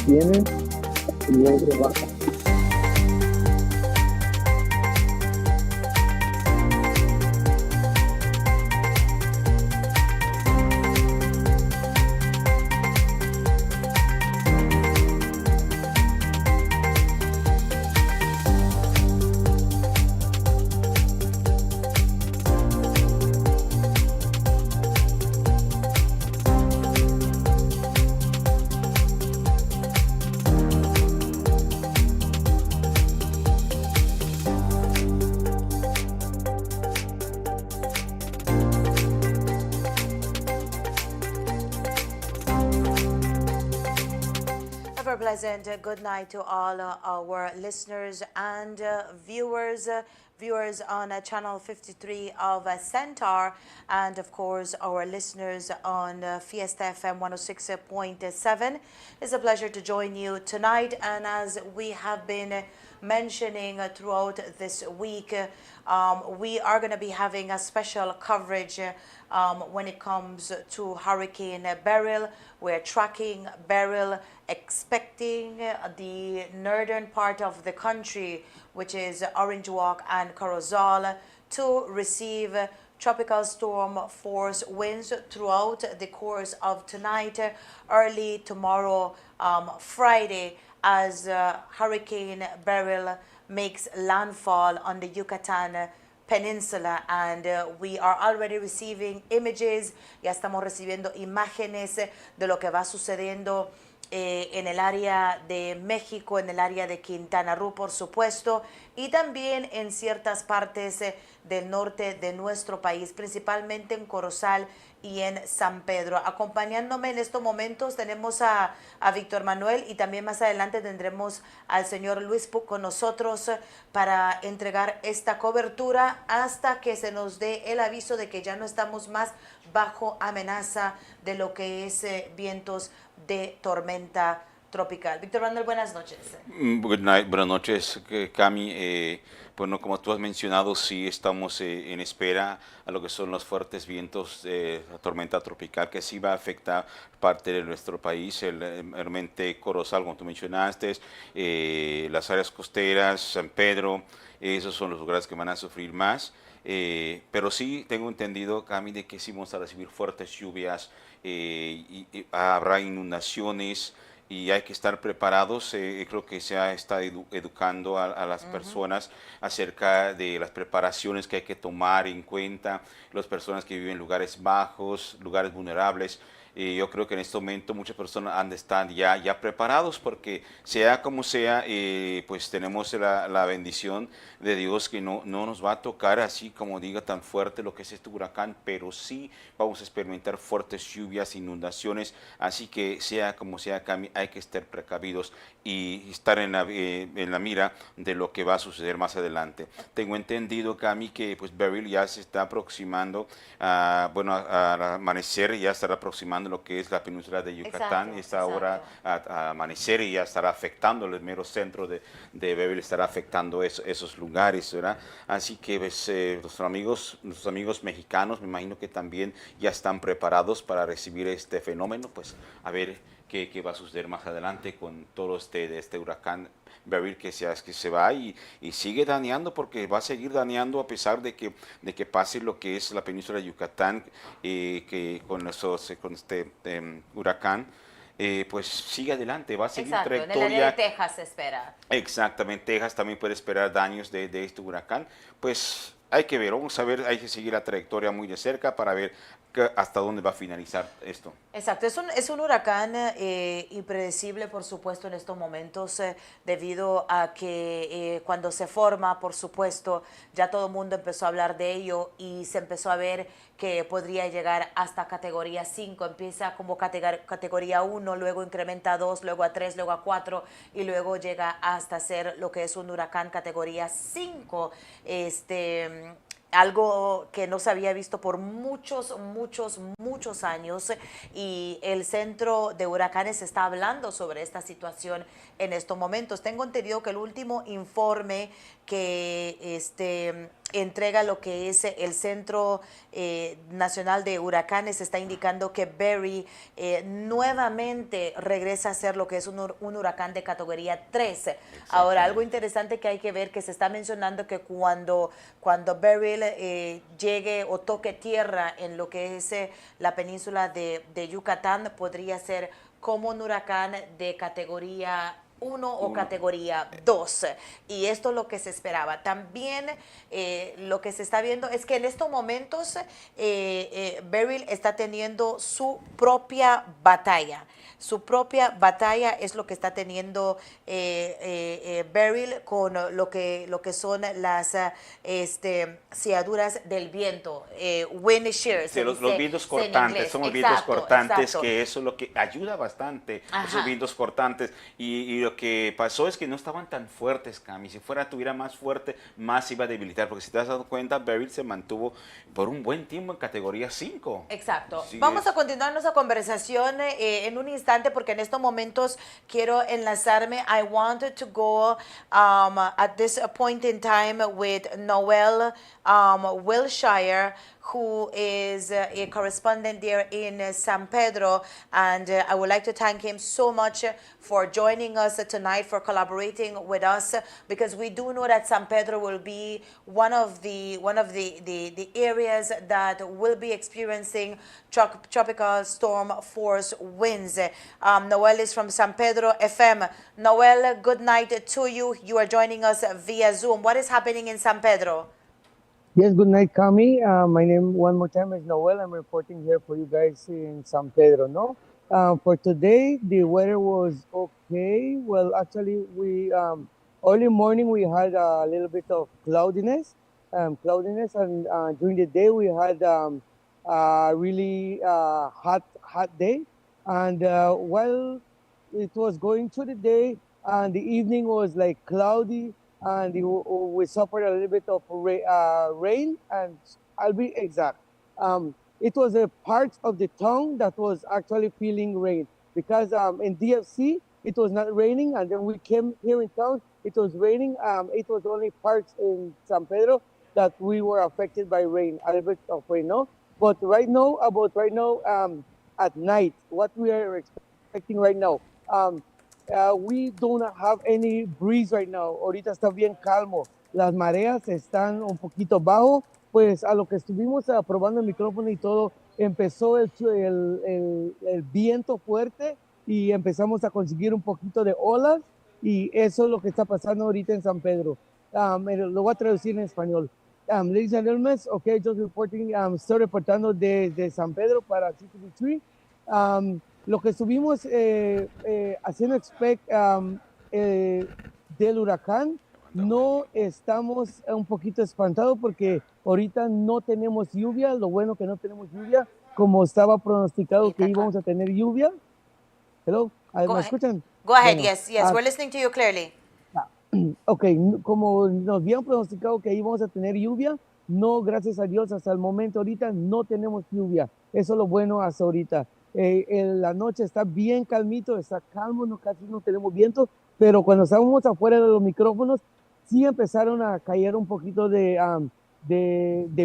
tienen riesgo bajo. A very pleasant good night to all our listeners and viewers on channel 53 of Centaur, and of course our listeners on Fiesta FM 106.7. It's a pleasure to join you tonight, and as we have been mentioning throughout this week, we are going to be having a special coverage when it comes to Hurricane Beryl. We're tracking Beryl, expecting the northern part of the country, which is Orange Walk and Corozal, to receive tropical storm force winds throughout the course of tonight, early tomorrow, Friday, as Hurricane Beryl makes landfall on the Yucatan Peninsula, and we are already receiving images. Ya estamos recibiendo imágenes de lo que va sucediendo en el área de México, en el área de Quintana Roo, por supuesto, y también en ciertas partes del norte de nuestro país, principalmente en Corozal y en San Pedro. Acompañándome en estos momentos tenemos a Víctor Manuel, y también más adelante tendremos al señor Luis Puc con nosotros para entregar esta cobertura hasta que se nos dé el aviso de que ya no estamos más bajo amenaza de lo que es vientos de tormenta tropical. Víctor Manuel, buenas noches. Good night, buenas noches, Cami. Bueno, como tú has mencionado, sí estamos en espera a lo que son los fuertes vientos de la tormenta tropical, que sí va a afectar parte de nuestro país, realmente Corozal, como tú mencionaste, las áreas costeras, San Pedro, esos son los lugares que van a sufrir más. Pero sí tengo entendido, Cami, de que sí vamos a recibir fuertes lluvias, y habrá inundaciones, y hay que estar preparados. Creo que se está educando a las personas acerca de las preparaciones que hay que tomar en cuenta, las personas que viven en lugares bajos, lugares vulnerables. Yo creo que en este momento muchas personas han de estar ya preparados, porque sea como sea, pues tenemos la bendición de Dios que no nos va a tocar así como diga tan fuerte lo que es este huracán, pero sí vamos a experimentar fuertes lluvias, inundaciones, así que sea como sea, Cami, hay que estar precavidos y estar en la mira de lo que va a suceder más adelante. Tengo entendido, Cami, que pues Beryl ya se está aproximando, al amanecer ya estará aproximando lo que es la península de Yucatán. Esta hora a amanecer, y ya estará afectando el mero centro de Beryl, estará afectando esos lugares, ¿verdad? Así que pues, nuestros amigos mexicanos, me imagino que también ya están preparados para recibir este fenómeno, pues a ver qué va a suceder más adelante con todo este huracán Beryl que se va y sigue dañando, porque va a seguir dañando a pesar de que pase lo que es la península de Yucatán, que con este huracán, pues sigue adelante, va a seguir trayectoria. En el área de Texas se espera. Exactamente, Texas también puede esperar daños de este huracán. Pues hay que ver, vamos a ver, hay que seguir la trayectoria muy de cerca para ver hasta dónde va a finalizar esto. Exacto, es un huracán impredecible, por supuesto, en estos momentos, debido a que cuando se forma, por supuesto, ya todo el mundo empezó a hablar de ello y se empezó a ver que podría llegar hasta categoría 5, empieza como categoría 1, luego incrementa a 2, luego a 3, luego a 4 y luego llega hasta ser lo que es un huracán categoría 5. Algo que no se había visto por muchos años, y el centro de huracanes está hablando sobre esta situación en estos momentos. Tengo entendido que el último informe que entrega lo que es el Centro Nacional de Huracanes, está indicando que Beryl nuevamente regresa a ser lo que es un huracán de categoría 3. Ahora, algo interesante que hay que ver, que se está mencionando que cuando Beryl llegue o toque tierra en lo que es la península de Yucatán, podría ser como un huracán de categoría 1 o categoría 2, y esto es lo que se esperaba. También lo que se está viendo es que en estos momentos Beryl está teniendo su propia batalla. Su propia batalla es lo que está teniendo Beryl con lo que son las ciaduras del viento, wind shear. Sí, los vientos cortantes, son los vientos cortantes, que eso es lo que ayuda bastante, esos vientos cortantes. Y lo que pasó es que no estaban tan fuertes, Cami. Si tuviera más fuerte, más iba a debilitar. Porque si te has dado cuenta, Beryl se mantuvo por un buen tiempo en categoría 5. Exacto. Sí, Vamos a continuar nuestra conversación en un instante, porque en estos momentos quiero enlazarme. I wanted to go at this point in time with Noel Wilshire, who is a correspondent there in San Pedro, and I would like to thank him so much for joining us tonight, for collaborating with us, because we do know that San Pedro will be one of the areas that will be experiencing tropical storm force winds. Noel is from San Pedro FM. Noel, good night to you. You are joining us via Zoom. What is happening in San Pedro? Yes, good night, Cami. My name one more time is Noel. I'm reporting here for you guys in San Pedro, no? For today, the weather was okay. Well, actually, we early morning we had a little bit of cloudiness, and during the day we had a really hot day. And while it was going through the day, and the evening was like cloudy, and we suffered a little bit of rain, and I'll be exact. It was a part of the town that was actually feeling rain, because in DFC it was not raining, and then we came here in town, it was raining. It was only parts in San Pedro that we were affected by rain, a little bit of rain, no? But right now, at night, what we are expecting right now, we don't have any breeze right now. Ahorita está bien calmo. Las mareas están un poquito bajo. Pues a lo que estuvimos probando el micrófono y todo, empezó el viento fuerte y empezamos a conseguir un poquito de olas, y eso es lo que está pasando ahorita en San Pedro. Lo voy a traducir en español. Ladies and gentlemen, okay, just reporting, estoy reportando desde San Pedro para CTV3. Lo que estuvimos haciendo del huracán, no estamos un poquito espantados porque ahorita no tenemos lluvia. Lo bueno que no tenemos lluvia, como estaba pronosticado que íbamos a tener lluvia. Hello, ¿me escuchan? Go ahead, Bueno, yes, we're listening to you clearly. Ok, como nos habían pronosticado que íbamos a tener lluvia, no, gracias a Dios, hasta el momento ahorita no tenemos lluvia. Eso es lo bueno hasta ahorita. La noche está bien calmito, está calmo, casi no tenemos viento, pero cuando estábamos afuera de los micrófonos, sí empezaron a caer un poquito de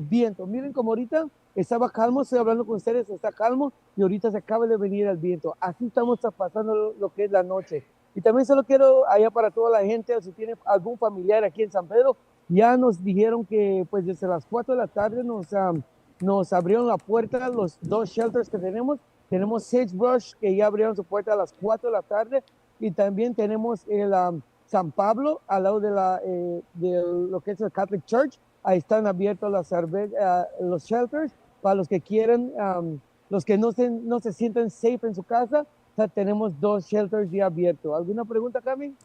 viento. Miren como ahorita estaba calmo, estoy hablando con ustedes, está calmo, y ahorita se acaba de venir el viento. Así estamos pasando lo que es la noche. Y también solo quiero, allá para toda la gente, o si tiene algún familiar aquí en San Pedro, ya nos dijeron que pues desde las 4 de la tarde nos abrieron la puerta, los 2 shelters que tenemos. Tenemos Sagebrush, que ya abrieron su puerta a las 4 de la tarde, y también tenemos el San Pablo, al lado de lo que es el Catholic Church. Ahí están abiertos los shelters para los que quieran, los que no se sienten safe en su casa. O sea, tenemos 2 shelters ya abiertos. ¿Alguna pregunta, Cami?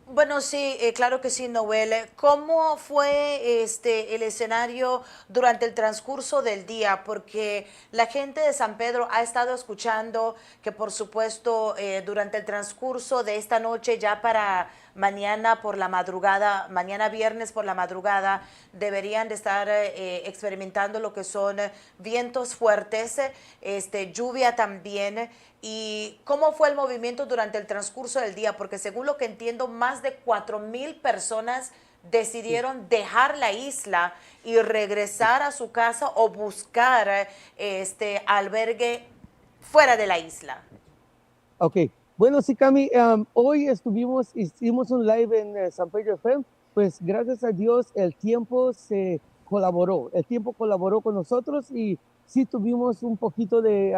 Bueno, sí, claro que sí, Noel. ¿Cómo fue el escenario durante el transcurso del día? Porque la gente de San Pedro ha estado escuchando que, por supuesto, durante el transcurso de esta noche, ya para mañana por la madrugada, mañana viernes por la madrugada, deberían de estar experimentando lo que son vientos fuertes, lluvia también. ¿Y cómo fue el movimiento durante el transcurso del día? Porque según lo que entiendo, más de 4,000 personas decidieron dejar la isla y regresar a su casa o buscar albergue fuera de la isla. Ok, bueno, sí, Cami, hoy hicimos un live en San Pedro FM, pues gracias a Dios el tiempo colaboró con nosotros y sí tuvimos un poquito de,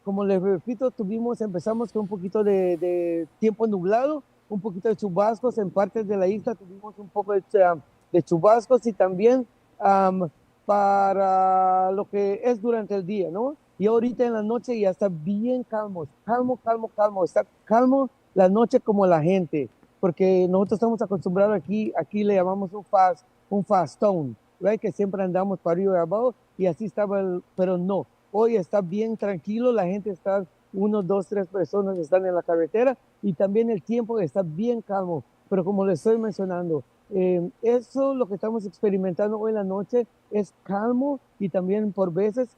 como les repito, empezamos con un poquito de tiempo nublado, un poquito de chubascos en partes de la isla, tuvimos un poco de chubascos y también para lo que es durante el día, ¿no? Y ahorita en la noche ya está bien calmo, está calmo la noche como la gente, porque nosotros estamos acostumbrados aquí le llamamos un fastón, ¿right? Que siempre andamos para arriba y abajo, y así estaba, pero no, hoy está bien tranquilo, la gente está, uno, dos, tres personas están en la carretera, y también el tiempo está bien calmo, pero como les estoy mencionando, eso lo que estamos experimentando hoy en la noche es calmo y también por veces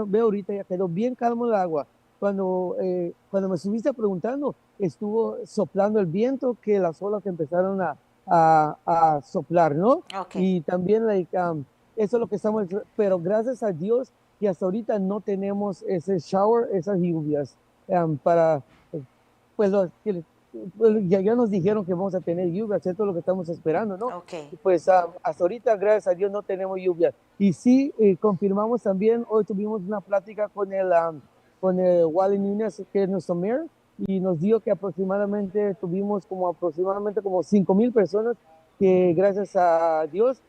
veo ahorita ya quedó bien calmo el agua. Cuando me estuviste preguntando, estuvo soplando el viento que las olas empezaron a soplar, ¿no? Okay. Y también eso es lo que estamos, pero gracias a Dios que hasta ahorita no tenemos ese shower, esas lluvias para, pues, ya nos dijeron que vamos a tener lluvias, esto es lo que estamos esperando, ¿no? Okay. Y pues hasta ahorita, gracias a Dios, no tenemos lluvias. Y sí, confirmamos también, hoy tuvimos una plática con el Wally Núñez, que es nuestro mayor, y nos dijo que tuvimos aproximadamente como 5,000 personas que gracias a Dios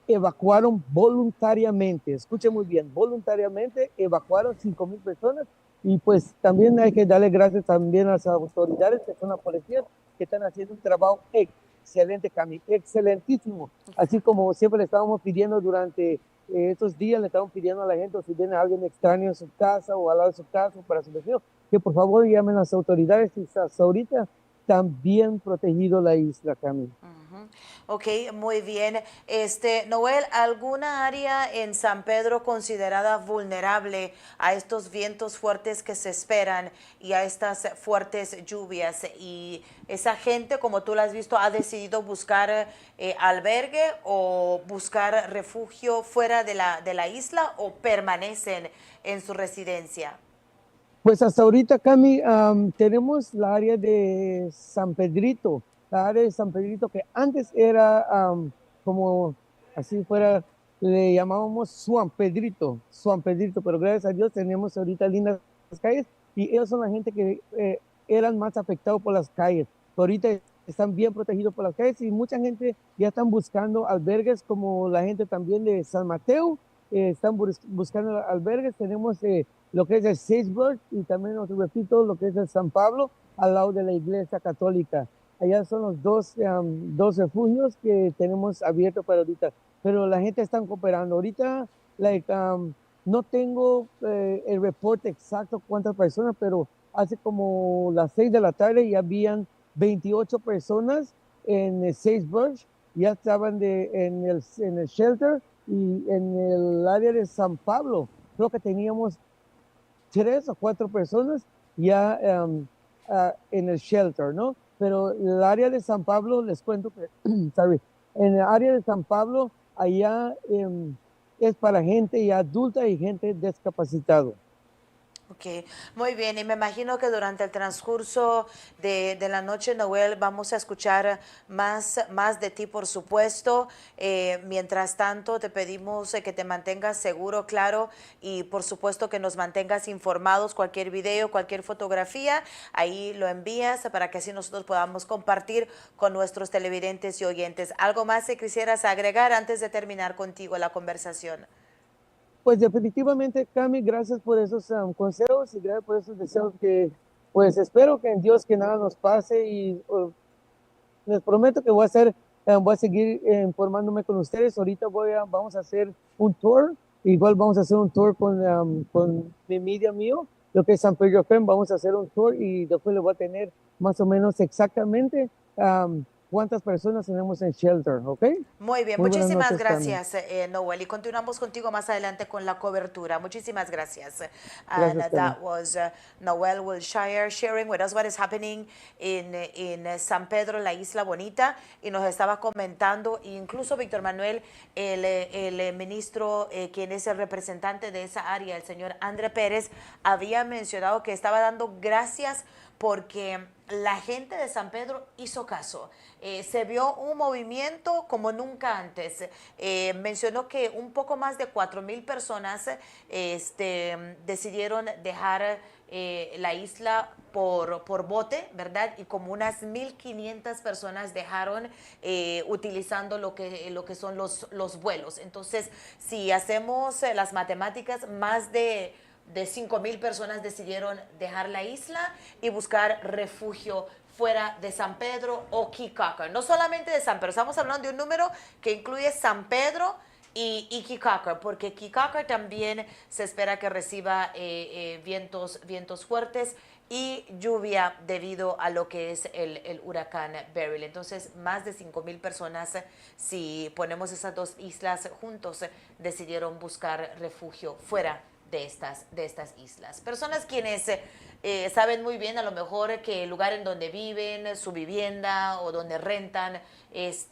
evacuaron voluntariamente, escuche muy bien, voluntariamente evacuaron 5,000 personas y pues también hay que darle gracias también a las autoridades que son la policía que están haciendo un trabajo excelente, Cami, excelentísimo. Así como siempre le estábamos pidiendo durante estos días, le estábamos pidiendo a la gente, o si viene alguien extraño en su casa o al lado de su casa para su vecino, que por favor llamen a las autoridades y hasta ahorita están bien protegido la isla, Cami. Ok, muy bien. Noel, ¿alguna área en San Pedro considerada vulnerable a estos vientos fuertes que se esperan y a estas fuertes lluvias? Y esa gente, como tú la has visto, ha decidido buscar albergue o buscar refugio fuera de la isla o permanecen en su residencia. Pues hasta ahorita, Cami, tenemos la área de San Pedrito, la área de San Pedrito que antes era como así fuera, le llamábamos Juan Pedrito, pero gracias a Dios tenemos ahorita lindas calles y ellos son la gente que eran más afectados por las calles. Ahorita están bien protegidos por las calles y mucha gente ya están buscando albergues, como la gente también de San Mateo, están buscando albergues. Tenemos lo que es el Sagebird y también os repito lo que es el San Pablo al lado de la iglesia católica. Allá son los dos refugios que tenemos abiertos para ahorita, pero la gente está cooperando. Ahorita no tengo el reporte exacto cuántas personas, pero hace como las 6 de la tarde ya habían 28 personas en el Sagebird, ya estaban en el shelter y en el área de San Pablo. Creo que teníamos 3 o 4 personas ya en el shelter, ¿no? Pero el área de San Pablo, les cuento que, sorry, en el área de San Pablo, allá es para gente ya adulta y gente discapacitada. Ok, muy bien. Y me imagino que durante el transcurso de la noche, Noel, vamos a escuchar más de ti, por supuesto. Mientras tanto, te pedimos que te mantengas seguro, claro, y por supuesto que nos mantengas informados. Cualquier video, cualquier fotografía, ahí lo envías para que así nosotros podamos compartir con nuestros televidentes y oyentes. ¿Algo más que quisieras agregar antes de terminar contigo la conversación? Pues definitivamente, Cami, gracias por esos consejos y gracias por esos deseos que, pues espero que en Dios que nada nos pase y les prometo que voy a seguir informándome con ustedes. Ahorita vamos a hacer un tour, igual vamos a hacer un tour con mi media mío, lo que es San Pedro FM, vamos a hacer un tour y después les voy a tener más o menos exactamente cuántas personas tenemos en shelter, ¿ok? Muy bien, Muy buenas muchísimas noches, Cami. gracias, Noel. Y continuamos contigo más adelante con la cobertura. Muchísimas gracias. And Gracias, Cami. that was Noel Wilshire sharing with us what is happening in San Pedro, la Isla Bonita. Y nos estaba comentando, incluso Víctor Manuel, el ministro, quien es el representante de esa área, el señor André Pérez, había mencionado que estaba dando gracias porque la gente de San Pedro hizo caso. Se vio un movimiento como nunca antes. Mencionó que un poco más de 4,000 personas decidieron dejar la isla por bote, ¿verdad? Y como unas 1,500 personas dejaron utilizando lo que son los vuelos. Entonces, si hacemos las matemáticas, más de 5,000 personas decidieron dejar la isla y buscar refugio fuera de San Pedro o Kikaker. No solamente de San Pedro, estamos hablando de un número que incluye San Pedro y Kikaker, porque Kikaker también se espera que reciba vientos fuertes y lluvia debido a lo que es el huracán Beryl. Entonces, más de 5,000 personas, si ponemos esas dos islas juntos, decidieron buscar refugio fuera de estas islas. Personas quienes saben muy bien a lo mejor que el lugar en donde viven, su vivienda o donde rentan, es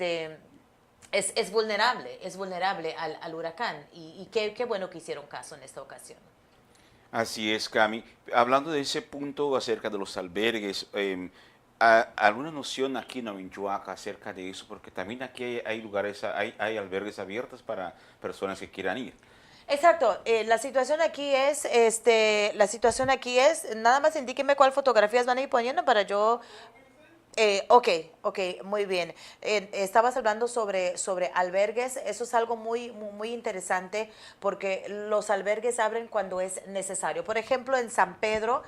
vulnerable al huracán. Y qué bueno que hicieron caso en esta ocasión. Así es, Cami. Hablando de ese punto acerca de los albergues, ¿alguna noción aquí en Avinchuaca acerca de eso? Porque también aquí hay lugares, hay albergues abiertos para personas que quieran ir. Exacto, la situación aquí es, nada más indíqueme cuál fotografías van a ir poniendo para yo. Ok, muy bien. Estabas hablando sobre albergues. Eso es algo muy interesante porque los albergues abren cuando es necesario. Por ejemplo, en San Pedro,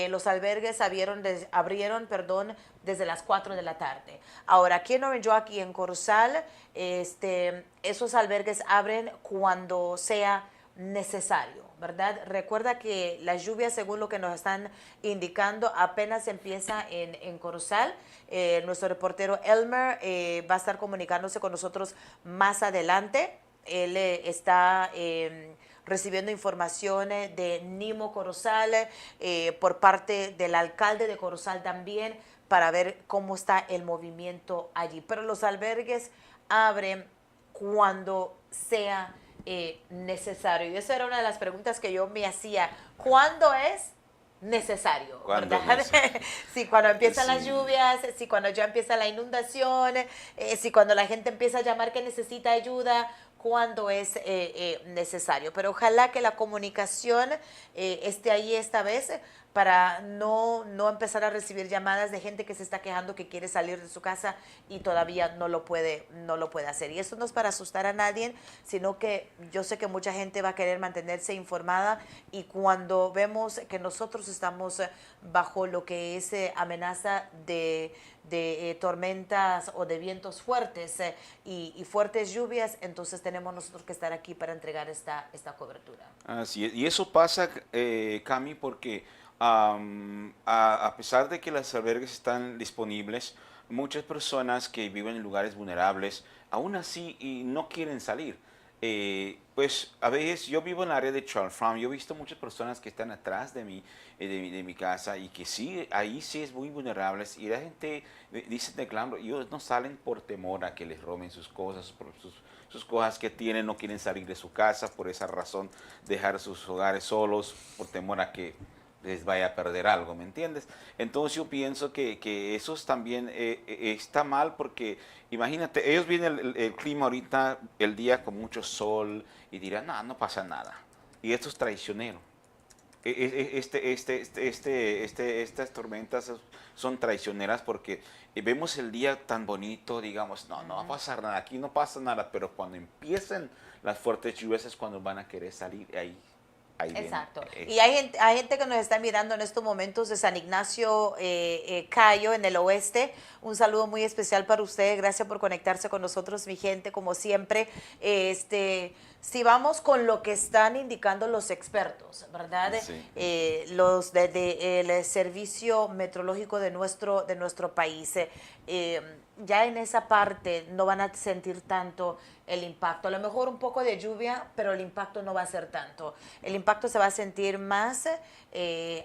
los albergues abrieron, desde las 4 de la tarde. Ahora, aquí en Orange, aquí en Corozal, esos albergues abren cuando sea necesario, ¿verdad? Recuerda que las lluvias, según lo que nos están indicando, apenas empieza en Corozal. Nuestro reportero Elmer va a estar comunicándose con nosotros más adelante. Él está recibiendo información de NEMO Corozal, por parte del alcalde de Corozal también, para ver cómo está el movimiento allí. Pero los albergues abren cuando sea necesario. Y esa era una de las preguntas que yo me hacía. ¿Cuándo es necesario? ¿Verdad? Si cuando empiezan las lluvias, si cuando ya empieza la inundación, si cuando la gente empieza a llamar que necesita ayuda, cuándo es necesario. Pero ojalá que la comunicación esté ahí esta vez para no empezar a recibir llamadas de gente que se está quejando que quiere salir de su casa y todavía no lo puede hacer. Y eso no es para asustar a nadie, sino que yo sé que mucha gente va a querer mantenerse informada, y cuando vemos que nosotros estamos bajo lo que es amenaza de tormentas o de vientos fuertes y fuertes lluvias, entonces tenemos nosotros que estar aquí para entregar esta cobertura. Así es. Y eso pasa, Cami, porque a pesar de que las albergues están disponibles, muchas personas que viven en lugares vulnerables aún así no quieren salir. Pues a veces yo vivo en el área de Charles Farm, yo he visto muchas personas que están atrás de mi casa y que sí, ahí sí es muy vulnerables, y la gente dice de claro, ellos no salen por temor a que les roben sus cosas, por sus cosas que tienen, no quieren salir de su casa, por esa razón dejar sus hogares solos, por temor a que les vaya a perder algo, ¿me entiendes? Entonces yo pienso que eso también está mal, porque imagínate, ellos vienen el clima ahorita, el día con mucho sol, y dirán, no pasa nada. Y esto es traicionero. Estas tormentas son traicioneras porque vemos el día tan bonito, digamos, no va a pasar nada, aquí no pasa nada, pero cuando empiecen las fuertes lluvias es cuando van a querer salir ahí. Exacto. Y hay gente que nos está mirando en estos momentos de San Ignacio, Cayo, en el oeste. Un saludo muy especial para ustedes. Gracias por conectarse con nosotros, mi gente, como siempre. si vamos con lo que están indicando los expertos, ¿verdad? Sí. Los el servicio meteorológico de nuestro país, ya en esa parte no van a sentir tanto el impacto. A lo mejor un poco de lluvia, pero el impacto no va a ser tanto. El impacto se va a sentir más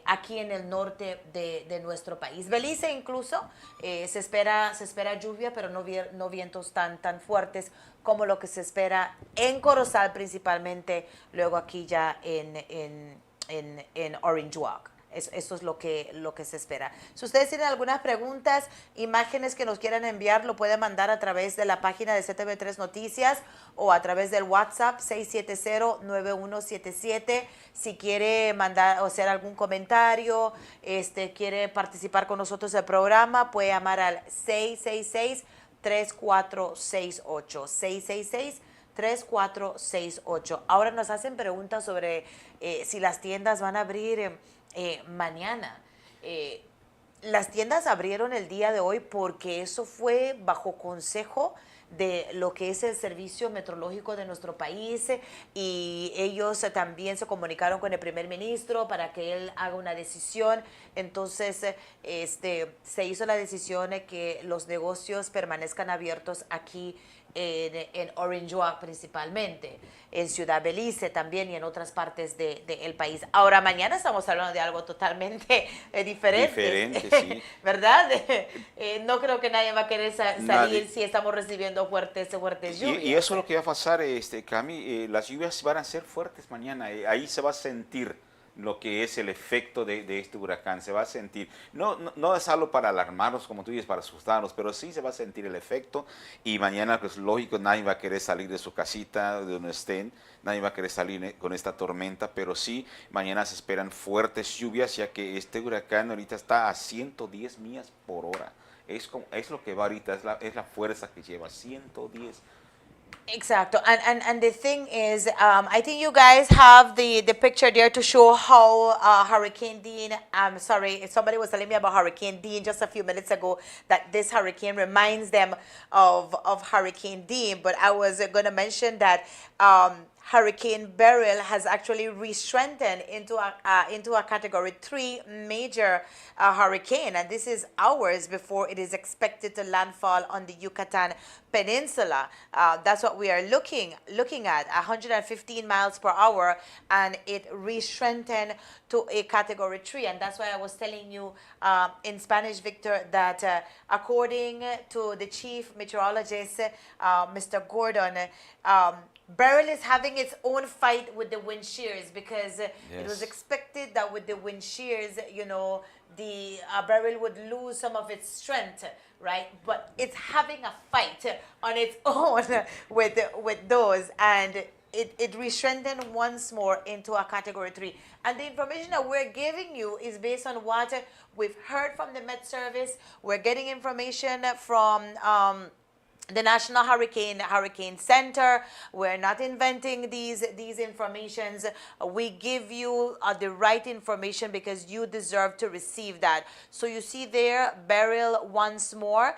aquí en el norte de nuestro país. Belice incluso se espera lluvia, pero no vientos tan fuertes como lo que se espera en Corozal principalmente, luego aquí ya en Orange Walk. Eso es lo que se espera. Si ustedes tienen algunas preguntas, imágenes que nos quieran enviar, lo pueden mandar a través de la página de CTV3 Noticias o a través del WhatsApp 670-9177. Si quiere mandar o hacer algún comentario, quiere participar con nosotros en el programa, puede llamar al 666-3468. 666-3468. Ahora nos hacen preguntas sobre si las tiendas van a abrir mañana. Las tiendas abrieron el día de hoy porque eso fue bajo consejo de lo que es el servicio meteorológico de nuestro país, y ellos también se comunicaron con el primer ministro para que él haga una decisión. Entonces se hizo la decisión de que los negocios permanezcan abiertos aquí en Orange Walk principalmente, en Ciudad Belice también y en otras partes del país. Ahora, mañana estamos hablando de algo totalmente diferente. Diferente, sí. ¿Verdad? No creo que nadie va a querer salir si estamos recibiendo fuertes lluvias. Y eso es lo que va a pasar, Cami. Las lluvias van a ser fuertes mañana. Ahí se va a sentir lo que es el efecto de este huracán. Se va a sentir, no es algo para alarmarnos, como tú dices, para asustarnos, pero sí se va a sentir el efecto. Y mañana, pues lógico, nadie va a querer salir de su casita, de donde estén, nadie va a querer salir con esta tormenta, pero sí, mañana se esperan fuertes lluvias, ya que este huracán ahorita está a 110 millas por hora. Es lo que va ahorita, es la fuerza que lleva, 110. Exacto, and the thing is, I think you guys have the picture there to show how Hurricane Dean, I'm sorry, somebody was telling me about Hurricane Dean just a few minutes ago, that this hurricane reminds them of Hurricane Dean, but I was going to mention that Hurricane Beryl has actually re-strengthened into a Category 3 major hurricane, and this is hours before it is expected to landfall on the Yucatan Peninsula. That's what we are looking at, 115 miles per hour, and it re-strengthened to a Category 3, and that's why I was telling you in Spanish, Victor, that according to the chief meteorologist, Mr. Gordon, Beryl is having its own fight with the wind shears, because it was expected that with the wind shears, the Beryl would lose some of its strength, right? But it's having a fight on its own with those, and it re-strengthened once more into a Category 3. And the information that we're giving you is based on what we've heard from the Met Service. We're getting information from the National Hurricane Center. We're not inventing these informations. We give you the right information because you deserve to receive that. So you see there, Beryl once more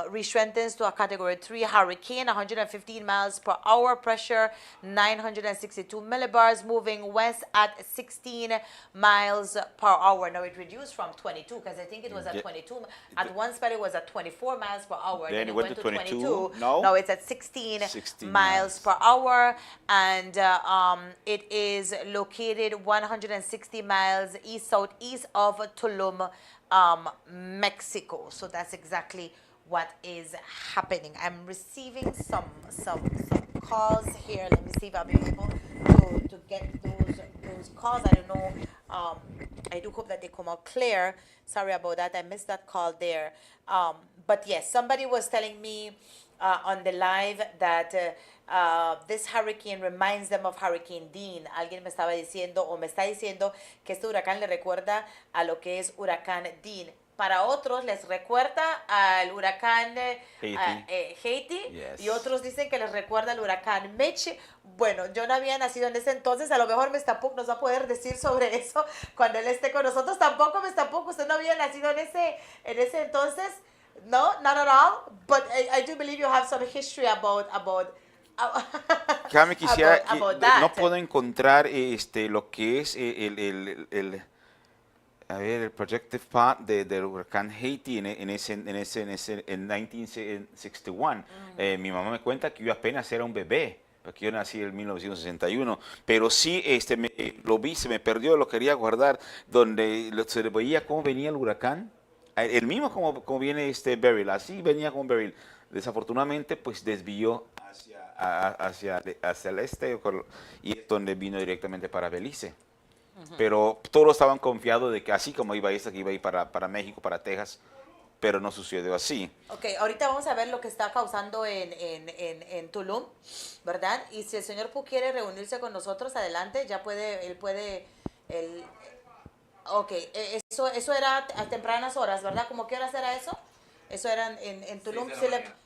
re-strengthens to a Category 3 hurricane, 115 miles per hour, pressure 962 millibars, moving west at 16 miles per hour. Now it reduced from 22, because I think it was at 22. At one spot it was at 24 miles per hour. Then it went to 22. No, it's at 16 miles per hour, and it is located 160 miles southeast of Tulum, Mexico. So that's exactly what is happening. I'm receiving some calls here. Let me see if I'll be able to get those calls. I don't know. I do hope that they come out clear. Sorry about that. I missed that call there. But yes, somebody was telling me on the live that this hurricane reminds them of Hurricane Dean. Alguien me estaba diciendo o me está diciendo que este huracán le recuerda a lo que es Huracán Dean. Para otros les recuerda al huracán Haiti, Yes. y otros dicen que les recuerda al huracán Mitch. Bueno, yo no había nacido en ese entonces, a lo mejor Mr. Puck nos va a poder decir sobre eso cuando él esté con nosotros. Tampoco, Mr. Puck, usted no había nacido en ese entonces. No, not at all. But I do believe you have some history about Cami, quisiera, about no that. puedo encontrar lo que es a ver, el projective path del huracán Haiti en 1961. Mi mamá me cuenta que yo apenas era un bebé, porque yo nací en 1961, pero sí lo vi, se me perdió, lo quería guardar, donde se le veía cómo venía el huracán, el mismo como viene Beryl, así venía con Beryl. Desafortunadamente, pues desvió hacia el este y es donde vino directamente para Belice. Pero todos estaban confiados de que así como iba a ir, que iba a ir para México, para Texas, pero no sucedió así. Ok, ahorita vamos a ver lo que está causando en Tulum, ¿verdad? Y si el señor Pu quiere reunirse con nosotros, adelante, ya puede, él, ok, eso era a tempranas horas, ¿verdad? ¿Cómo qué horas era eso? Eso era en Tulum.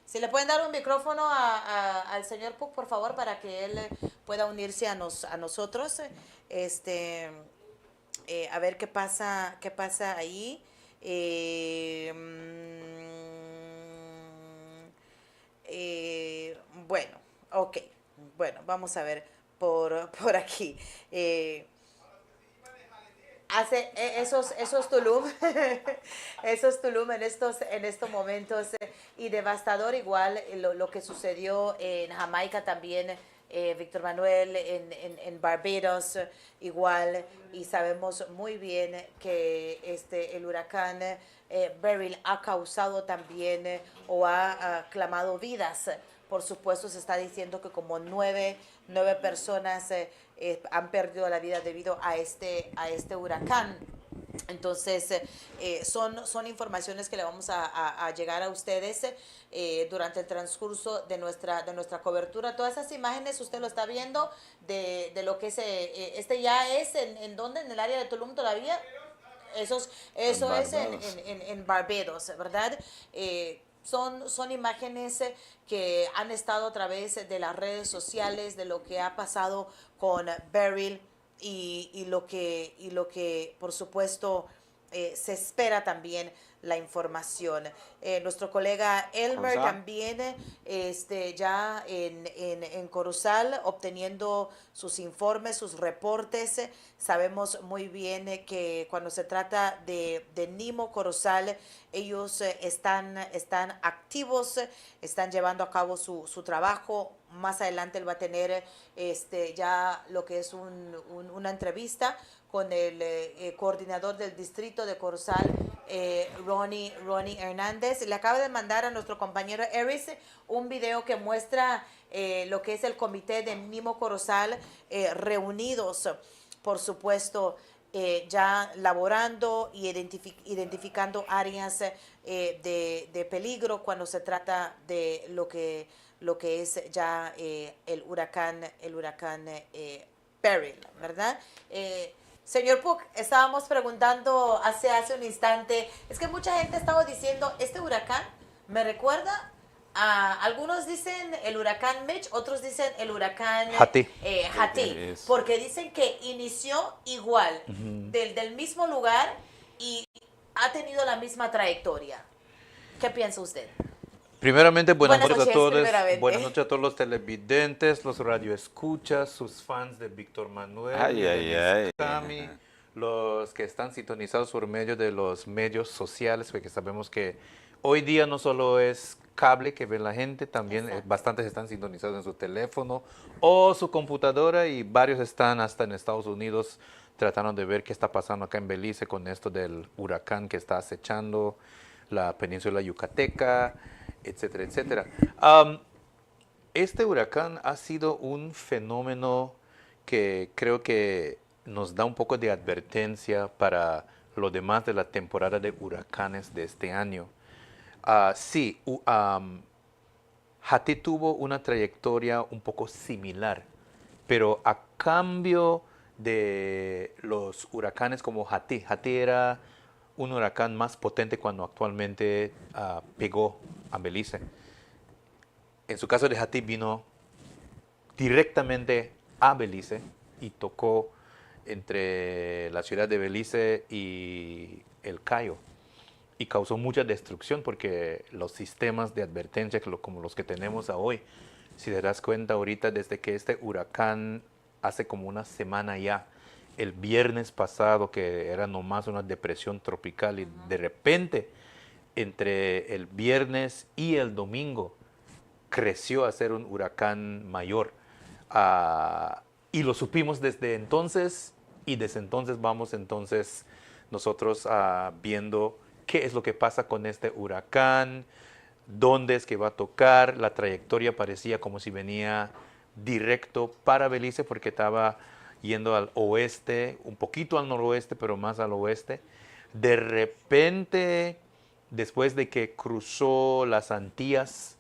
Si le pueden dar un micrófono al señor Puck, por favor, para que él pueda unirse a nosotros. Este, a ver qué pasa ahí. Bueno, ok. Bueno, vamos a ver por aquí. Esos Tulum, esos Tulum en estos momentos y devastador igual lo que sucedió en Jamaica también, Víctor Manuel, en Barbados igual, y sabemos muy bien que el huracán Beryl ha causado también o ha clamado vidas. Por supuesto, se está diciendo que como nueve personas han perdido la vida debido a este huracán. Entonces, son informaciones que le vamos a llegar a ustedes durante el transcurso de nuestra cobertura. Todas esas imágenes usted lo está viendo de lo que es, ya es en donde, en el área de Tulum todavía. Eso es en Barbados, ¿verdad? Son imágenes que han estado a través de las redes sociales, de lo que ha pasado con Beryl y lo que por supuesto se espera también la información. Nuestro colega Elmer también ya en Corozal obteniendo sus informes, sus reportes. Sabemos muy bien que cuando se trata de NEMO Corozal, ellos están activos, están llevando a cabo su trabajo. Más adelante él va a tener ya lo que es una entrevista con el coordinador del distrito de Corozal, Ronnie Hernández. Le acaba de mandar a nuestro compañero Eris un video que muestra lo que es el comité de NEMO Corozal reunidos, por supuesto, ya laborando y identificando áreas de peligro cuando se trata de lo que es ya el huracán Beryl, ¿verdad? Señor Puck, estábamos preguntando hace un instante, es que mucha gente estaba diciendo, este huracán me recuerda algunos dicen el huracán Mitch, otros dicen el huracán Hattie, porque dicen que inició igual, del mismo lugar y ha tenido la misma trayectoria. ¿Qué piensa usted? Primeramente, buenas noches a todos. Primeramente. Buenas noches a todos los televidentes, los radioescuchas, sus fans de Víctor Manuel, Cami, los que están sintonizados por medio de los medios sociales, porque sabemos que hoy día no solo es cable que ve la gente, también bastantes están sintonizados en su teléfono o su computadora y varios están hasta en Estados Unidos tratando de ver qué está pasando acá en Belice con esto del huracán que está acechando la península yucateca, etcétera, etcétera. Este huracán ha sido un fenómeno que creo que nos da un poco de advertencia para lo demás de la temporada de huracanes de este año. Sí, Hattie tuvo una trayectoria un poco similar, pero a cambio de los huracanes como Hattie era un huracán más potente cuando actualmente pegó a Belice. En su caso de Hattie vino directamente a Belice y tocó entre la ciudad de Belice y el Cayo y causó mucha destrucción porque los sistemas de advertencia como los que tenemos hoy Si te das cuenta ahorita, desde que este huracán hace como una semana ya, el viernes pasado, que era nomás una depresión tropical, y de repente, entre el viernes y el domingo, creció a ser un huracán mayor. Y lo supimos desde entonces, y desde entonces vamos entonces nosotros viendo qué es lo que pasa con este huracán, dónde es que va a tocar. La trayectoria parecía como si venía directo para Belice porque estaba yendo al oeste, un poquito al noroeste, pero más al oeste. De repente, después de que cruzó las Antillas,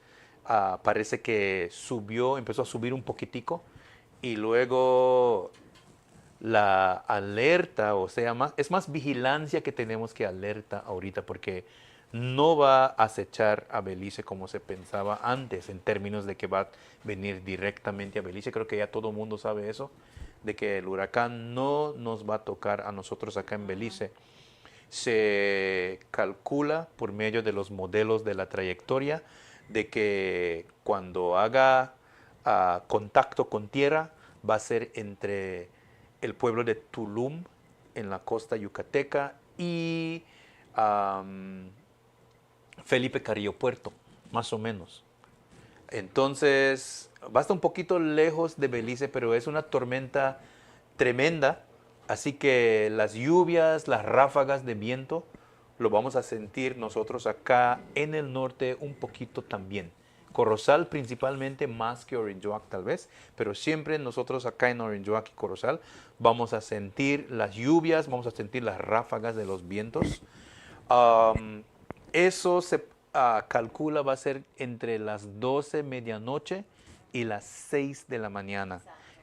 parece que subió, empezó a subir un poquitico, y luego la alerta, o sea, es más vigilancia que tenemos que alerta ahorita, porque no va a acechar a Belice como se pensaba antes, en términos de que va a venir directamente a Belice. Creo que ya todo el mundo sabe eso, de que el huracán no nos va a tocar a nosotros acá en Belice. Se calcula por medio de los modelos de la trayectoria de que cuando haga contacto con tierra va a ser entre el pueblo de Tulum en la costa yucateca y Felipe Carrillo Puerto, más o menos. Entonces, va a estar un poquito lejos de Belice, pero es una tormenta tremenda. Así que las lluvias, las ráfagas de viento, lo vamos a sentir nosotros acá en el norte un poquito también. Corozal principalmente más que Orinjoac tal vez, pero siempre nosotros acá en Orinjoac y Corozal vamos a sentir las lluvias, vamos a sentir las ráfagas de los vientos. Eso se calcula va a ser entre las 12 medianoche y las 6 de la mañana.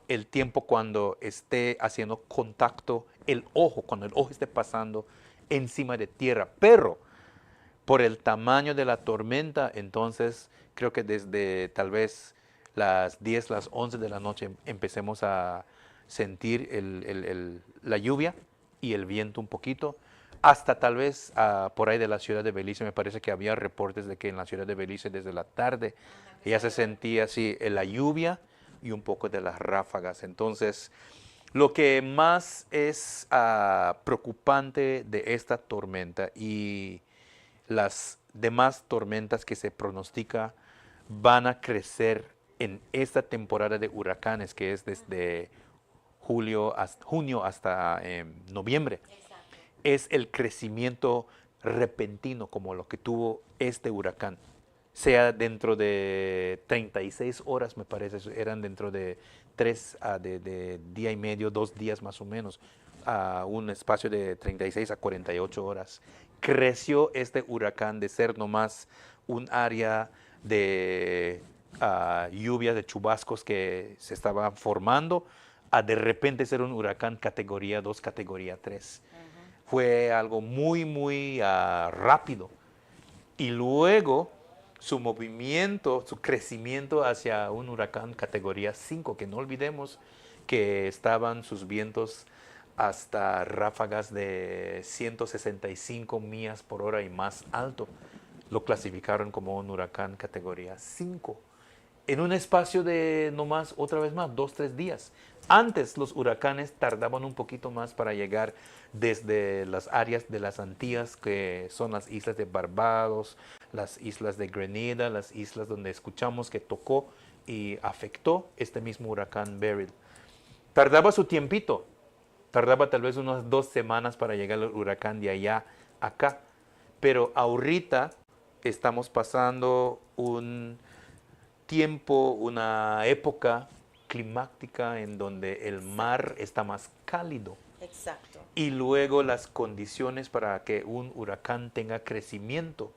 El tiempo cuando esté haciendo contacto el ojo, cuando el ojo esté pasando encima de tierra. Pero por el tamaño de la tormenta, entonces creo que desde tal vez las 10, las 11 de la noche empecemos a sentir la lluvia y el viento un poquito. Hasta tal vez por ahí de la ciudad de Belice, me parece que había reportes de que en la ciudad de Belice desde la tarde ya se sentía así la lluvia y un poco de las ráfagas. Entonces, lo que más es preocupante de esta tormenta y las demás tormentas que se pronostica van a crecer en esta temporada de huracanes, que es desde junio hasta noviembre. Es el crecimiento repentino como lo que tuvo este huracán. Sea dentro de 36 horas, me parece, eran dentro de 3 de día y medio, 2 días más o menos, a un espacio de 36 a 48 horas. Creció este huracán de ser nomás un área de lluvias, de chubascos que se estaban formando, a de repente ser un huracán categoría 2, categoría 3. Fue algo muy, muy rápido. Y luego su movimiento, su crecimiento hacia un huracán categoría 5, que no olvidemos que estaban sus vientos hasta ráfagas de 165 millas por hora y más alto. Lo clasificaron como un huracán categoría 5. En un espacio de nomás, otra vez más, 2, 3 días. Antes los huracanes tardaban un poquito más para llegar desde las áreas de las Antillas, que son las islas de Barbados, las islas de Grenada, las islas donde escuchamos que tocó y afectó este mismo huracán Beryl. Tardaba su tiempito, tardaba tal vez unas 2 semanas para llegar el huracán de allá a acá. Pero ahorita estamos pasando un tiempo, una época climática en donde el mar está más cálido. Exacto. Y luego las condiciones para que un huracán tenga crecimiento,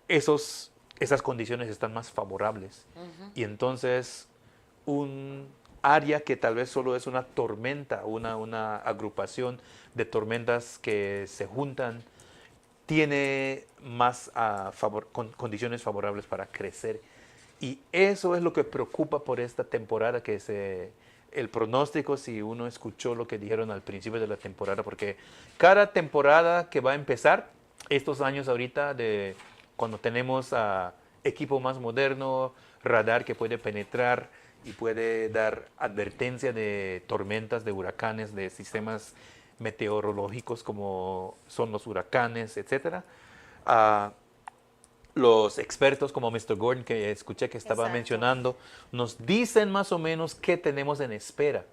esas condiciones están más favorables. Y entonces un área que tal vez solo es una tormenta, una agrupación de tormentas que se juntan, tiene más condiciones favorables para crecer. Y eso es lo que preocupa por esta temporada, que el pronóstico, si uno escuchó lo que dijeron al principio de la temporada, porque cada temporada que va a empezar, estos años ahorita, cuando tenemos equipo más moderno, radar que puede penetrar y puede dar advertencia de tormentas, de huracanes, de sistemas meteorológicos como son los huracanes, etc. Los expertos como Mr. Gordon, que escuché que estaba mencionando, nos dicen más o menos qué tenemos en espera.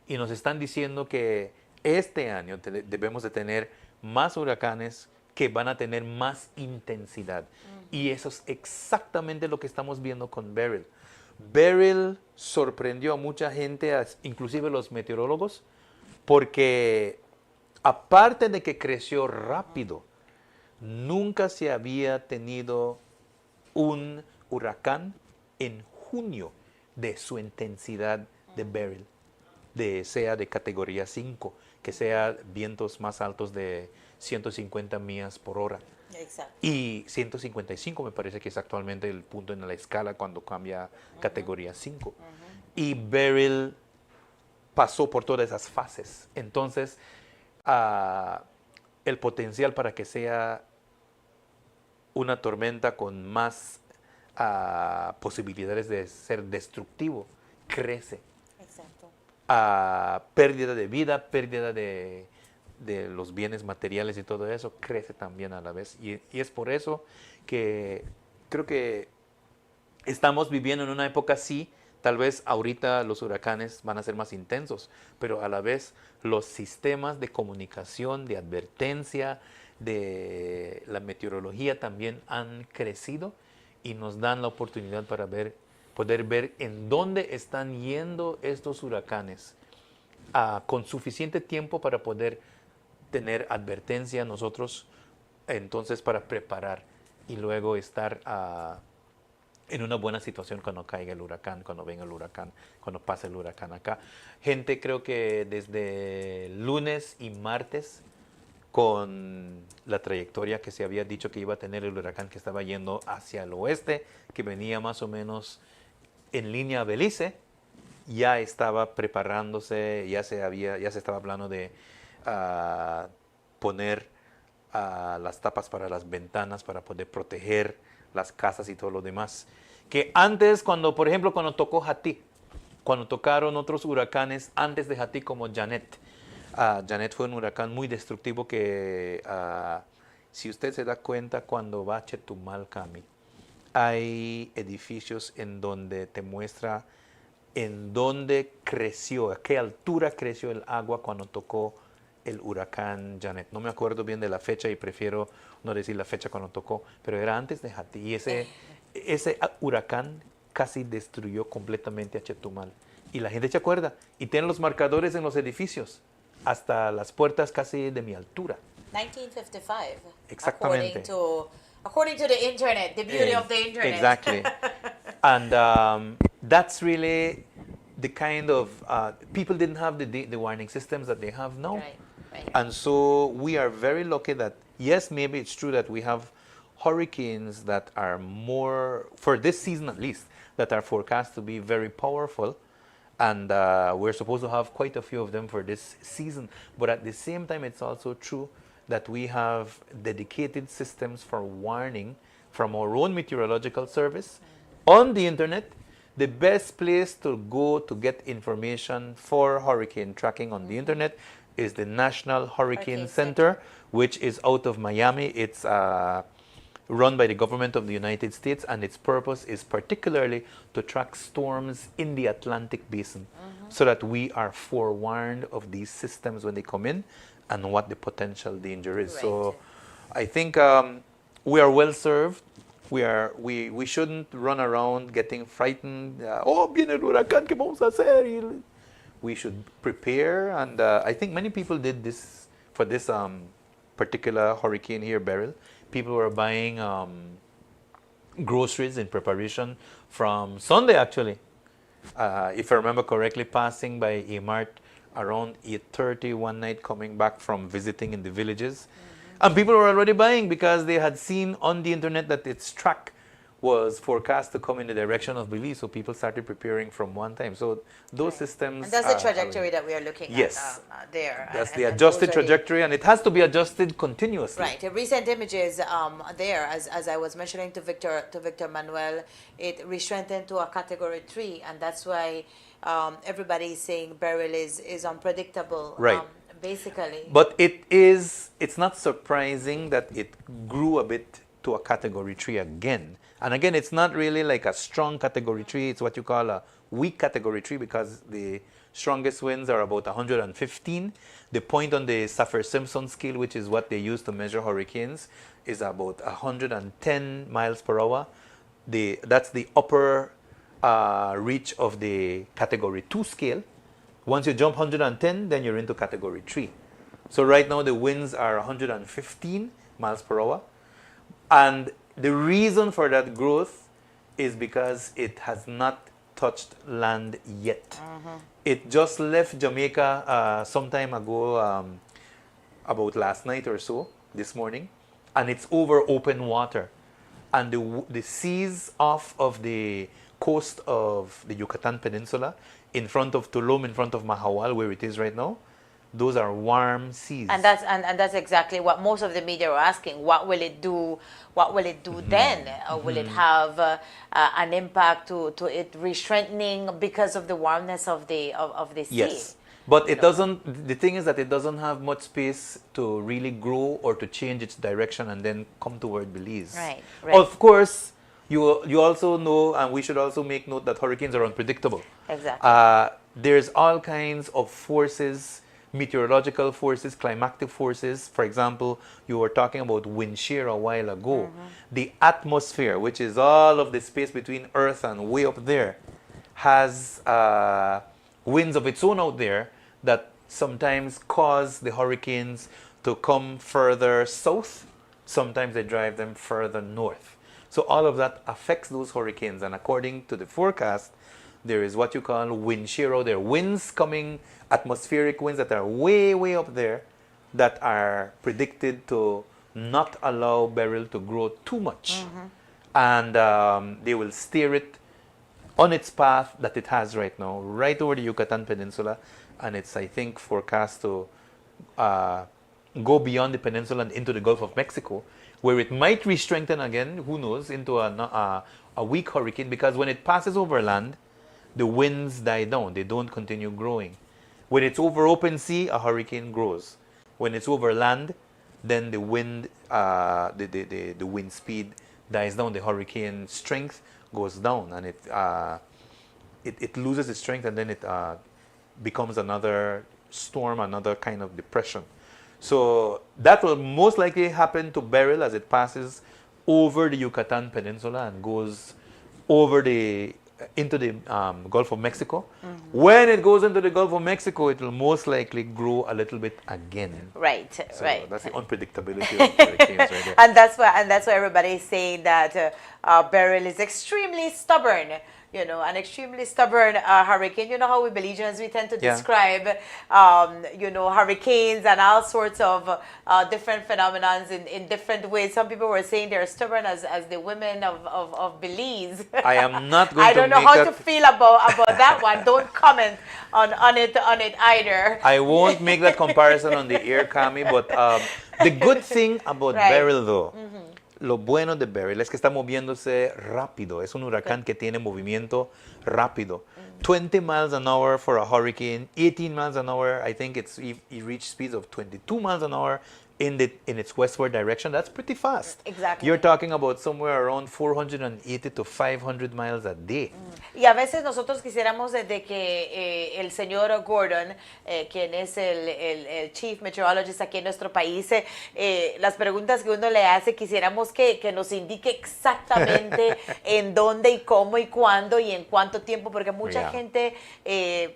Y nos están diciendo que este año debemos de tener más huracanes que van a tener más intensidad. Y eso es exactamente lo que estamos viendo con Beryl. Beryl sorprendió a mucha gente, inclusive los meteorólogos, porque aparte de que creció rápido, nunca se había tenido un huracán en junio de su intensidad de Beryl, sea de categoría 5, que sea vientos más altos de 150 millas por hora. Exacto. Y 155 me parece que es actualmente el punto en la escala cuando cambia categoría 5. Y Beryl pasó por todas esas fases. Entonces, el potencial para que sea una tormenta con más posibilidades de ser destructivo crece. Exacto. Pérdida de vida, pérdida de los bienes materiales y todo eso crece también a la vez. Y es por eso que creo que estamos viviendo en una época así. Tal vez ahorita los huracanes van a ser más intensos, pero a la vez los sistemas de comunicación, de advertencia, de la meteorología también han crecido y nos dan la oportunidad para poder ver en dónde están yendo estos huracanes con suficiente tiempo para poder tener advertencia nosotros, entonces para preparar y luego estar en una buena situación cuando caiga el huracán, cuando venga el huracán, cuando pase el huracán acá. Gente, creo que desde lunes y martes, con la trayectoria que se había dicho que iba a tener el huracán que estaba yendo hacia el oeste, que venía más o menos en línea a Belice, ya estaba preparándose, ya se estaba hablando de poner las tapas para las ventanas para poder proteger las casas y todo lo demás. Que antes, por ejemplo, cuando tocó Hatí, cuando tocaron otros huracanes antes de Hatí como Janet, Janet fue un huracán muy destructivo que, si usted se da cuenta, cuando va a Chetumal, Cami, hay edificios en donde te muestra en dónde creció, a qué altura creció el agua cuando tocó el huracán Janet. No me acuerdo bien de la fecha y prefiero no decir la fecha cuando tocó, pero era antes de Hatí. Y ese huracán casi destruyó completamente a Chetumal. Y la gente se acuerda. Y tienen los marcadores en los edificios, hasta las puertas casi de mi altura. 1955. Exactamente. According to the internet, the beauty of the internet. Exactly. And that's really the kind of, people didn't have the warning systems that they have now. Right, right. And so we are very lucky that, yes, maybe it's true that we have hurricanes that are more, for this season at least, that are forecast to be very powerful. And we're supposed to have quite a few of them for this season. But at the same time, it's also true that we have dedicated systems for warning from our own meteorological service on the internet. The best place to go to get information for hurricane tracking on the internet is the National Hurricane Center, which is out of Miami. It's run by the government of the United States, and its purpose is particularly to track storms in the Atlantic Basin, so that we are forewarned of these systems when they come in and what the potential danger is. Right. So I think we are well served. We shouldn't run around getting frightened. Viene el huracán, ¿qué vamos a hacer? We should prepare, and I think many people did this for this particular hurricane here, Beryl. People were buying groceries in preparation from Sunday, actually. If I remember correctly, passing by E-Mart around 8:30 one night, coming back from visiting in the villages. And people were already buying because they had seen on the internet that it's tracked was forecast to come in the direction of Belize, so people started preparing from one time. So those systems. And that's the trajectory that we are looking yes, at there. that's and the and adjusted those are trajectory, and it has to be adjusted continuously. Right. The recent images there, as I was mentioning to Victor Manuel, it re-strengthened to a category 3, and that's why everybody is saying Beryl is unpredictable. Right. Basically. But it's not surprising that it grew a bit to a category 3 again. And again, it's not really like a strong category 3. It's what you call a weak category 3 because the strongest winds are about 115. The point on the Saffir-Simpson scale, which is what they use to measure hurricanes, is about 110 miles per hour. That's the upper reach of the category 2 scale. Once you jump 110, then you're into category 3. So right now the winds are 115 miles per hour. And the reason for that growth is because it has not touched land yet. It just left Jamaica some time ago, about last night or so, this morning, and it's over open water. And the seas off of the coast of the Yucatan Peninsula, in front of Tulum, in front of Mahawal, where it is right now, those are warm seas. And that's exactly what most of the media are asking. What will it do? What will it do then? Will it have an impact to it re-strengthening because of the warmness of the sea? Yes, but it doesn't. The thing is that it doesn't have much space to really grow or to change its direction and then come toward Belize. Right. Of course, you also know, and we should also make note that hurricanes are unpredictable. Exactly. There's all kinds of forces. Meteorological forces, climatic forces. For example, you were talking about wind shear a while ago. The atmosphere, which is all of the space between Earth and way up there, has winds of its own out there that sometimes cause the hurricanes to come further south. Sometimes they drive them further north. So all of that affects those hurricanes. And according to the forecast, there is what you call wind shear out there. Winds coming, atmospheric winds that are way, way up there that are predicted to not allow Beryl to grow too much. And they will steer it on its path that it has right now, right over the Yucatan Peninsula. And it's, I think, forecast to go beyond the peninsula and into the Gulf of Mexico, where it might re-strengthen again, who knows, into a weak hurricane, because when it passes over land, the winds die down. They don't continue growing. When it's over open sea, a hurricane grows. When it's over land, then the wind, the wind speed dies down. The hurricane strength goes down, and it loses its strength, and then it becomes another storm, another kind of depression. So that will most likely happen to Beryl as it passes over the Yucatan Peninsula and goes over into the Gulf of Mexico. When it goes into the Gulf of Mexico, it will most likely grow a little bit again. Right, So right. that's the unpredictability of hurricanes right there. And that's why everybody is saying that Beryl is extremely stubborn. You know, an extremely stubborn hurricane. You know how we Belizeans, we tend to describe, hurricanes and all sorts of different phenomenons in different ways. Some people were saying they're stubborn as the women of Belize. I am not going to I don't know how to feel about that one. Don't comment on it either. I won't make that comparison on the air, Cami, but the good thing about Beryl, though, lo bueno de Beryl es que está moviéndose rápido. Es un huracán que tiene movimiento rápido. 20 miles an hour for a hurricane, 18 miles an hour. I think it reached speeds of 22 miles an hour in its westward direction. That's pretty fast. Exactly. You're talking about somewhere around 480 to 500 miles a day. Y a veces nosotros quisiéramos desde que el señor Gordon, quien es el Chief Meteorologist aquí en nuestro país, las preguntas que uno le hace, quisiéramos que nos indique exactamente en dónde y cómo y cuándo y en cuánto tiempo, porque mucha gente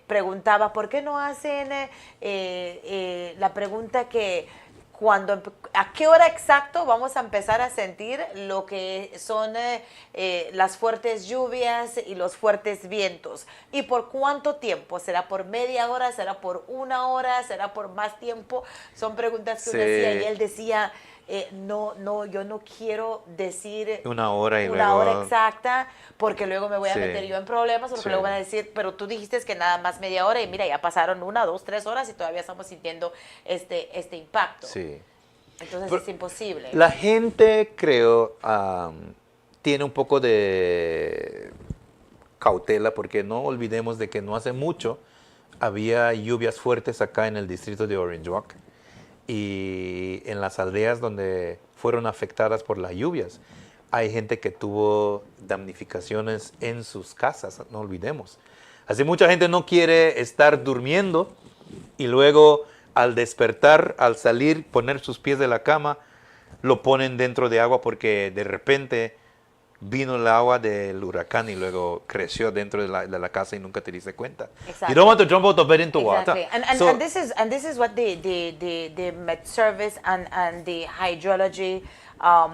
preguntaba, ¿por qué no hacen la pregunta que a qué hora exacto vamos a empezar a sentir lo que son las fuertes lluvias y los fuertes vientos? ¿Y por cuánto tiempo? ¿Será por media hora? ¿Será por una hora? ¿Será por más tiempo? Son preguntas que uno decía y él decía, yo no quiero decir una hora y una hora luego... exacta porque luego me voy a Sí. meter yo en problemas, porque Sí. luego van a decir, pero tú dijiste que nada más media hora y mira, ya pasaron 1, 2, 3 horas y todavía estamos sintiendo este impacto. Sí. Entonces Pero es imposible. la gente, creo, tiene un poco de cautela porque no olvidemos de que no hace mucho había lluvias fuertes acá en el distrito de Orange Walk y en las aldeas donde fueron afectadas por las lluvias. Hay gente que tuvo damnificaciones en sus casas, no olvidemos. Así mucha gente no quiere estar durmiendo y luego al despertar, al salir, poner sus pies de la cama, lo ponen dentro de agua porque de repente vino el agua del huracán y luego creció dentro de la casa y nunca te diste cuenta. Exactly. You don't want to jump out of bed into water. Exactly. So- And this is what the Met Service and the hydrology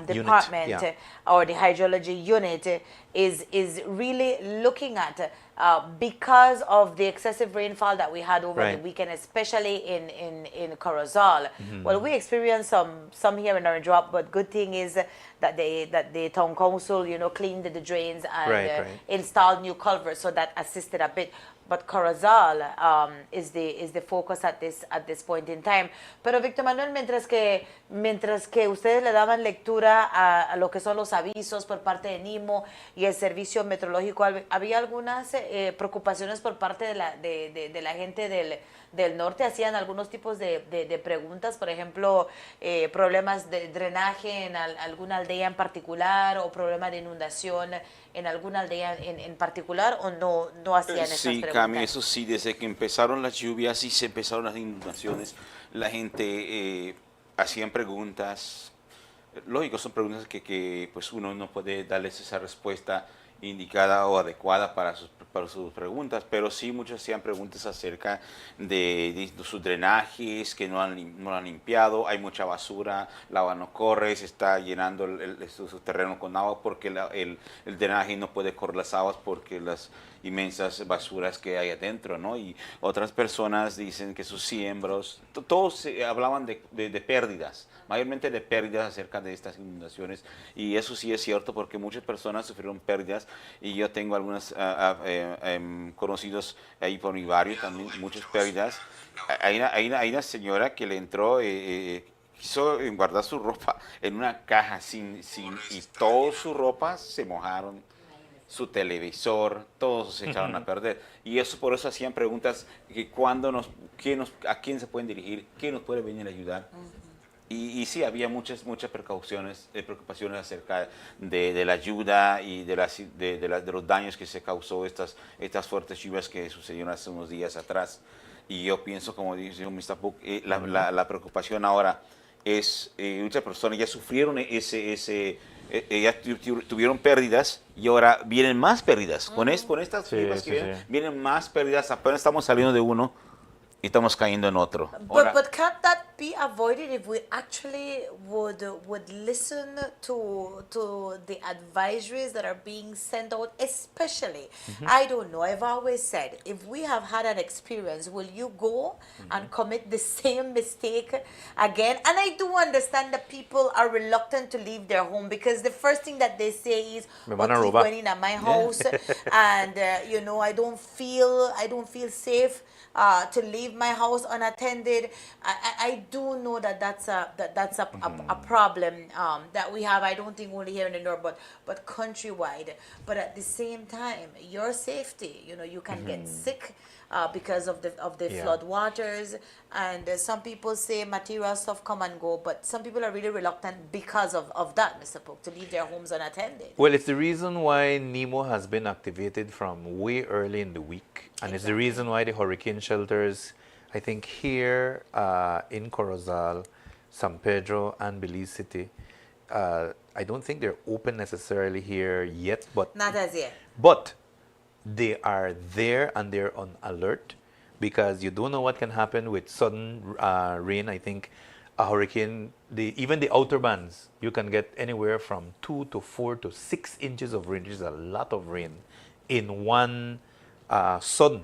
department yeah. or the hydrology unit is really looking at because of the excessive rainfall that we had over the Right. weekend, especially in Corozal. Well, we experienced some here in Orange Walk, but good thing is that the town council, cleaned the drains and Right. installed new culverts, so that assisted a bit. But Corozal is the focus at this point in time. Pero Víctor Manuel, mientras que ustedes le daban lectura a lo que son los avisos por parte de NEMO y el servicio meteorológico, había algunas preocupaciones por parte de la gente del norte. Hacían algunos tipos de preguntas, por ejemplo, problemas de drenaje en alguna aldea en particular o problemas de inundación en alguna aldea en particular, o no hacían esas Sí, preguntas. Cami, eso sí, desde que empezaron las lluvias y se empezaron las inundaciones, la gente hacían preguntas. Lógico, son preguntas que pues uno no puede darles esa respuesta indicada o adecuada para sus preguntas, pero sí muchos hacían preguntas acerca de sus drenajes que no han limpiado, hay mucha basura, el agua no corre, se está llenando su terreno con agua porque el drenaje no puede correr las aguas porque las inmensas basuras que hay adentro, ¿no? Y otras personas dicen que sus siembros, todos hablaban de pérdidas, mayormente de pérdidas acerca de estas inundaciones, y eso sí es cierto porque muchas personas sufrieron pérdidas, y yo tengo algunos conocidos ahí por mi barrio también, muchas pérdidas. Hay una señora que le entró, quiso guardar su ropa en una caja y toda su ropa se mojaron, su televisor, todos se echaron a perder. Y eso por eso hacían preguntas que a quién se pueden dirigir, quién nos puede venir a ayudar. Y sí, había muchas preocupaciones acerca de la ayuda y de los daños que se causó estas fuertes lluvias que sucedieron hace unos días atrás. Y yo pienso, como dijo Mr. Book, la preocupación ahora es, muchas personas ya sufrieron ya tuvieron pérdidas y ahora vienen más pérdidas. Con estas lluvias que vienen más pérdidas, apenas estamos saliendo de uno y estamos cayendo en otro. But can't that be avoided if we actually would listen to the advisories that are being sent out, especially, I don't know, I've always said, if we have had an experience, will you go and commit the same mistake again? And I do understand that people are reluctant to leave their home because the first thing that they say is, Me van a keep robar. going in at my house, and I don't feel safe to leave my house unattended. I do know that's a problem that we have. I don't think only here in the north, but countrywide. But at the same time, your safety. You can get sick because of the flood waters, and some people say material stuff come and go, but some people are really reluctant because of that, Mr. Pook, to leave their homes unattended. Well, it's the reason why NEMO has been activated from way early in the week. And it's the reason why the hurricane shelters, I think here in Corozal, San Pedro, and Belize City, I don't think they're open necessarily here yet. But Not as yet. But they are there and they're on alert because you don't know what can happen with sudden rain. I think a hurricane, even the outer bands, you can get anywhere from 2 to 4 to 6 inches of rain, which is a lot of rain in one sudden.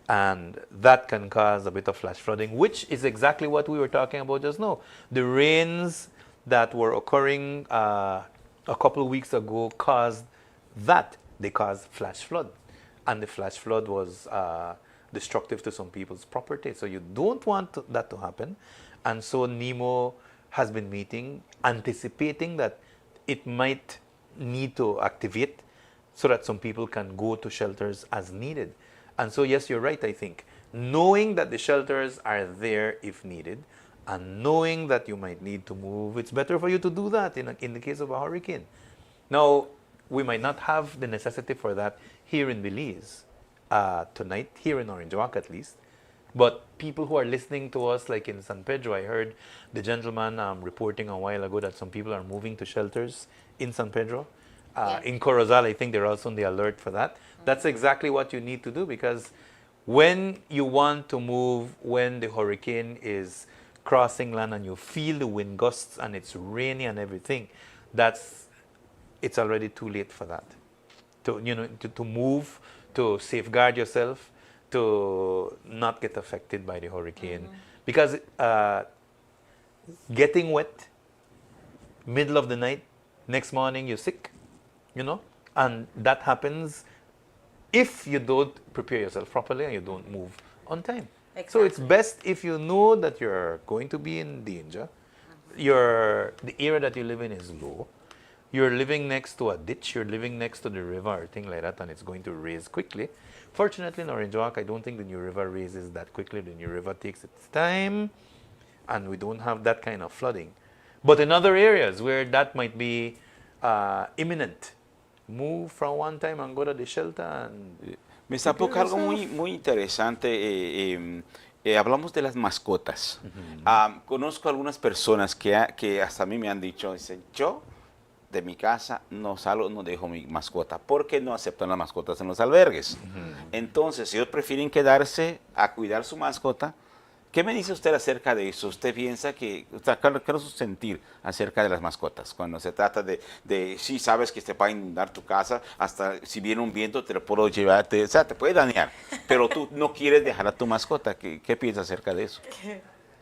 And that can cause a bit of flash flooding, which is exactly what we were talking about just now. The rains that were occurring a couple of weeks ago caused that. They caused flash flood. And the flash flood was destructive to some people's property. So you don't want that to happen. And so NEMO has been meeting, anticipating that it might need to activate so that some people can go to shelters as needed. And so, yes, you're right, I think. Knowing that the shelters are there if needed, and knowing that you might need to move, it's better for you to do that in the case of a hurricane. Now, we might not have the necessity for that here in Belize tonight, here in Orange Walk at least. But people who are listening to us, like in San Pedro, I heard the gentleman reporting a while ago that some people are moving to shelters in San Pedro. In Corozal, I think they're also on the alert for that. That's exactly what you need to do, because when you want to move, when the hurricane is crossing land and you feel the wind gusts and it's rainy and everything, it's already too late for that. To move, to safeguard yourself, to not get affected by the hurricane. Because getting wet, middle of the night, next morning you're sick, and that happens if you don't prepare yourself properly and you don't move on time. Exactly. So it's best if you know that you're going to be in danger, the area that you live in is low, you're living next to a ditch, you're living next to the river or thing like that, and it's going to raise quickly. Fortunately, in Orange Walk, I don't think the New River raises that quickly. The New River takes its time, and we don't have that kind of flooding. But in other areas where that might be imminent, move from one time and go to the shelter. And me sacó algo muy interesante. Hablamos de las mascotas. Conozco algunas personas que hasta a mí me han dicho, dicen, yo de mi casa no salgo, no dejo mi mascota, porque no aceptan las mascotas en los albergues. Entonces, ellos prefieren quedarse a cuidar su mascota. ¿Qué me dice usted acerca de eso? ¿Usted piensa que, cuál es su sentir acerca de las mascotas? Cuando se trata de sí, sabes que te va a inundar tu casa, hasta si viene un viento te lo puedo llevar, o sea, te puede dañar, pero tú no quieres dejar a tu mascota. ¿Qué piensas acerca de eso?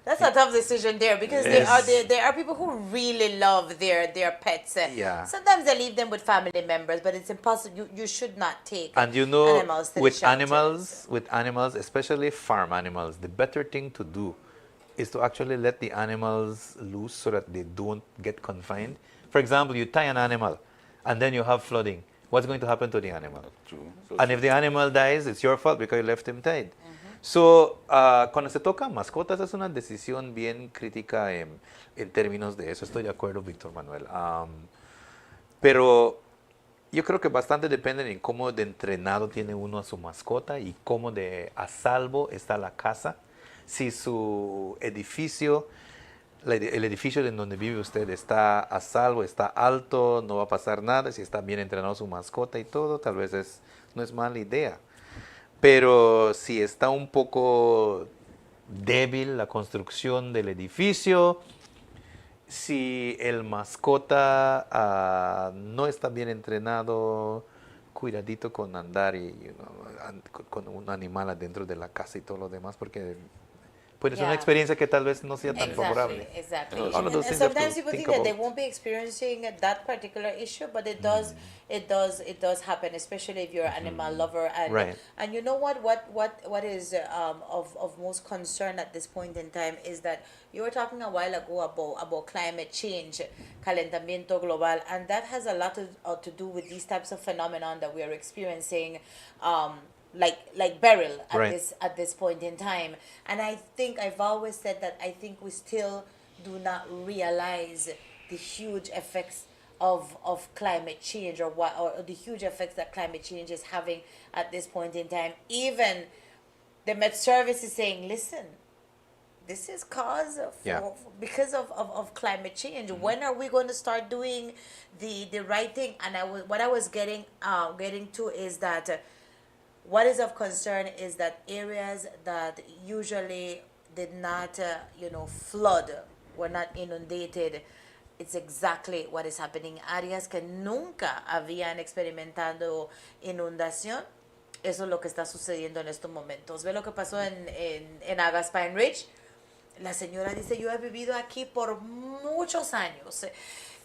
That's a tough decision there, because there are people who really love their pets. Sometimes they leave them with family members, but it's impossible. You should not take animals to with animals, especially farm animals, the better thing to do is to actually let the animals loose so that they don't get confined. For example, you tie an animal and then you have flooding. What's going to happen to the animal? And if the animal dies, it's your fault because you left him tied. So, cuando se toca mascotas es una decisión bien crítica en términos de eso. Estoy de acuerdo, Víctor Manuel. Pero yo creo que bastante depende en cómo de entrenado tiene uno a su mascota y cómo de a salvo está la casa. Si su edificio, el edificio en donde vive usted está a salvo, está alto, no va a pasar nada. Si está bien entrenado su mascota y todo, tal vez no es mala idea. Pero si está un poco débil la construcción del edificio, si el mascota no está bien entrenado, cuidadito con andar con un animal adentro de la casa y todo lo demás, porque puede ser una experiencia que tal vez no sea tan favorable. Exactly. And sometimes people think that they won't be experiencing that particular issue, but it does happen, especially if you're an animal lover. And and you know what is of most concern at this point in time is that you were talking a while ago about climate change, calentamiento global, and that has a lot to do with these types of phenomenon that we are experiencing. Like Beryl at this point in time. And I think I've always said that I think we still do not realize the huge effects of climate change or the huge effects that climate change is having at this point in time. Even the Met Service is saying, listen, this is because of climate change. When are we going to start doing the right thing? And what I was getting to is that what is of concern is that areas that usually did not, flood, were not inundated, it's exactly what is happening. Áreas que nunca habían experimentado inundación, eso es lo que está sucediendo en estos momentos. ¿Ve lo que pasó en Agaspine Ridge? La señora dice, yo he vivido aquí por muchos años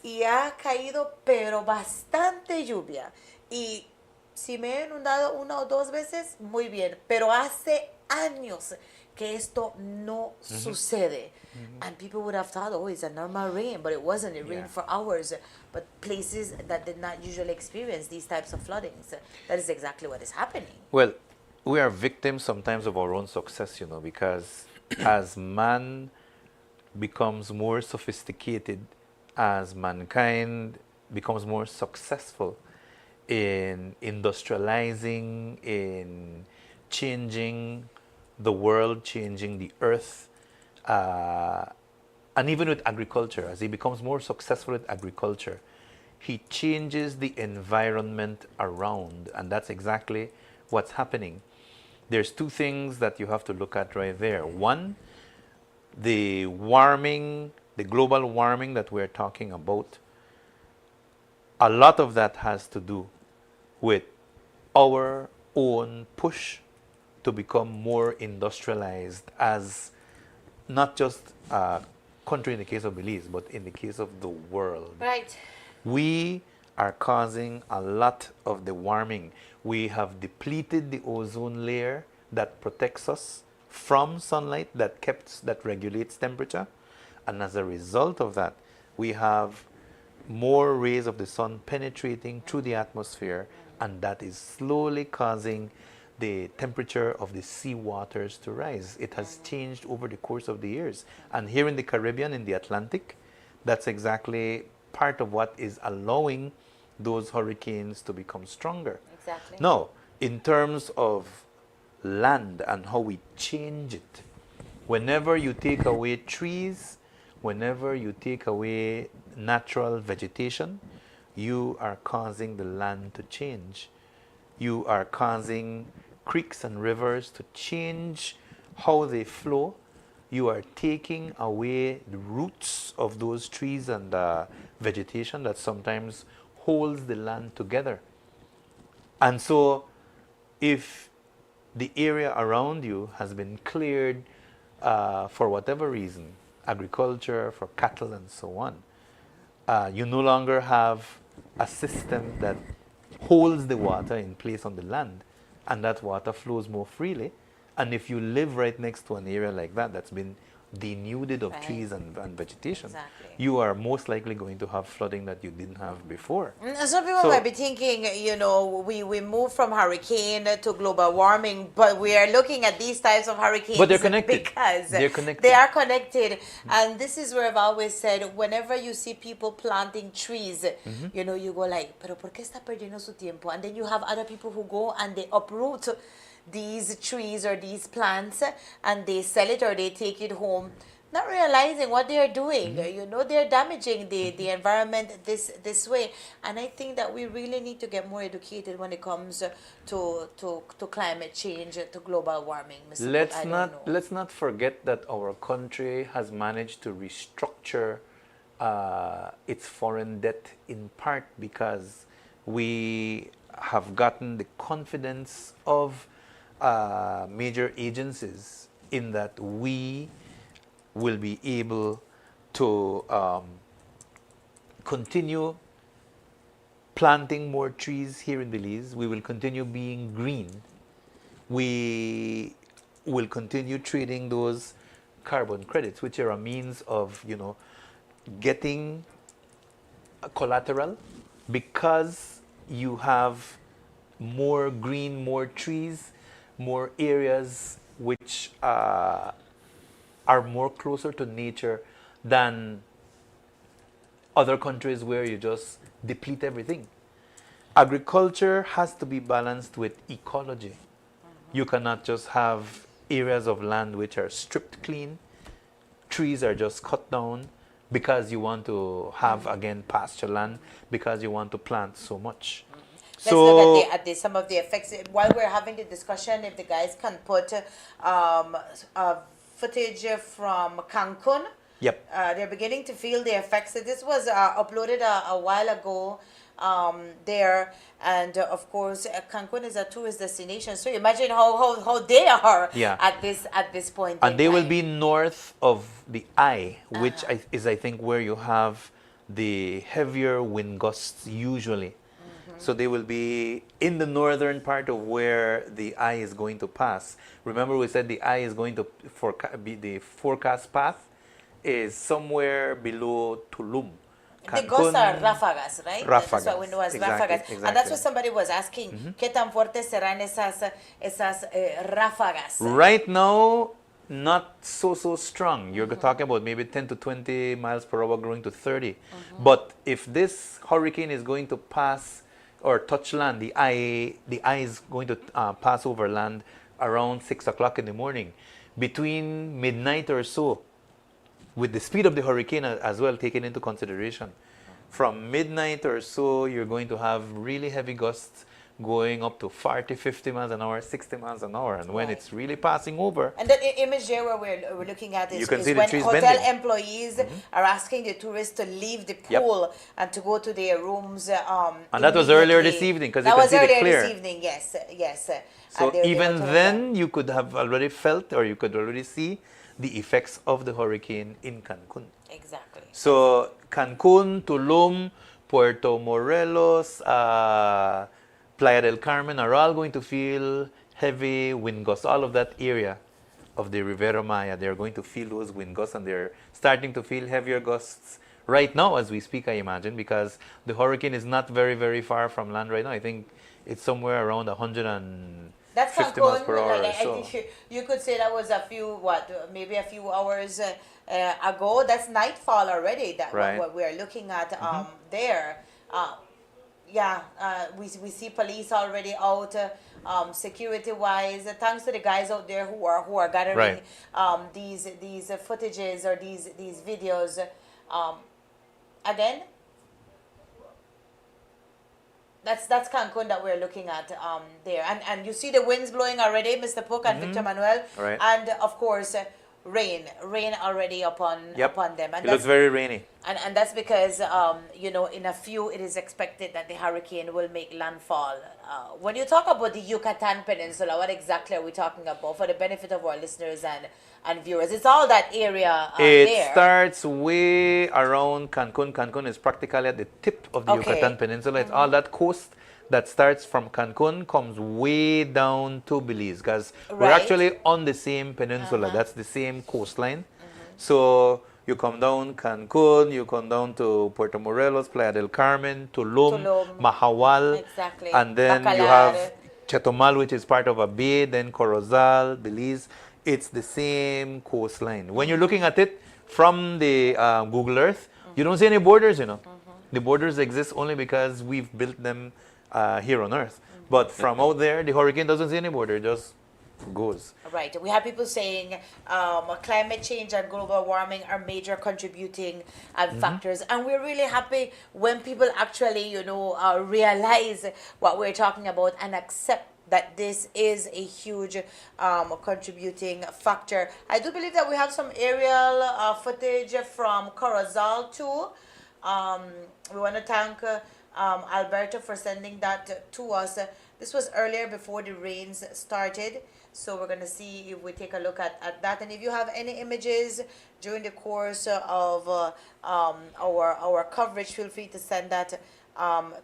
y ha caído pero bastante lluvia. Y si me he inundado una o dos veces, muy bien, pero hace años que esto no sucede. And people would have thought, oh, it's a normal rain, but it wasn't. It rained for hours. But places that did not usually experience these types of floodings, that is exactly what is happening. Well, we are victims sometimes of our own success, you know, because as man becomes more sophisticated, as mankind becomes more successful in industrializing, in changing the world, changing the earth, and even with agriculture, as he becomes more successful with agriculture, he changes the environment around, and that's exactly what's happening. There's two things that you have to look at right there. One, the warming, the global warming that we're talking about, a lot of that has to do with our own push to become more industrialized as not just a country in the case of Belize, but in the case of the world. Right. We are causing a lot of the warming. We have depleted the ozone layer that protects us from sunlight, that regulates temperature. And as a result of that, we have more rays of the sun penetrating through the atmosphere, and that is slowly causing the temperature of the sea waters to rise. It has changed over the course of the years. And here in the Caribbean, in the Atlantic, that's exactly part of what is allowing those hurricanes to become stronger. Exactly. Now, in terms of land and how we change it, whenever you take away trees, whenever you take away natural vegetation, you are causing the land to change. You are causing creeks and rivers to change how they flow. You are taking away the roots of those trees and vegetation that sometimes holds the land together. And so if the area around you has been cleared for whatever reason, agriculture, for cattle and so on, you no longer have a system that holds the water in place on the land, and that water flows more freely. And if you live right next to an area like that that's been denuded of trees and vegetation, you are most likely going to have flooding that you didn't have before. Some people might be thinking, you know, we move from hurricane to global warming, but we are looking at these types of hurricanes. But they're connected. Because they're connected. They are connected. And this is where I've always said, whenever you see people planting trees, you know, you go like, pero ¿por qué está perdiendo su tiempo? And then you have other people who go and they uproot these trees or these plants and they sell it or they take it home, not realizing what they are doing. You know, they're damaging the environment this way. And I think that we really need to get more educated when it comes to climate change, to global warming. Let's not forget that our country has managed to restructure its foreign debt in part because we have gotten the confidence of major agencies in that we will be able to continue planting more trees here in Belize. We will continue being green. We will continue trading those carbon credits, which are a means of, you know, getting collateral because you have more green, more trees, more areas which are more closer to nature than other countries where you just deplete everything. Agriculture has to be balanced with ecology. You cannot just have areas of land which are stripped clean. Trees are just cut down because you want to have, again, pasture land, because you want to plant so much. Let's look at some of the effects. While we're having the discussion, if the guys can put footage from Cancun, Yep. They're beginning to feel the effects. So this was uploaded a while ago there. And of course, Cancun is a tourist destination. So imagine how they are Yeah. at this point And in they will time. be north of the eye, which is, I think, where you have the heavier wind gusts usually. So they will be in the northern part of where the eye is going to pass. Remember, we said the eye is going to be the forecast path is somewhere below Tulum. The gusts are ráfagas, right? That's what Ráfagas, we know as exactly, ráfagas. And that's exactly. what somebody was asking. ¿Qué tan fuertes serán esas ráfagas? Right now, not so strong. You're talking about maybe 10 to 20 miles per hour growing to 30. But if this hurricane is going to pass or touch land, the eye is going to pass over land around 6 o'clock in the morning. Between midnight or so, with the speed of the hurricane as well taken into consideration, from midnight or so, you're going to have really heavy gusts going up to 40, 50 miles an hour, 60 miles an hour. And when it's really passing over... And that image there where we're looking at You can is see the when trees hotel bending. employees are asking the tourists to leave the pool and to go to their rooms. And that was earlier this immediately. evening, 'cause you that can was see the earlier clear. this evening, yes. So And they were even telling then, them. you could have already felt or you could already see the effects of the hurricane in Cancun. Exactly. So Cancun, Tulum, Puerto Morelos, Playa del Carmen are all going to feel heavy wind gusts. All of that area of the Rivera Maya, they're going to feel those wind gusts, and they're starting to feel heavier gusts right now as we speak, I imagine, because the hurricane is not very, very far from land right now. I think it's somewhere around 150 That's miles Cancun. per hour or I so. think you could say that was maybe a few hours ago. That's nightfall already. That Right. what we are looking at there. We see police already out, security wise. Thanks to the guys out there who are gathering these footages or these videos. Again, that's Cancun that we're looking at there, and you see the winds blowing already, Mr. Pook and Victor Manuel, Right. and of course rain already upon them, and It looks very rainy. and that's because in a few it is expected that the hurricane will make landfall. When you talk about the Yucatan Peninsula, what exactly are we talking about for the benefit of our listeners and viewers? It's all that area It there. starts way around Cancun. Cancun is practically at the tip of the Yucatan Peninsula. It's all that coast that starts from Cancun, comes way down to Belize, because we're actually on the same peninsula. That's the same coastline. So you come down Cancun, you come down to Puerto Morelos, Playa del Carmen, Tulum, Mahawal, Exactly. and then you have Chetumal, which is part of a bay, then Corozal, Belize. It's the same coastline. When you're looking at it from the Google Earth, you don't see any borders, The borders exist only because we've built them here on Earth. But from out there, the hurricane doesn't see any border, it just goes. Right. We have people saying climate change and global warming are major contributing factors. And we're really happy when people actually, realize what we're talking about and accept that this is a huge contributing factor. I do believe that we have some aerial footage from Corozal too. We want to thank Alberto for sending that to us. This was earlier before the rains started. So we're going to see if we take a look at that. And if you have any images during the course of our coverage, feel free to send that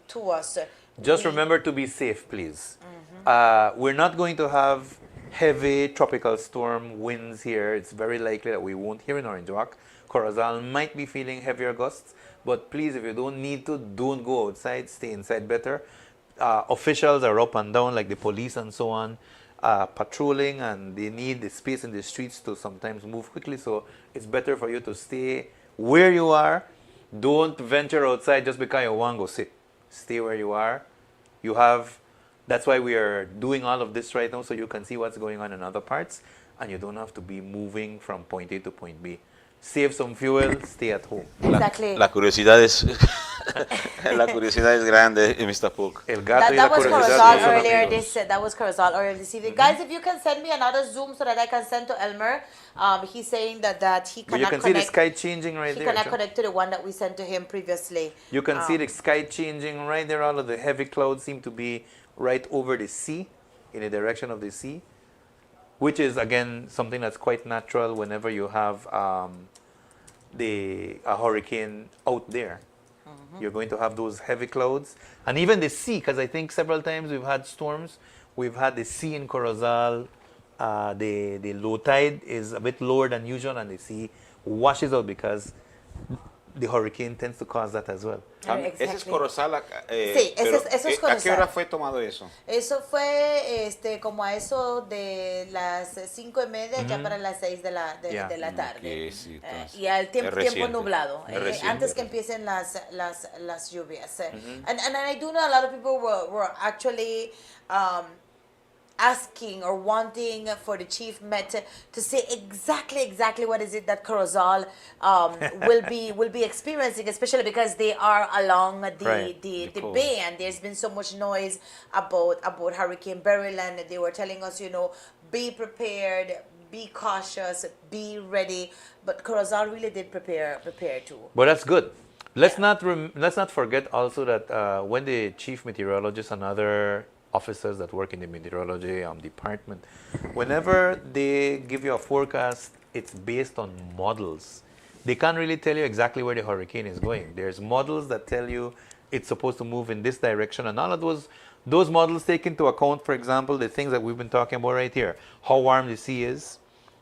to us. Just remember to be safe, please. We're not going to have heavy tropical storm winds here. It's very likely that we won't here in Orange Walk. Corozal might be feeling heavier gusts, but please, if you don't need to, don't go outside. Stay inside better. Officials are up and down, like the police and so on, patrolling, and they need the space in the streets to sometimes move quickly. So it's better for you to stay where you are. Don't venture outside just because you want to go sit. Stay where you are. That's why we are doing all of this right now, so you can see what's going on in other parts, and you don't have to be moving from point A to point B. Save some fuel, stay at home. Exactly. La curiosidad es La curiosidad es grande, Mr. Puck. El gato y That la was curiosidad Corozal no son earlier. amigos. That was Corozal earlier this evening. Guys, if you can send me another Zoom so that I can send to Elmer. He's saying that he But you cannot can see the connect. sky changing right He there. cannot Joe. connect to the one that we sent to him previously. You can see the sky changing right there. All of the heavy clouds seem to be right over the sea, in the direction of the sea, which is, again, something that's quite natural whenever you have a hurricane out there. You're going to have those heavy clouds. And even the sea, because I think several times we've had storms. We've had the sea in Corozal. The low tide is a bit lower than usual, and the sea washes out because the hurricane tends to cause that as well. Ese es Corozal. Sí, eso es ¿A qué hora Corozal. fue tomado eso? Eso fue como a eso de las 5:30 ya para las 6 de la tarde. Okay, sí, entonces, Y al tiempo reciente. nublado, Es reciente. antes que empiecen las lluvias. And I do know a lot of people were actually asking or wanting for the chief Met to say exactly what is it that Corozal will be experiencing, especially because they are along the bay, and there's been so much noise about Hurricane Beryl, and they were telling us, be prepared, be cautious, be ready. But Corozal really did prepare too. But that's good. Let's not forget also that when the chief meteorologist and other officers that work in the meteorology department, whenever they give you a forecast, it's based on models. They can't really tell you exactly where the hurricane is going. There's models that tell you it's supposed to move in this direction, and all of those models take into account, for example, the things that we've been talking about right here: how warm the sea is,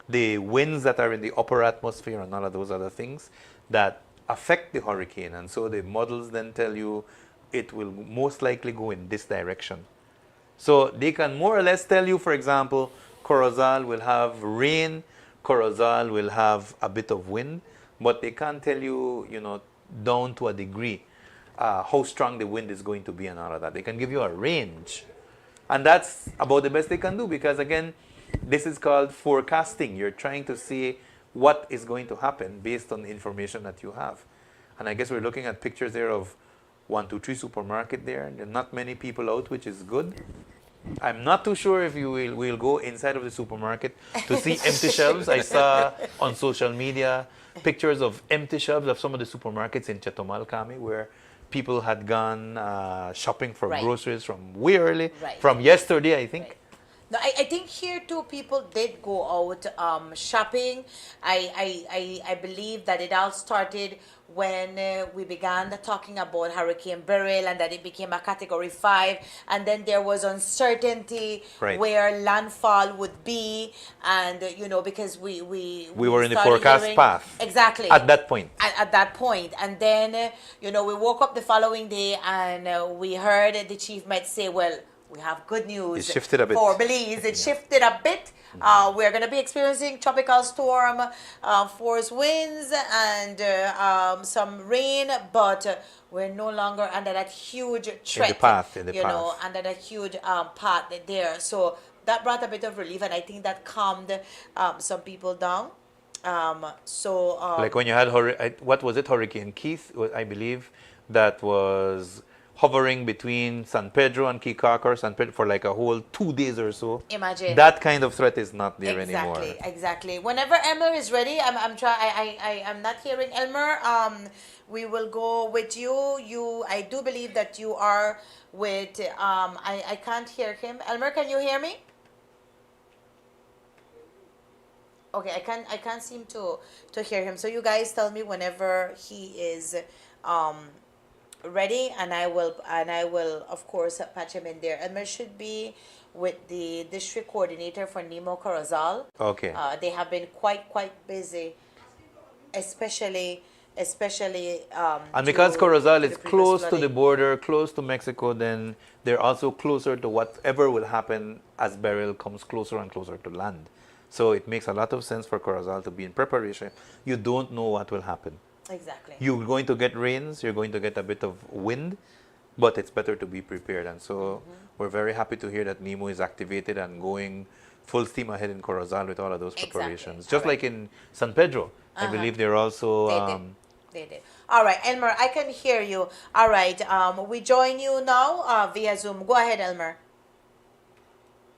the winds that are in the upper atmosphere, and all of those other things that affect the hurricane. And so the models then tell you it will most likely go in this direction. So they can more or less tell you, for example, Corozal will have rain, Corozal will have a bit of wind, but they can't tell you, down to a degree how strong the wind is going to be and all of that. They can give you a range. And that's about the best they can do, because, again, this is called forecasting. You're trying to see what is going to happen based on the information that you have. And I guess we're looking at pictures there of 123 supermarket there. There are not many people out, which is good. I'm not too sure if you will go inside of the supermarket to see empty shelves. I saw on social media pictures of empty shelves of some of the supermarkets in Chetumal, Kami, where people had gone shopping for groceries from way early, from yesterday, I think. No, I think here too people did go out shopping. I believe that it all started when we began talking about Hurricane Beryl, and that it became a Category 5, and then there was uncertainty where landfall would be, and because we were in the forecast path exactly at that point. At that point, and then we woke up the following day and we heard the chief Met say, well, we have good news it shifted a bit. For Belize. It shifted a bit. We're going to be experiencing tropical storm, force winds, and some rain, but we're no longer under that huge threat. In the path. Under that huge path there. So that brought a bit of relief, and I think that calmed some people down. Like when you had, what was it, Hurricane Keith, I believe, that was hovering between San Pedro and Kikakar, San Pedro, for like a whole 2 days or so. Imagine. That kind of threat is not there anymore. Exactly. Whenever Elmer is ready, I'm not hearing Elmer. We will go with you. I do believe that you are with. I can't hear him. Elmer, can you hear me? Okay, I can't seem to hear him. So you guys tell me whenever he is ready, and I will of course patch him in there. Elmer should be with the district coordinator for NEMO Corozal. Okay. They have been quite busy, especially and because Corozal is close to the border, close to Mexico, then they're also closer to whatever will happen as Beryl comes closer and closer to land. So it makes a lot of sense for Corozal to be in preparation. You don't know what will happen. Exactly. You're going to get rains, you're going to get a bit of wind, but it's better to be prepared. And so we're very happy to hear that NEMO is activated and going full steam ahead in Corozal with all of those preparations. Just like in San Pedro, I believe they're also... They did. All right, Elmer, I can hear you. All right, we join you now via Zoom. Go ahead, Elmer.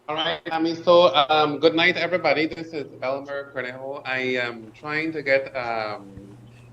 All right, Cami. So, good night, everybody. This is Elmer Cornejo. I am trying to get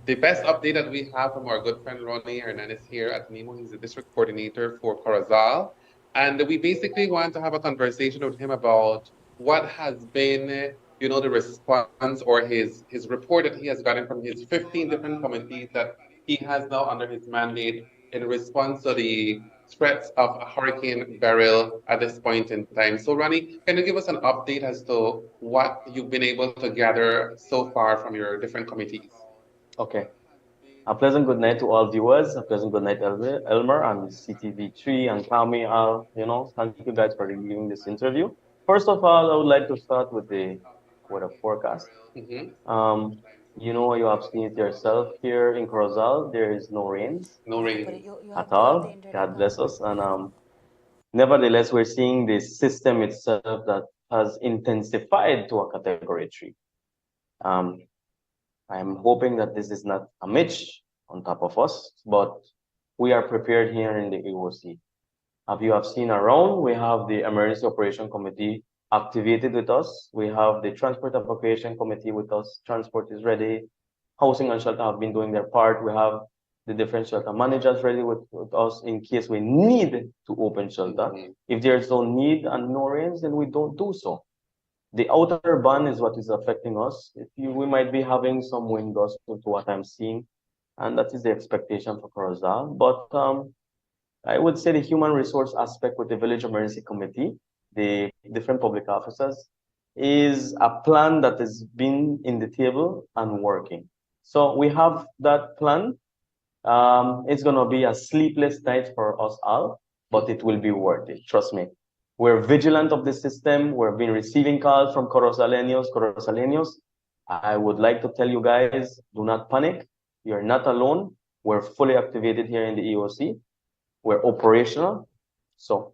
the best update that we have from our good friend Ronnie Hernandez here at NEMO. He's the district coordinator for Corozal. And we basically want to have a conversation with him about what has been, the response or his report that he has gotten from his 15 different committees that he has now under his mandate in response to the threats of Hurricane Beryl at this point in time. So, Ronnie, can you give us an update as to what you've been able to gather so far from your different committees? Okay. A pleasant good night to all viewers. A pleasant good night, Elmer and CTV3 and Kami. Thank you guys for giving this interview. First of all, I would like to start with the forecast. Mm-hmm. You have seen it yourself here in Corozal. There is no rains No But rain. you at have to have the all. internet God now. bless us. And nevertheless, we're seeing the system itself that has intensified to a category 3. Um, I'm hoping that this is not a Mitch on top of us, but we are prepared here in the AOC. As you have seen around, we have the Emergency Operation Committee activated with us. We have the Transport Evacuation Committee with us. Transport is ready. Housing and Shelter have been doing their part. We have the different shelter managers ready with us in case we need to open shelter. Mm-hmm. If there's no need and no rains, then we don't do so. The outer ban is what is affecting us. We might be having some wind gusts to what I'm seeing, and that is the expectation for Corozal. But I would say the human resource aspect with the Village Emergency Committee, the different public officers, is a plan that has been in the table and working. So we have that plan. It's going to be a sleepless night for us all, but it will be worth it. Trust me. We're vigilant of the system. We've been receiving calls from Corozaleños. I would like to tell you guys, do not panic. You're not alone. We're fully activated here in the EOC. We're operational. So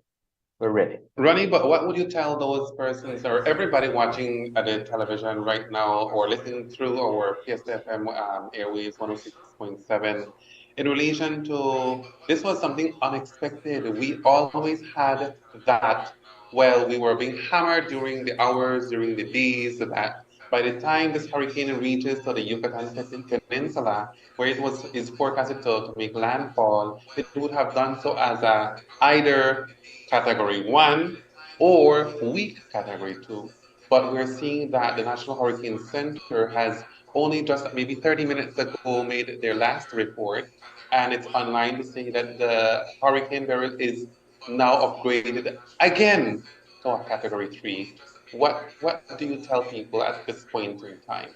we're ready. Ronnie, but what would you tell those persons or everybody watching at the television right now or listening through our PSFM Airways 106.7 in relation to this was something unexpected? We always had that while we were being hammered during the hours, during the days, so that by the time this hurricane reaches to the Yucatan Peninsula, where it was is forecasted to make landfall, it would have done so as a either category 1 or weak category 2. But we're seeing that the National Hurricane Center has only just maybe 30 minutes ago made their last report, and it's online to say that the Hurricane Beryl is now upgraded again to a category 3. What do you tell people at this point in time?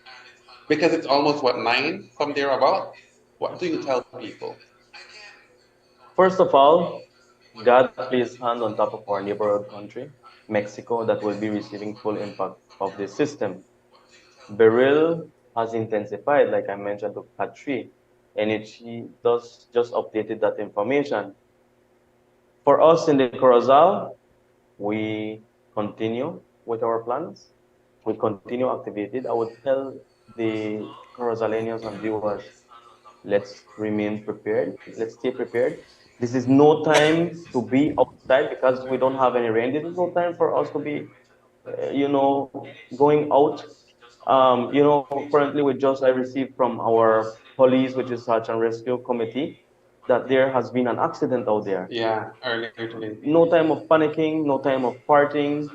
Because it's almost what 9 from there about. What do you tell people? First of all, God placed hand on top of our neighborhood country, Mexico, that will be receiving full impact of this system. Beryl has intensified, like I mentioned, to Cat 3, and she does just updated that information. For us in the Corozal, we continue with our plans. We continue activated. I would tell the Corozaleños and viewers, let's remain prepared. Let's stay prepared. This is no time to be outside because we don't have any rain. This is no time for us to be, going out. Currently I received from our police, which is Search and Rescue Committee, that there has been an accident out there. Yeah, earlier today. No time of panicking, no time of partying.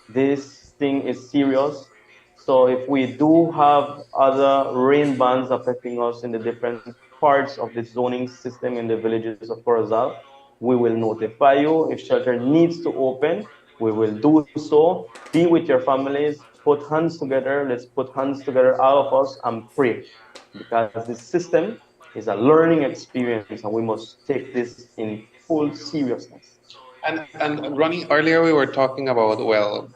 This thing is serious. So if we do have other rain bands affecting us in the different parts of the zoning system in the villages of Corozal, we will notify you. If shelter needs to open, we will do so. Be with your families, put hands together. Let's put hands together, all of us, and pray. Because this system is a learning experience and we must take this in full seriousness. And Ronnie, earlier we were talking about, well,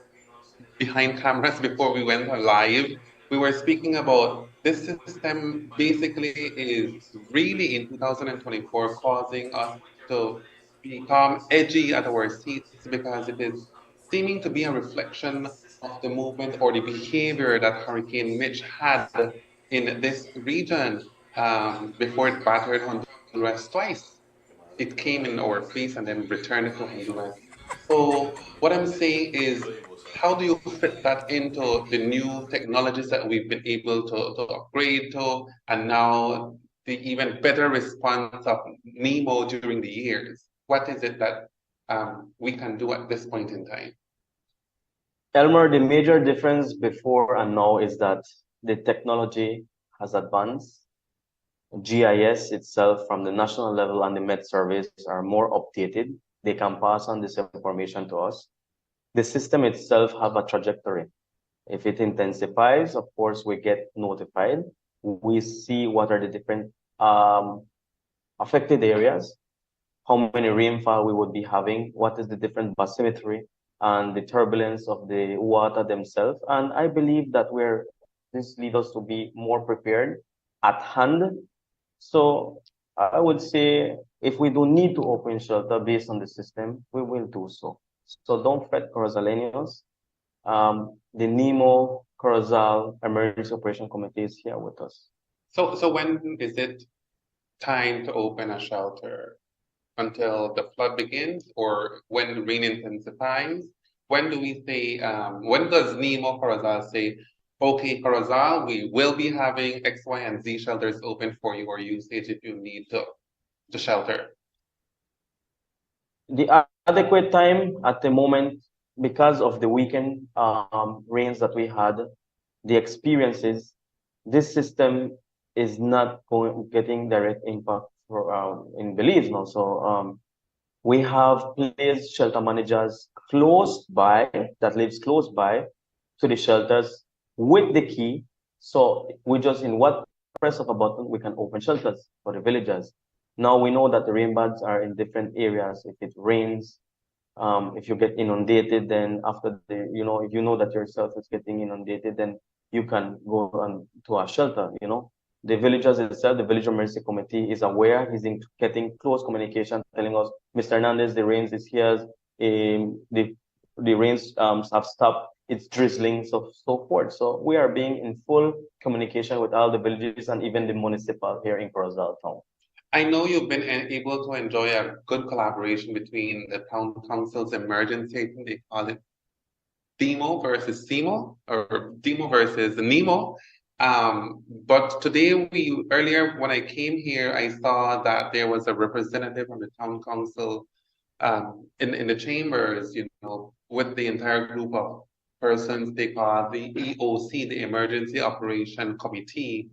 behind cameras before we went live, we were speaking about this system basically is really in 2024 causing us to become edgy at our seats because it is seeming to be a reflection of the movement or the behavior that Hurricane Mitch had in this region. before it battered Honduras twice. It came in our face and then returned it to Honduras. So what I'm saying is, how do you fit that into the new technologies that we've been able to upgrade to, and now the even better response of NEMO during the years? What is it that we can do at this point in time? Elmer, the major difference before and now is that the technology has advanced. GIS itself from the national level and the Met surveys are more updated. They can pass on this information to us. The system itself have a trajectory. If it intensifies, of course, we get notified. We see what are the different affected areas, how many rainfall we would be having, what is the different bathymetry and the turbulence of the water themselves. And I believe that this leads us to be more prepared at hand. So I would say if we do need to open shelter based on the system, we will do so. So don't fret, Corozaleños. The NEMO Corozal Emergency Operation Committee is here with us. So when is it time to open a shelter? Until the flood begins, or when rain intensifies? When do we say, when does NEMO Corozal say, okay, Corozal, we will be having X, Y, and Z shelters open for your usage if you need to shelter? The adequate time at the moment, because of the weekend rains that we had, the experiences, this system is not getting direct impact in Belize now. So we have placed shelter managers close by, that lives close by to the shelters with the key. So we just, in one press of a button, we can open shelters for the villagers. Now we know that the rain bands are in different areas. If it rains, if you get inundated, then after if you know that yourself is getting inundated, then you can go to a shelter. The villagers itself, the village emergency committee is aware. He's getting close communication, telling us, Mr. Hernandez, the rains is here. The rains have stopped. It's drizzling, so forth. So we are being in full communication with all the villages and even the municipal here in Corozal town. I know you've been able to enjoy a good collaboration between the town council's emergency, I think they call it DEMO versus CEMO, or DEMO versus NEMO. But today, earlier when I came here, I saw that there was a representative from the town council in the chambers, with the entire group of persons they call the EOC, the Emergency Operation Committee.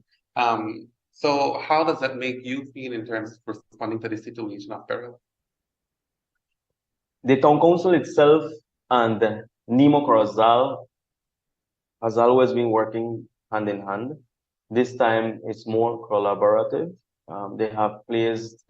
So how does that make you feel in terms of responding to the situation of Beryl? The town council itself and NEMO Corozal has always been working hand in hand. This time it's more collaborative. They have placed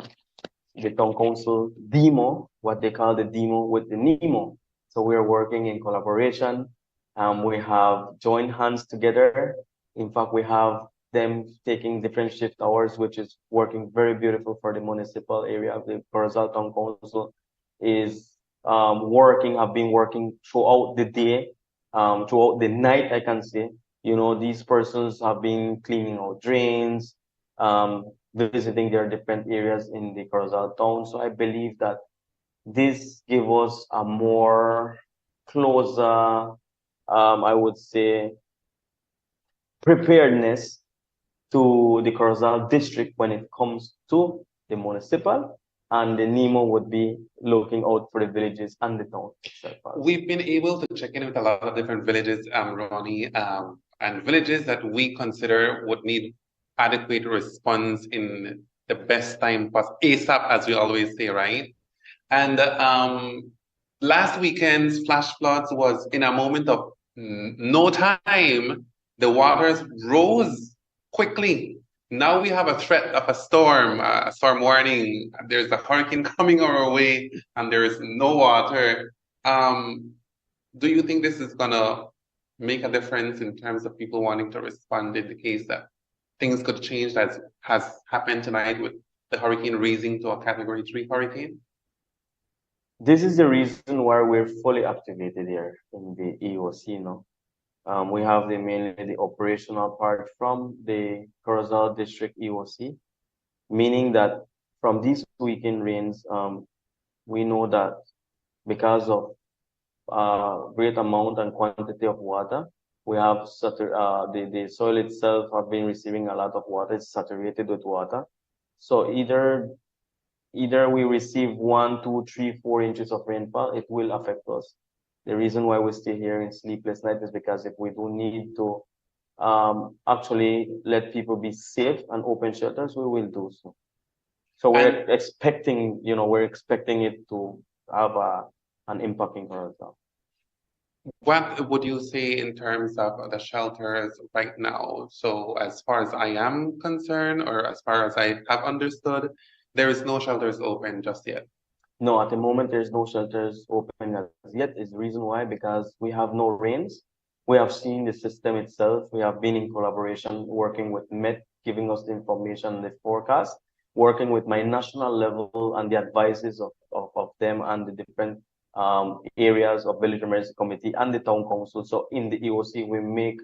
the town council DEMO, what they call the DEMO, with the NEMO. So we are working in collaboration. We have joined hands together. In fact, we have them taking different shift hours, which is working very beautiful for the municipal area. The Corozal Town Council is have been working throughout the day, throughout the night, I can say. These persons have been cleaning out drains, visiting their different areas in the Corozal town. So I believe that this gives us a more closer, I would say, preparedness to the Corozal district when it comes to the municipal, and the NEMO would be looking out for the villages and the town itself. We've been able to check in with a lot of different villages, Ronnie, and villages that we consider would need adequate response in the best time possible, ASAP, as we always say, right? And last weekend's flash floods was in a moment of no time. The waters rose quickly. Now we have a threat of a storm warning. There's a hurricane coming our way, and there is no water. Do you think this is gonna make a difference in terms of people wanting to respond in the case that things could change, as has happened tonight with the hurricane raising to a Category 3 hurricane? This is the reason why we're fully activated here in the EOC now. We have mainly the operational part from the Corozal District EOC, meaning that from these weekend rains, we know that because of great amount and quantity of water, we have the soil itself have been receiving a lot of water. It's saturated with water. So either we receive 1, 2, 3, 4 inches of rainfall, it will affect us. The reason why we stay here in sleepless night is because if we do need to actually let people be safe and open shelters, we will do so. So we're And expecting, we're expecting it to have an impact in Corozal. what would you say in terms of the shelters right now? So as far as I am concerned, or as far as I have understood, there is no shelters open just yet. No, at the moment, there's no shelters open as yet. Is the reason why, because we have no rains. We have seen the system itself. We have been in collaboration working with Met, giving us the information, the forecast, working with my national level and the advices of them and the different areas of village emergency committee and the town council. So in the EOC, we make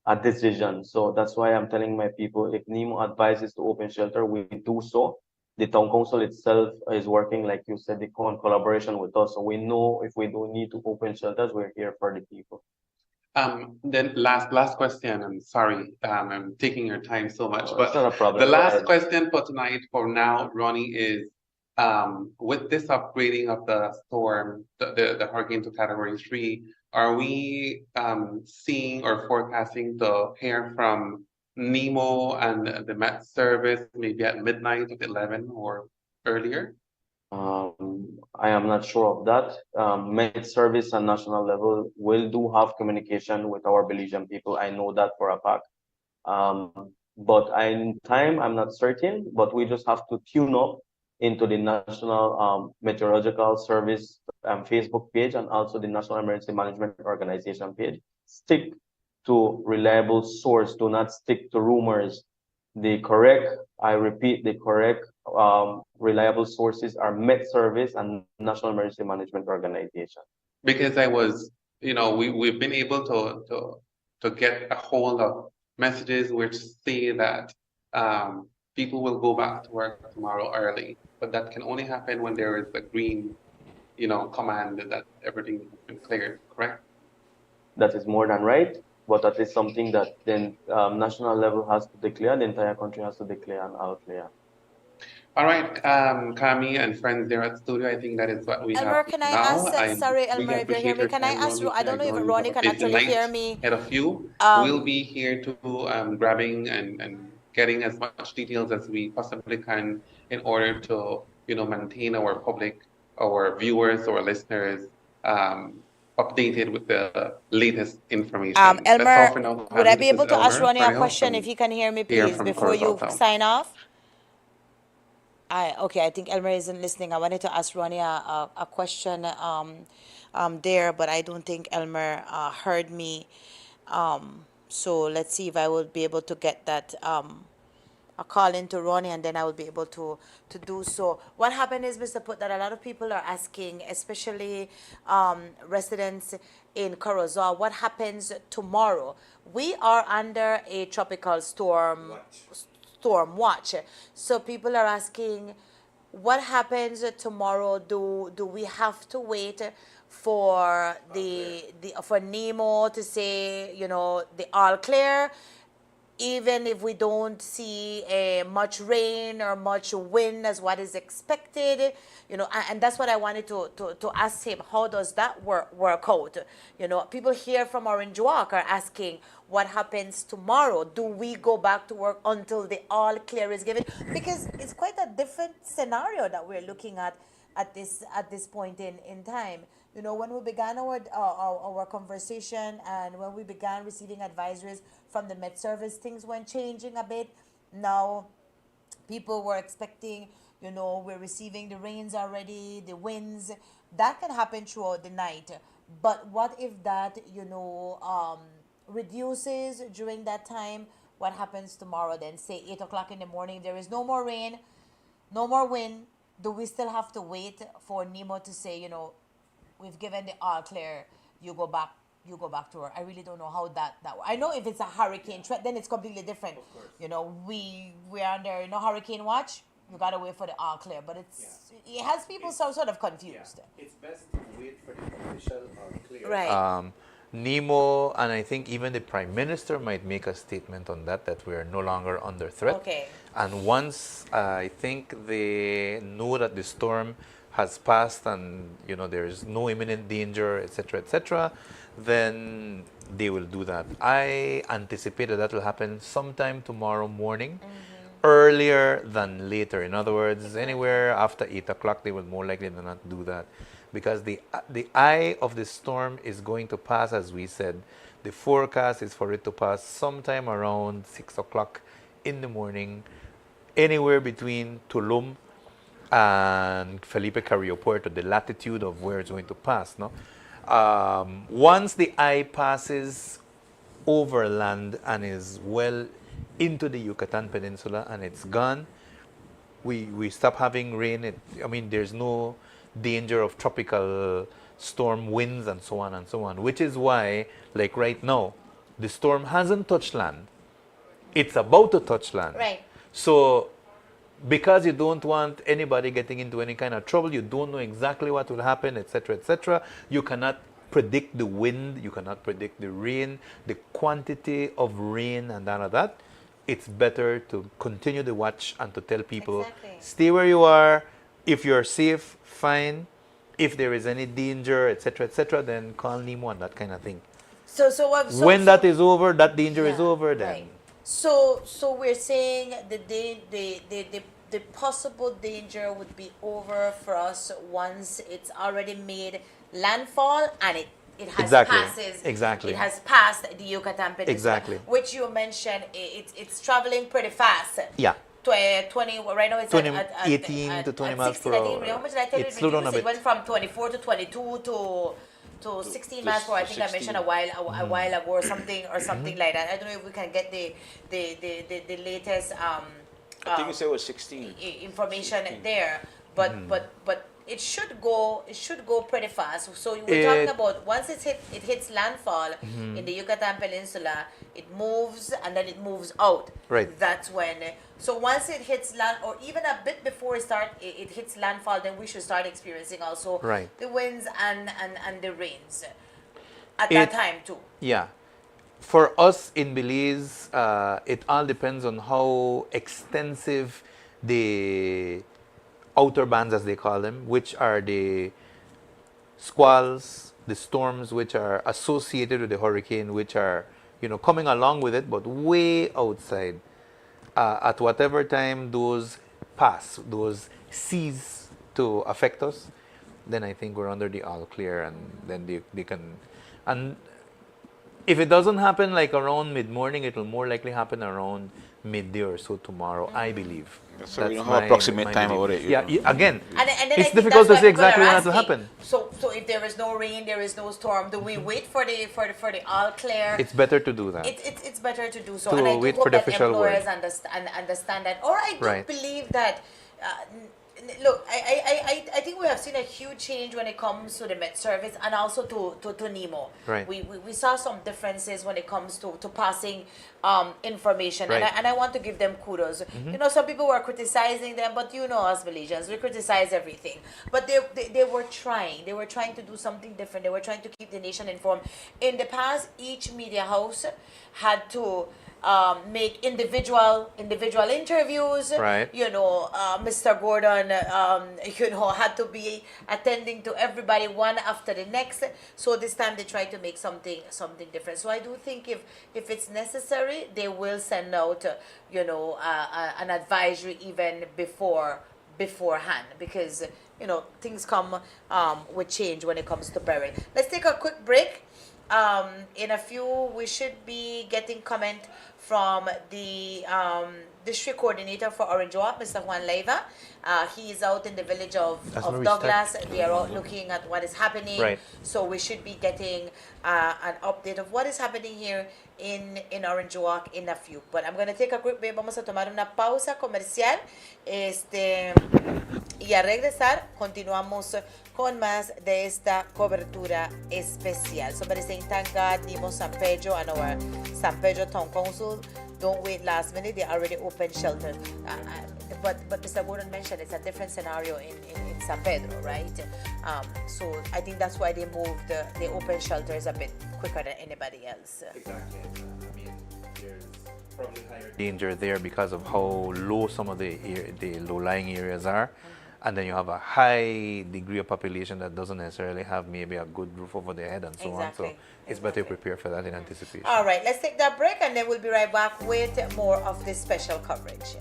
a decision. So that's why I'm telling my people, if NEMO advises to open shelter, we do so. The town council itself is working, like you said, in collaboration with us. So we know if we do need to open shelters, we're here for the people. Then last question. I'm sorry, I'm taking your time so much, It's but not a problem. the Go last ahead. question for tonight, for now, Ronnie, is with this upgrading of the storm, the hurricane to Category 3, are we seeing or forecasting to hear from NEMO and the Met Service maybe at midnight of 11 or earlier? I am not sure of that. Med service and national level will do have communication with our Belizean people. I know that for a fact. But in time, I'm not certain, but we just have to tune up into the National Meteorological Service Facebook page and also the National Emergency Management Organization page. Stick to reliable source. Do not stick to rumors. I repeat, the correct reliable sources are Met Service and National Emergency Management Organization. Because we've been able to get a hold of messages which say that people will go back to work tomorrow early, but that can only happen when there is a green, command that everything has been cleared, correct? That is more than right, but that is something that then national level has to declare, the entire country has to declare and all clear. All right, Kami and friends there at studio, I think that is what we have Elmer, can I now. ask, I sorry, really Elmer, if you hear appreciate me, your can I time, ask, Ronnie. I I don't know if know you have Ronnie a can busy actually hear night me. ahead of you. We'll be here to grabbing and getting as much details as we possibly can in order to, maintain our public, our viewers, our listeners updated with the latest information. That's all Elmer, for now, would I Kami. be This is able to ask Elmer Ronnie a Cornell question from if he can hear me, here please, from before Corozal you Town. sign off? Okay, I think Elmer isn't listening. I wanted to ask Ronnie a question there, but I don't think Elmer heard me. So let's see if I will be able to get that a call into Ronnie, and then I will be able to do so. What happened is, Mr. Put, that a lot of people are asking, especially residents in Corozal, what happens tomorrow? We are under a tropical storm watch. So people are asking, what happens tomorrow? Do we have to wait for the for NEMO to say, the all clear, even if we don't see much rain or much wind as what is expected? And that's what I wanted to ask him. How does that work out? People here from Orange Walk are asking, what happens tomorrow? Do we go back to work until the all clear is given? Because it's quite a different scenario that we're looking at this point in time. When we began our conversation, and when we began receiving advisories from the Met Service, things went changing a bit. Now people were expecting, we're receiving the rains already, the winds. That can happen throughout the night. But what if that, reduces during that time? What happens tomorrow then? Say 8 o'clock in the morning, there is no more rain, no more wind. Do we still have to wait for NEMO to say, we've given the all clear, you go back you go back to work. I really don't know how that I know if it's a hurricane threat, then it's completely different. Of course. You know, we're under hurricane watch. You gotta wait for the all clear, but it has people sort of confused. Yeah. It's best to wait for the official clear. Right. NEMO, and I think even the Prime Minister might make a statement on that we are no longer under threat. Okay. And once I think they know that the storm has passed and there is no imminent danger, etc., then they will do that. I anticipate that will happen sometime tomorrow morning, earlier than later. In other words, anywhere after 8 o'clock, they will more likely than not do that. Because the eye of the storm is going to pass, as we said. The forecast is for it to pass sometime around 6 o'clock in the morning, anywhere between Tulum and Felipe Carrillo Puerto, the latitude of where it's going to pass. No, once the eye passes over land and is well into the Yucatan Peninsula and it's gone, we stop having rain. There's no danger of tropical storm winds and so on, which is why, like right now, the storm hasn't touched land. It's about to touch land. Right. So, because you don't want anybody getting into any kind of trouble, you don't know exactly what will happen, etc., you cannot predict the wind, you cannot predict the rain, the quantity of rain and that. It's better to continue the watch and to tell people, stay where you are. If you're safe, fine. If there is any danger, etc., then call NEMO and that kind of thing. When that is over, that danger is over, then. Right. So we're saying the possible danger would be over for us once it's already made landfall and it has Exactly. It has passed the Yucatan Peninsula. Exactly. Which you mentioned, it's traveling pretty fast. Yeah. 20 right now it's 18 to 20 miles per hour. How much did I tell you? It went from 24 to 22 to 16 miles per hour. I think I mentioned a while ago or something like that. I don't know if we can get the latest I think you said it was 16 information there, but it should go pretty fast. So we're talking about once it hits landfall in the Yucatan Peninsula, it moves and then it moves out. Right. That's when. So once it hits land, or even a bit before it hits landfall, then we should start experiencing also the winds and the rains at that time too. Yeah. For us in Belize, it all depends on how extensive the outer bands, as they call them, which are the squalls, the storms which are associated with the hurricane, which are coming along with it, but way outside. At whatever time those cease to affect us, then I think we're under the all clear, and then they can. And if it doesn't happen like around mid-morning, it will more likely happen around midday or so tomorrow, I believe. So we don't have approximate time about it. Yeah, again, and then it's difficult to say exactly when it will happen. So if there is no rain, there is no storm, do we wait for the all clear? It's better to do that. It's better to do so. To And I do wait hope for the that official employers word. understand that. Or I do believe that. Look, I think we have seen a huge change when it comes to the Met Service and also to NEMO. Right. We saw some differences when it comes to passing information, Right. and I want to give them kudos. Some people were criticizing them, but us Malaysians, we criticize everything. But they were trying. They were trying to do something different. They were trying to keep the nation informed. In the past, each media house had to make individual interviews. Right. Mr. Gordon, had to be attending to everybody one after the next. So this time they tried to make something different. So I do think if it's necessary, they will send out, an advisory even beforehand, because things come with change when it comes to Beryl. Let's take a quick break. In a few, we should be getting comment from the district coordinator for Orange Walk, Mr. Juan Leiva. He is out in the village of Douglas. They are out looking at what is happening. Right. So we should be getting an update of what is happening here in Orange Walk in a few. But I'm going to take a quick break. Vamos a tomar una pausa comercial. Y Y al regresar, continuamos con más de esta cobertura especial. Somebody saying, thank God, NEMO San Pedro and our San Pedro Town Council don't wait last minute. They already opened shelters. But Mr. Gordon mentioned it's a different scenario in San Pedro, right? So I think that's why they moved the open shelters a bit quicker than anybody else. Exactly. I mean, there's probably higher danger there because of how low some of the low-lying areas are. And then you have a high degree of population that doesn't necessarily have maybe a good roof over their head and so on. So it's better to prepare for that in anticipation. All right, let's take that break and then we'll be right back with more of this special coverage.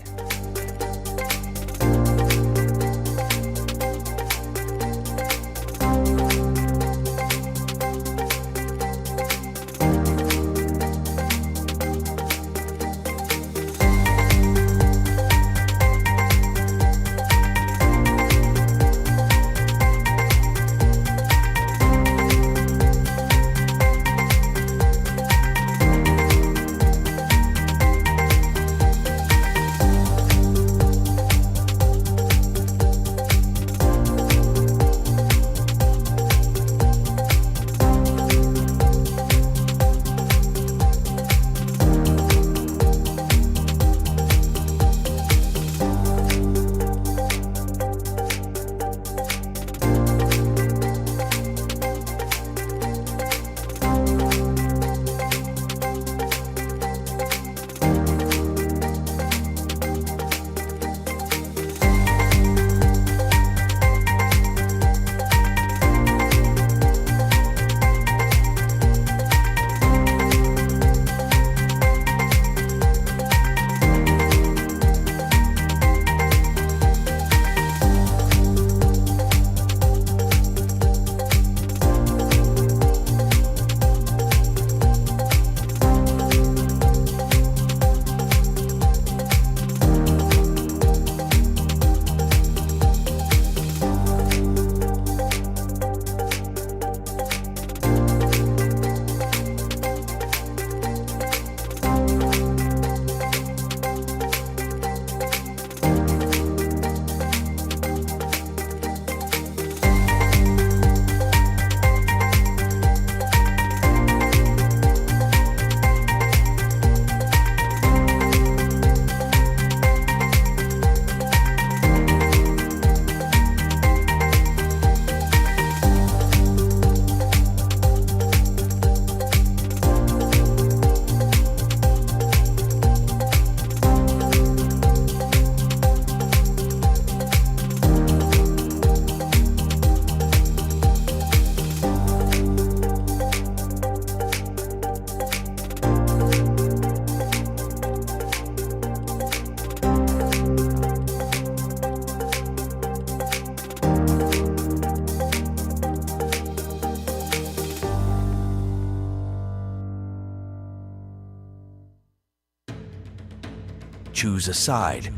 Choose a side.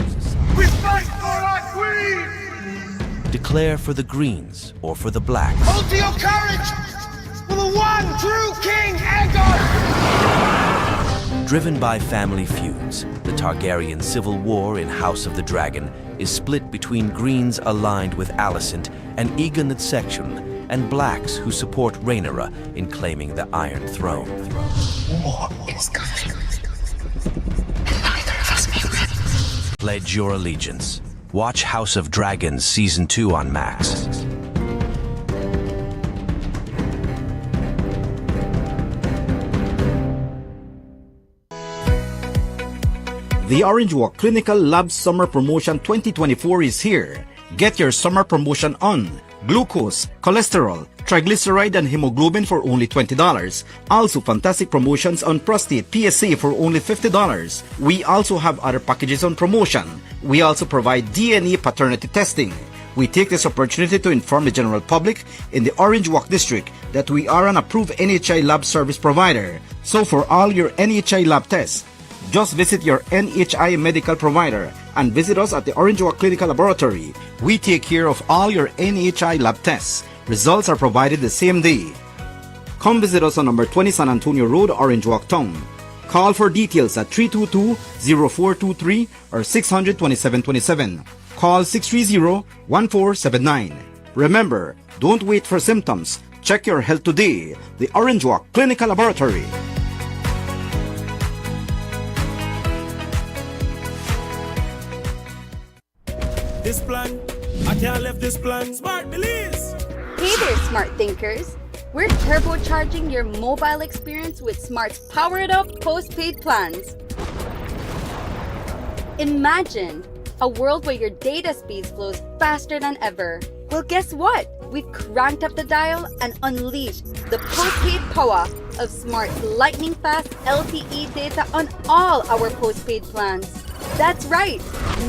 We fight for our queen! Declare for the Greens or for the Blacks. Hold to your courage for the one true King Aegon! Driven by family feuds, the Targaryen civil war in House of the Dragon is split between Greens aligned with Alicent and Aegon II, and Blacks who support Rhaenyra in claiming the Iron Throne. War is coming. Pledge your allegiance. Watch House of Dragons Season 2 on Max. The Orange Walk Clinical Lab Summer Promotion 2024 is here. Get your summer promotion on glucose, cholesterol, triglyceride and hemoglobin for only $20. Also fantastic promotions on prostate PSA for only $50. We also have other packages on promotion. We also provide DNA paternity testing. We take this opportunity to inform the general public in the Orange Walk District that we are an approved NHI lab service provider. So for all your NHI lab tests, just visit your NHI medical provider and visit us at the Orange Walk Clinical Laboratory. We take care of all your NHI lab tests. Results are provided the same day. Come visit us on number 20 San Antonio Road, Orange Walk Town. Call for details at 322-0423 or 600-2727. Call 630-1479. Remember, don't wait for symptoms. Check your health today. The Orange Walk Clinical Laboratory. This plan, I can't leave this plan. Smart Belize! Hey there, smart thinkers. We're turbocharging your mobile experience with Smart's powered up postpaid plans. Imagine a world where your data speeds flows faster than ever. Well, guess what? We've cranked up the dial and unleashed the postpaid power of Smart's lightning fast LTE data on all our postpaid plans. That's right,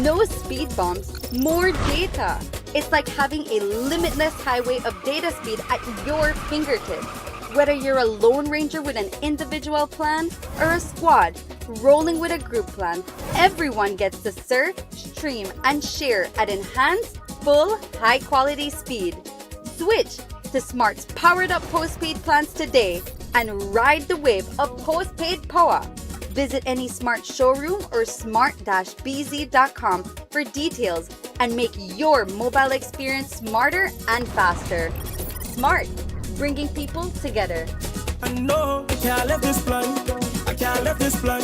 no speed bumps, more data. It's like having a limitless highway of data speed at your fingertips. Whether you're a lone ranger with an individual plan or a squad rolling with a group plan, everyone gets to surf, stream, and share at enhanced, full, high-quality speed. Switch to Smart's powered-up postpaid plans today and ride the wave of postpaid power. Visit any Smart showroom or smart-bz.com for details and make your mobile experience smarter and faster. Smart, bringing people together. No, I can't leave this plan. I can't leave this plan.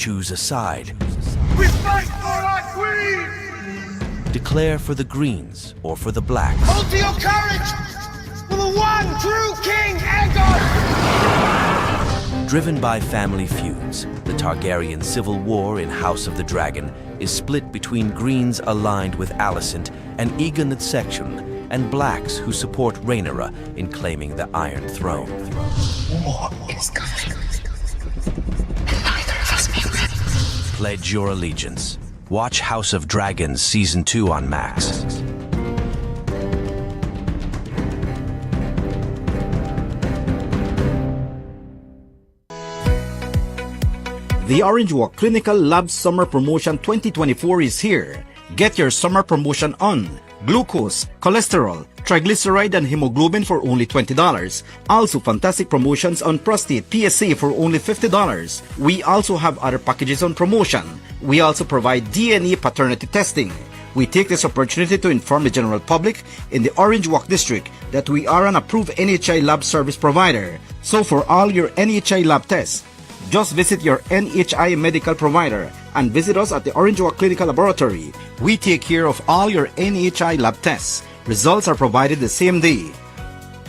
choose a side. We fight for our queen! Declare for the greens or for the blacks. Hold to your courage for the one true King Aegon! Driven by family feuds, the Targaryen civil war in House of the Dragon is split between greens aligned with Alicent and Aegon Section and blacks who support Rhaenyra in claiming the Iron Throne. War is coming. And neither of us may win. Pledge your allegiance. Watch House of Dragons Season 2 on Max. The Orange Walk Clinical Lab Summer Promotion 2024 is here. Get your summer promotion on glucose, cholesterol, triglyceride and hemoglobin for only $20. Also fantastic promotions on prostate PSA for only $50. We also have other packages on promotion. We also provide DNA paternity testing. We take this opportunity to inform the general public in the Orange Walk District that we are an approved NHI lab service provider. So for all your NHI lab tests, just visit your NHI medical provider and visit us at the Orange Walk Clinical Laboratory. We take care of all your NHI lab tests. Results are provided the same day.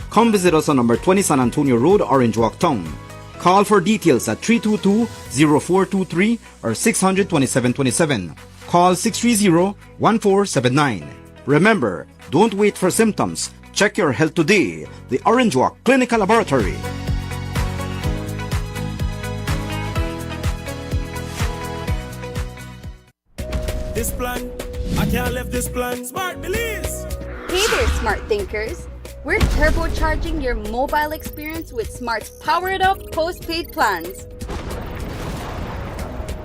Come visit us on number 20 San Antonio Road, Orange Walk Town. Call for details at 322-0423 or 600-2727. Call 630-1479. Remember, don't wait for symptoms. Check your health today. The Orange Walk Clinical Laboratory. This plan, I can't left this plan. Smart, please. Hey there, smart thinkers. We're turbocharging your mobile experience with Smart's powered up postpaid plans.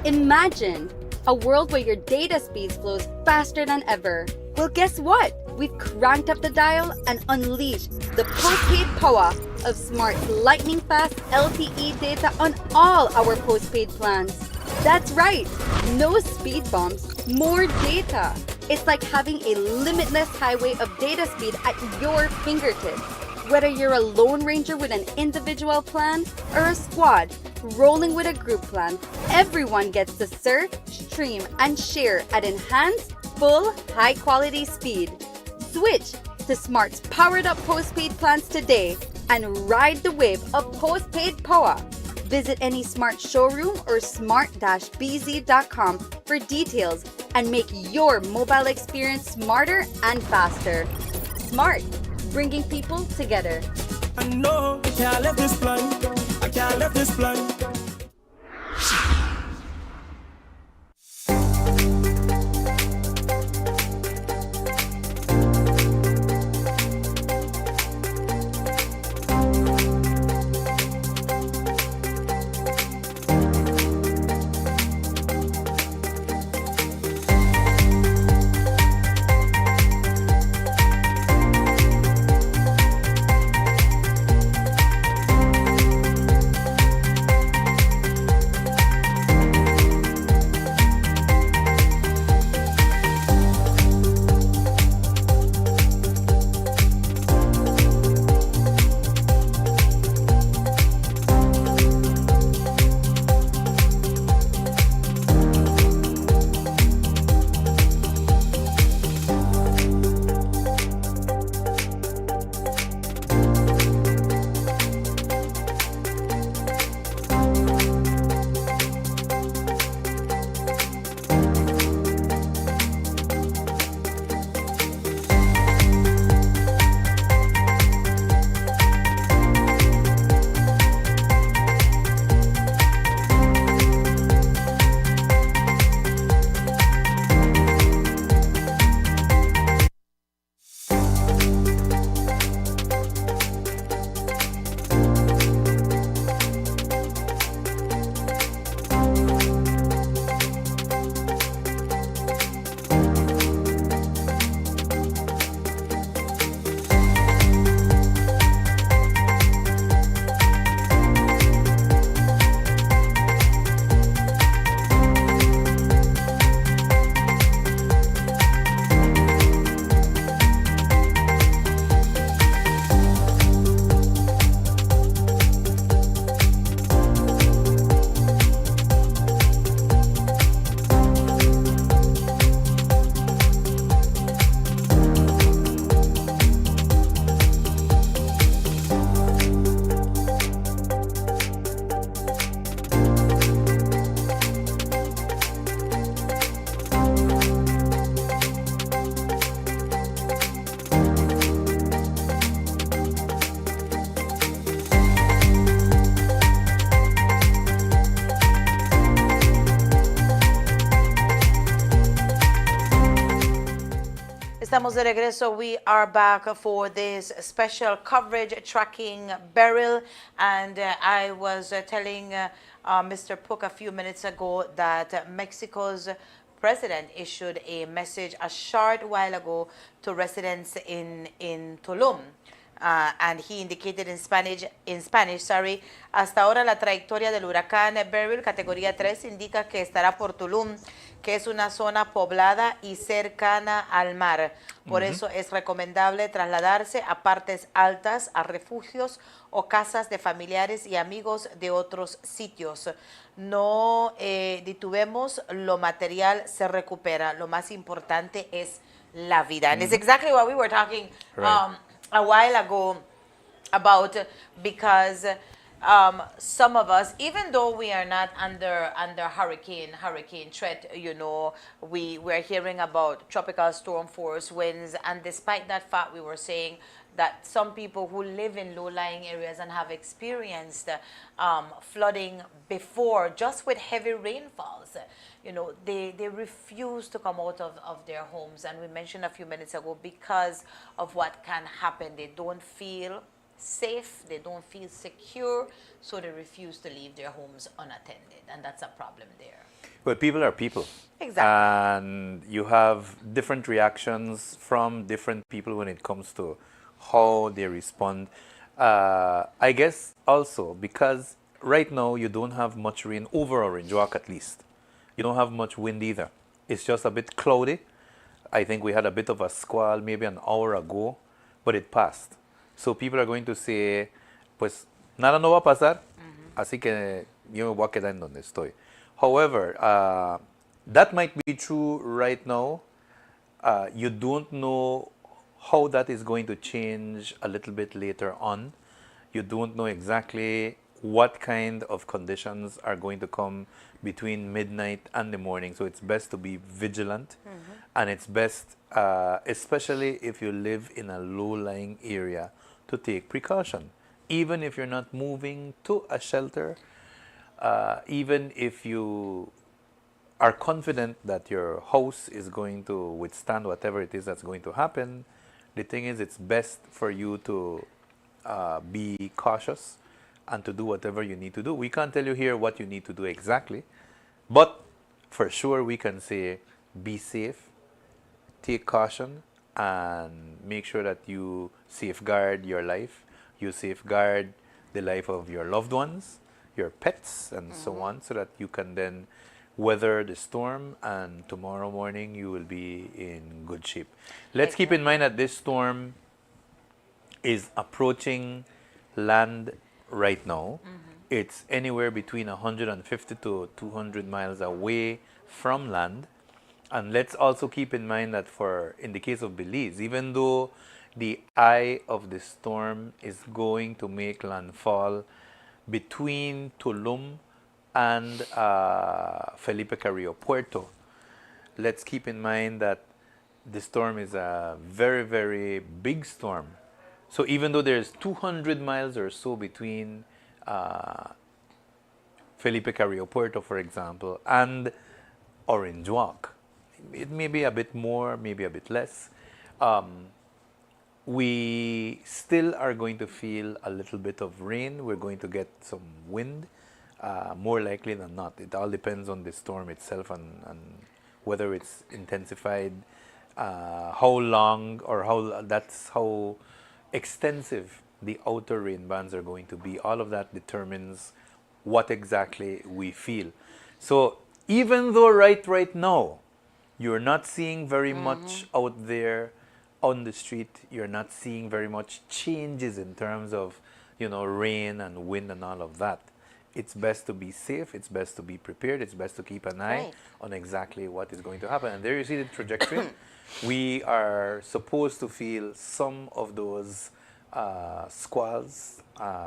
Imagine a world where your data speeds flows faster than ever. Well, guess what? We've cranked up the dial and unleashed the postpaid power of Smart's lightning fast LTE data on all our postpaid plans. That's right, no speed bumps, more data. It's like having a limitless highway of data speed at your fingertips. Whether you're a lone ranger with an individual plan or a squad rolling with a group plan, everyone gets to surf, stream, and share at enhanced, full, high-quality speed. Switch to Smart's powered up postpaid plans today and ride the wave of postpaid power. Visit any Smart showroom or smart-bz.com for details and make your mobile experience smarter and faster. Smart, bringing people together. I know I can't left this plan. I can't left this plan. estamos de regreso. We are back for this special coverage tracking Beryl. And I was telling Mr. Pook a few minutes ago that Mexico's president issued a message a short while ago to residents in Tulum. And he indicated in Spanish, sorry, hasta ahora la trayectoria del huracán Beryl, categoría 3, indica que estará por Tulum, que es una zona poblada y cercana al mar. Por eso es recomendable trasladarse a partes altas, a refugios o casas de familiares y amigos de otros sitios. No detuvemos, lo material se recupera. Lo más importante es la vida. And it's exactly what we were talking a while ago about, because some of us, even though we are not under hurricane threat, you know, we're hearing about tropical storm force winds, and despite that fact, we were saying that some people who live in low-lying areas and have experienced flooding before, just with heavy rainfalls, you know, they refuse to come out of their homes. And we mentioned a few minutes ago, because of what can happen, they don't feel safe, they don't feel secure, so they refuse to leave their homes unattended. And that's a problem there. Well, people are people. Exactly. And you have different reactions from different people when it comes to how they respond. I guess also because right now you don't have much rain over Orange Walk, at least. You don't have much wind either. It's just a bit cloudy. I think we had a bit of a squall maybe an hour ago, but it passed. So people are going to say, pues nada no va a pasar, así que yo me voy a quedar en donde estoy. However, that might be true right now. You don't know how that is going to change a little bit later on. You don't know exactly what kind of conditions are going to come between midnight and the morning. So it's best to be vigilant. And it's best, especially if you live in a low-lying area, to take precaution. Even if you're not moving to a shelter, even if you are confident that your house is going to withstand whatever it is that's going to happen, the thing is, it's best for you to be cautious and to do whatever you need to do. We can't tell you here what you need to do exactly, but for sure we can say be safe, take caution, and make sure that you safeguard your life, you safeguard the life of your loved ones, your pets, and so on, so that you can then weather the storm, and tomorrow morning you will be in good shape. Let's keep in mind that this storm is approaching land right now. It's anywhere between 150 to 200 miles away from land. And let's also keep in mind that in the case of Belize, even though the eye of the storm is going to make landfall between Tulum and Felipe Carrillo Puerto, let's keep in mind that the storm is a very, very big storm. So even though there's 200 miles or so between Felipe Carrillo Puerto, for example, and Orange Walk, it may be a bit more, maybe a bit less. We still are going to feel a little bit of rain. We're going to get some wind, more likely than not. It all depends on the storm itself and whether it's intensified, how long, or how extensive the outer rain bands are going to be. All of that determines what exactly we feel. So even though right now you're not seeing very much out there on the street, you're not seeing very much changes in terms of, you know, rain and wind and all of that, it's best to be safe, it's best to be prepared, it's best to keep an eye on exactly what is going to happen. And there you see the trajectory. We are supposed to feel some of those squalls.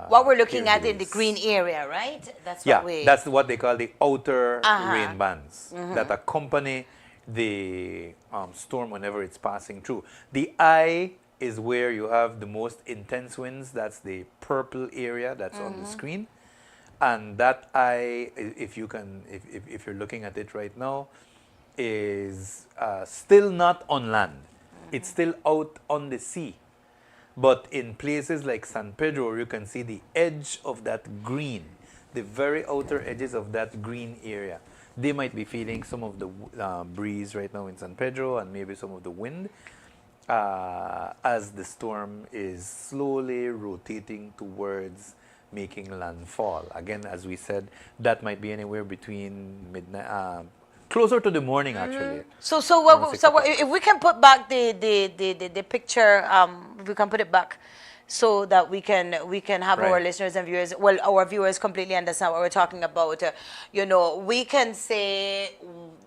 What we're looking at in the green area, right? That's what that's what they call the outer rain bands that accompany the storm whenever it's passing through. The eye is where you have the most intense winds. That's the purple area that's on the screen. And that eye, if you're looking at it right now, is still not on land. It's still out on the sea. But in places like San Pedro, you can see the edge of that green, the very outer edges of that green area. They might be feeling some of the breeze right now in San Pedro and maybe some of the wind as the storm is slowly rotating towards making landfall. Again, as we said, that might be anywhere between midnight, closer to the morning actually. So if we can put back the picture, if we can put it back, so that we can have our listeners and viewers, well, our viewers completely understand what we're talking about. You know, we can say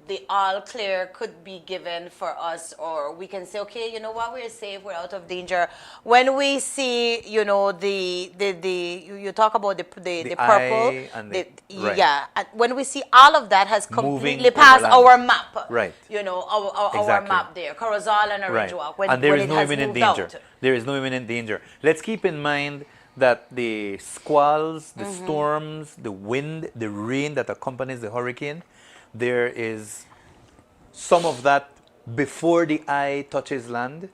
the all clear could be given for us, or we can say, okay, you know what, we're safe, we're out of danger. When we see, you know, you talk about the purple, and yeah, and when we see all of that has completely passed our map, you know, our map there, Corozal and Orange Walk, and there is no imminent danger. There is no imminent danger. Let's keep in mind that the squalls, the storms, the wind, the rain that accompanies the hurricane, there is some of that before the eye touches land.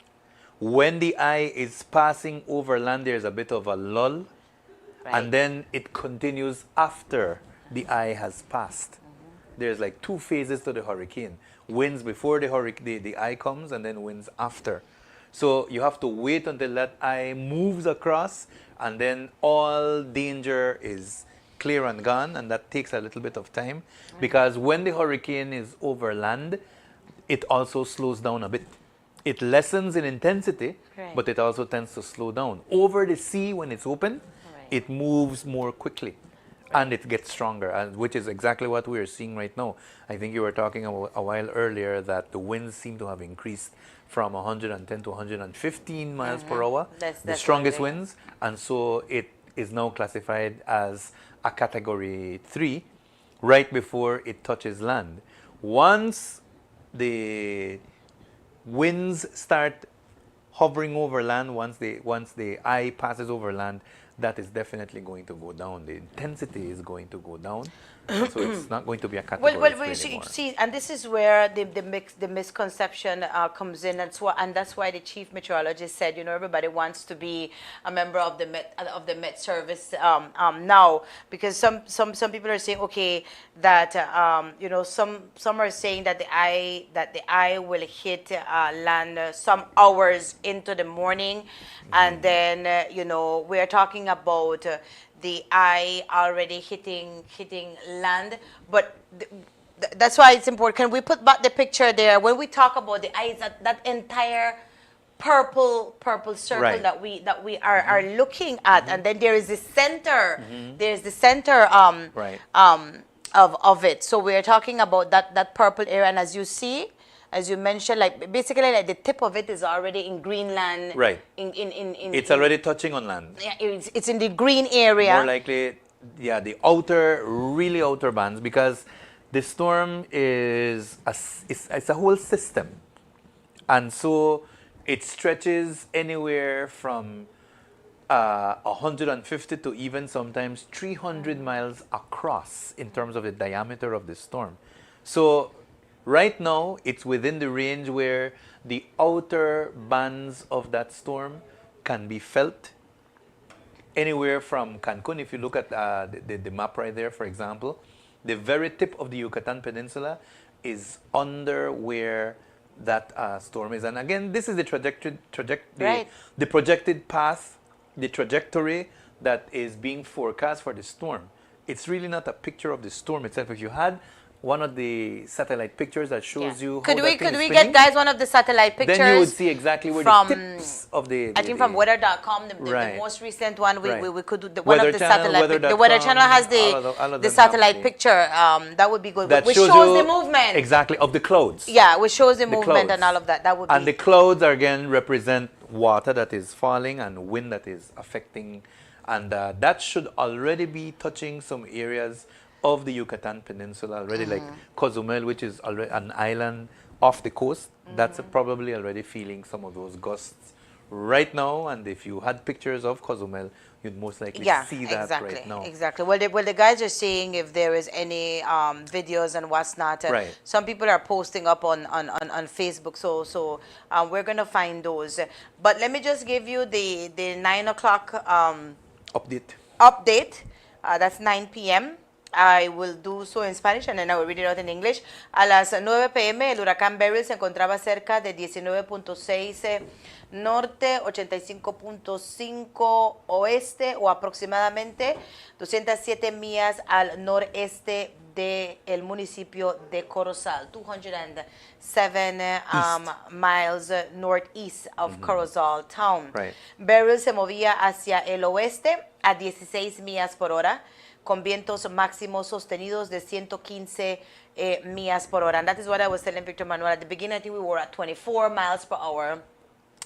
When the eye is passing over land, there's a bit of a lull, and then it continues after the eye has passed. There's like two phases to the hurricane. Winds before the eye comes, and then winds after. So you have to wait until that eye moves across, and then all danger is clear and gone, and that takes a little bit of time, because when the hurricane is over land, it also slows down a bit. It lessens in intensity, but it also tends to slow down. Over the sea, when it's open, it moves more quickly, and it gets stronger, which is exactly what we are seeing right now. I think you were talking a while earlier that the winds seem to have increased from 110 to 115 miles per hour, the strongest winds, and so it is now classified as a Category 3 right before it touches land. Once the winds start hovering over land, once the eye passes over land, that is definitely going to go down. The intensity is going to go down, so it's not going to be a Category 3 anymore. See, and this is where the misconception comes in, and that's why the chief meteorologist said, you know, everybody wants to be a member of the Met Service now, because some people are saying, okay, that you know, some are saying that the eye will hit land some hours into the morning, and then you know, we are talking about the eye already hitting land, but that's why it's important. Can we put back the picture there? When we talk about the eye, that entire purple circle that we are looking at, and then there is the center. There's the center of it. So we are talking about that purple area, and as you see, as you mentioned, like basically like the tip of it is already in Greenland. Right. It's already touching on land. Yeah, it's in the green area. More likely, yeah, the really outer bands, because the storm is it's a whole system, and so it stretches anywhere from 150 to even sometimes 300 miles across in terms of the diameter of the storm. So right now, it's within the range where the outer bands of that storm can be felt anywhere from Cancun. If you look at the map right there, for example, the very tip of the Yucatan Peninsula is under where that storm is. And again, this is the the projected path, the trajectory that is being forecast for the storm. It's really not a picture of the storm itself. If you had one of the satellite pictures that shows you could we get, guys, one of the satellite pictures? Then you would see exactly where the tips of I think from weather.com, the most recent one, we could do one of the satellite. The Weather Channel has the satellite picture. That would be good. Which shows the movement. Exactly, of the clouds. Yeah, which shows the movement and all of that. That would be. And the clouds again represent water that is falling and wind that is affecting, and that should already be touching some areas of the Yucatan Peninsula already, like Cozumel, which is already an island off the coast. That's probably already feeling some of those gusts right now, and if you had pictures of Cozumel, you'd most likely see that exactly, right now. Exactly. Well, the guys are saying if there is any videos and what's not. Right. Some people are posting up on Facebook, so we're gonna find those. But let me just give you the 9 o'clock update. That's 9 p.m. I will do so in Spanish and then I will read it out in English. A las 9 p.m. el huracán Beryl se encontraba cerca de 19.6 norte, 85.5 oeste o aproximadamente 207 millas al noreste del municipio de Corozal, 207 miles northeast of Corozal town. Right. Beryl se movía hacia el oeste a 16 millas por hora, con vientos máximos sostenidos de 115 millas por hora. And that is what I was telling Victor Manuel. At the beginning, I think we were at 24 miles per hour,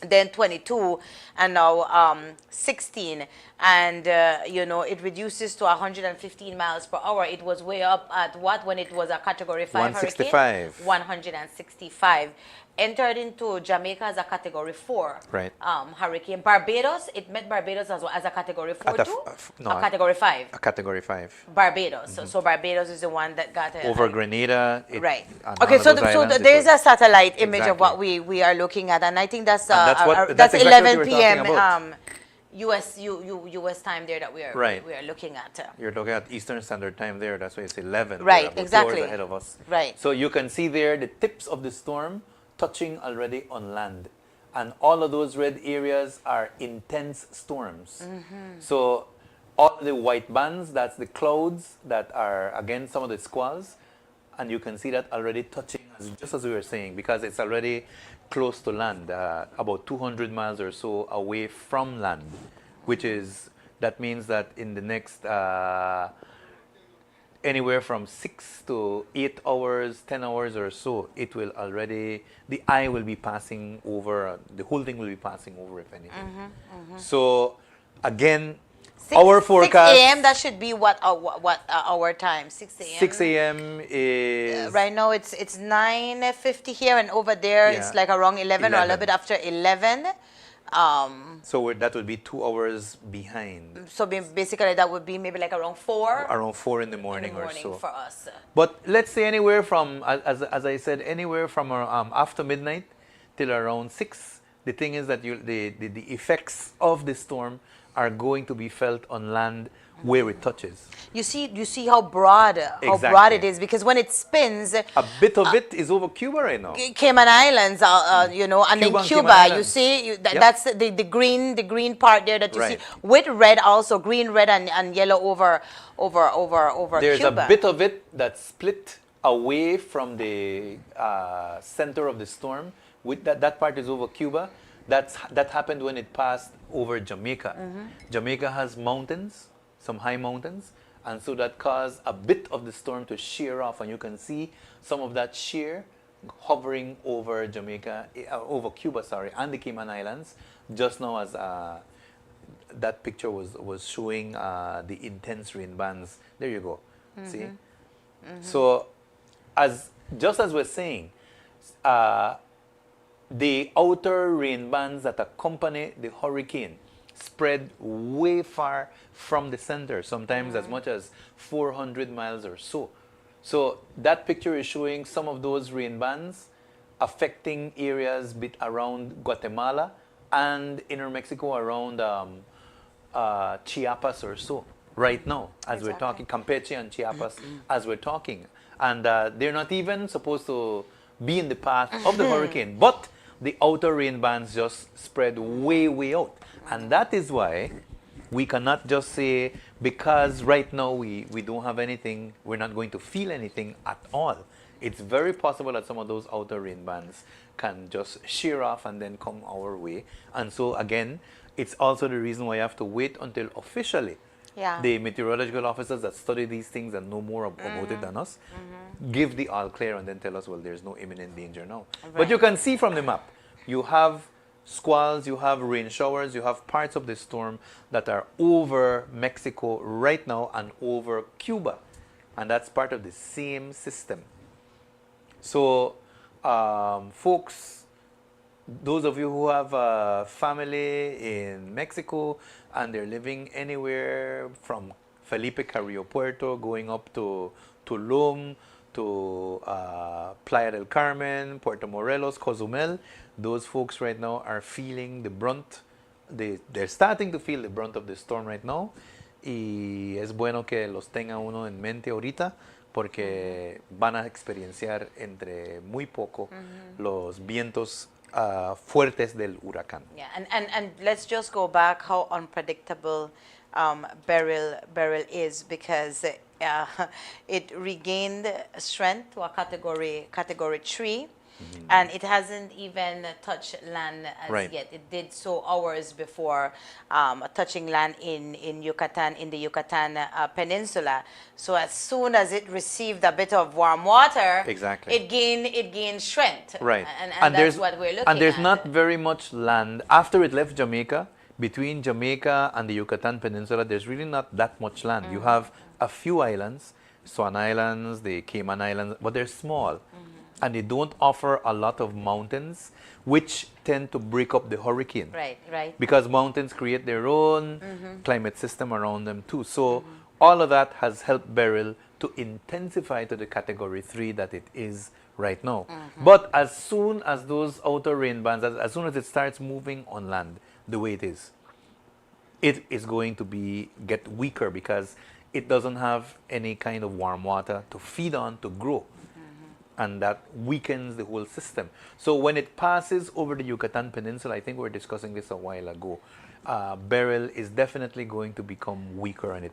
then 22, and now 16. And, you know, it reduces to 115 miles per hour. It was way up at what when it was a Category 5 165. hurricane? 165. Entered into Jamaica as a Category 4 hurricane. Barbados, it met Barbados as a Category 4 too? No, a Category 5. A Category 5. Barbados. So Barbados is the one that got over Grenada. Right. Okay, so there's a satellite image of what we are looking at, and I think that's exactly 11 p.m. US time there that we are looking at. You're looking at Eastern Standard Time there. That's why it's 11. Right, exactly. 2 hours ahead of us. Right. So you can see there the tips of the storm touching already on land. And all of those red areas are intense storms. So all the white bands, that's the clouds that are, again, some of the squalls. And you can see that already touching, just as we were saying, because it's already close to land, about 200 miles or so away from land, that means that in the next anywhere from 6 to 8 hours, 10 hours or so, it will already, the eye will be passing over, the whole thing will be passing over, if anything. So, again, our forecast... 6 a.m., that should be what our time? 6 a.m.? 6 a.m. is... Right now, it's 9:50 here, and over there, it's like around 11 or a little bit after 11. So that would be 2 hours behind. So basically, that would be maybe like around 4? Around 4 in the morning or so. For us. But let's say anywhere from, as I said, anywhere from after midnight till around 6. The thing is that the effects of the storm are going to be felt on land where it touches. You see how broad it is, because when it spins, a bit of it is over Cuba right now. Cayman Islands, you know, and then Cuba. You see, that's the green part there that you see with red also, green, red, and yellow over There's Cuba. A bit of it that's split away from the center of the storm. With that part is over Cuba. That happened when it passed over Jamaica. Jamaica has mountains, some high mountains, and so that caused a bit of the storm to shear off, and you can see some of that shear hovering over Jamaica, over Cuba, and the Cayman Islands, just now as that picture was showing the intense rain bands. There you go. See? So, just as we're saying, the outer rain bands that accompany the hurricane spread way far from the center, sometimes as much as 400 miles or so. So that picture is showing some of those rain bands affecting areas around Guatemala and inner Mexico, around Chiapas or so, right now, as we're talking, Campeche and Chiapas, as we're talking. And they're not even supposed to be in the path of the hurricane, but the outer rain bands just spread way, way out. And that is why we cannot just say, because right now we don't have anything, we're not going to feel anything at all. It's very possible that some of those outer rain bands can just shear off and then come our way. And so again, it's also the reason why you have to wait until officially the meteorological officers that study these things and know more about it than us give the all clear and then tell us, well, there's no imminent danger now. But you can see from the map, you have squalls, you have rain showers, you have parts of the storm that are over Mexico right now and over Cuba. And that's part of the same system. So, folks, those of you who have a family in Mexico and they're living anywhere from Felipe Carrillo Puerto going up to Tulum, to Playa del Carmen, Puerto Morelos, Cozumel, those folks right now are feeling the brunt. They're starting to feel the brunt of the storm right now. Y es bueno que los tenga uno en mente ahorita porque van a experienciar entre muy poco los vientos fuertes del huracán. Yeah, and let's just go back how unpredictable Beryl is, because it regained strength to a category 3. And it hasn't even touched land as yet. It did so hours before touching land in Yucatan, in the Yucatan Peninsula. So as soon as it received a bit of warm water, it gained strength. Right. And that's what we're looking at. And there's not very much land after it left Jamaica. Between Jamaica and the Yucatan Peninsula, there's really not that much land. You have a few islands, Swan Islands, the Cayman Islands, but they're small. And they don't offer a lot of mountains, which tend to break up the hurricane. Right. Because mountains create their own climate system around them too. So all of that has helped Beryl to intensify to the category 3 that it is right now. But as soon as those outer rain bands, as soon as it starts moving on land the way it is going to get weaker because it doesn't have any kind of warm water to feed on to grow. And that weakens the whole system. So when it passes over the Yucatan Peninsula, I think we were discussing this a while ago, Beryl is definitely going to become weaker, and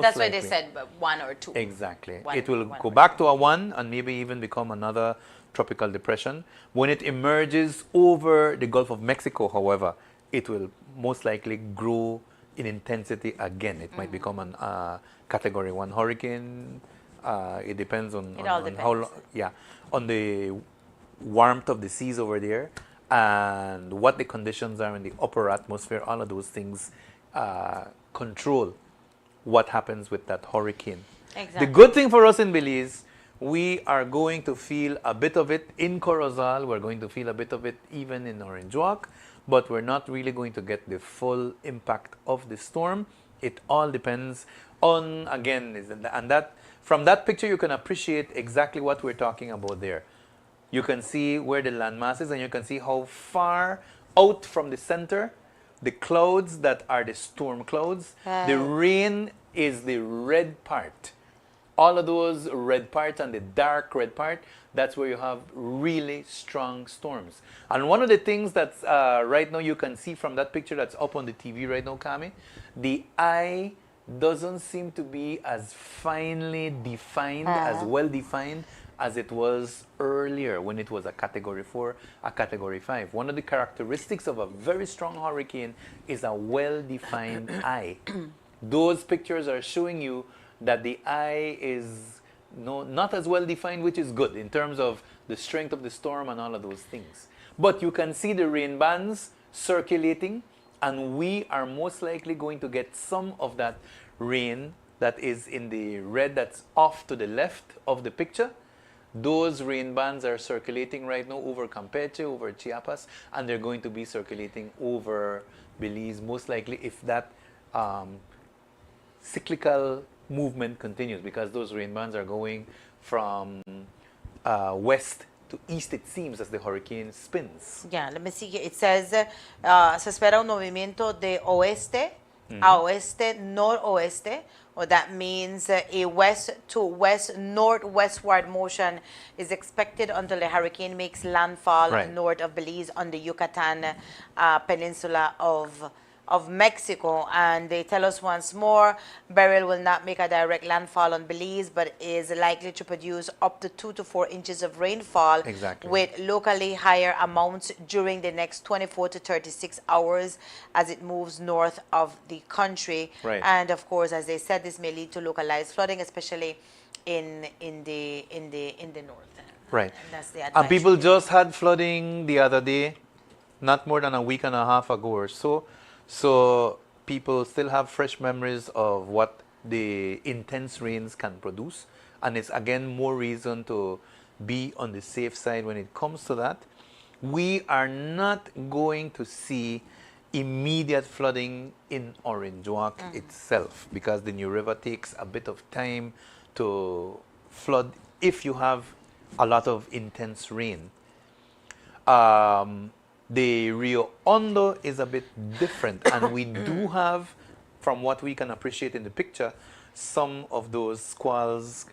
that's why they said 1 or 2. Exactly. It will go back to a 1 and maybe even become another tropical depression. When it emerges over the Gulf of Mexico, however, it will most likely grow in intensity again. It might become a category 1 hurricane. It depends on how long, on the warmth of the seas over there and what the conditions are in the upper atmosphere. All of those things control what happens with that hurricane. Exactly. The good thing for us in Belize, we are going to feel a bit of it in Corozal. We're going to feel a bit of it even in Orange Walk, but we're not really going to get the full impact of the storm. It all depends on, again, and that from that picture you can appreciate exactly what we're talking about there. You can see where the landmass is, and you can see how far out from the center the clouds that are the storm clouds. The rain is the red part. All of those red parts and the dark red part, that's where you have really strong storms. And one of the things that's right now you can see from that picture that's up on the TV right now, Kami, the eye doesn't seem to be as finely defined, as well defined as it was earlier when it was a category 4, a category 5. One of the characteristics of a very strong hurricane is a well-defined eye. Those pictures are showing you that the eye is not as well defined, which is good in terms of the strength of the storm and all of those things. But you can see the rain bands circulating, and we are most likely going to get some of that rain that is in the red that's off to the left of the picture. Those rain bands are circulating right now over Campeche, over Chiapas, and they're going to be circulating over Belize, most likely, if that cyclical movement continues, because those rain bands are going from west to east, it seems, as the hurricane spins. Yeah, let me see here. It says, se espera un movimiento de oeste a oeste, noroeste, or that means a west to west, northwestward motion is expected until the hurricane makes landfall north of Belize on the Yucatan Peninsula of Mexico. And they tell us once more, Beryl will not make a direct landfall on Belize, but is likely to produce up to 2 to 4 inches of rainfall, with locally higher amounts during the next 24 to 36 hours as it moves north of the country. And of course, as they said, this may lead to localized flooding, especially in the north. Right. And that's the and people just had flooding the other day, not more than a week and a half ago or so. So people still have fresh memories of what the intense rains can produce. And it's again more reason to be on the safe side when it comes to that. we are not going to see immediate flooding in Orange Walk itself, because the New River takes a bit of time to flood if you have a lot of intense rain. The Rio Hondo is a bit different, and we do have, from what we can appreciate in the picture, some of those squalls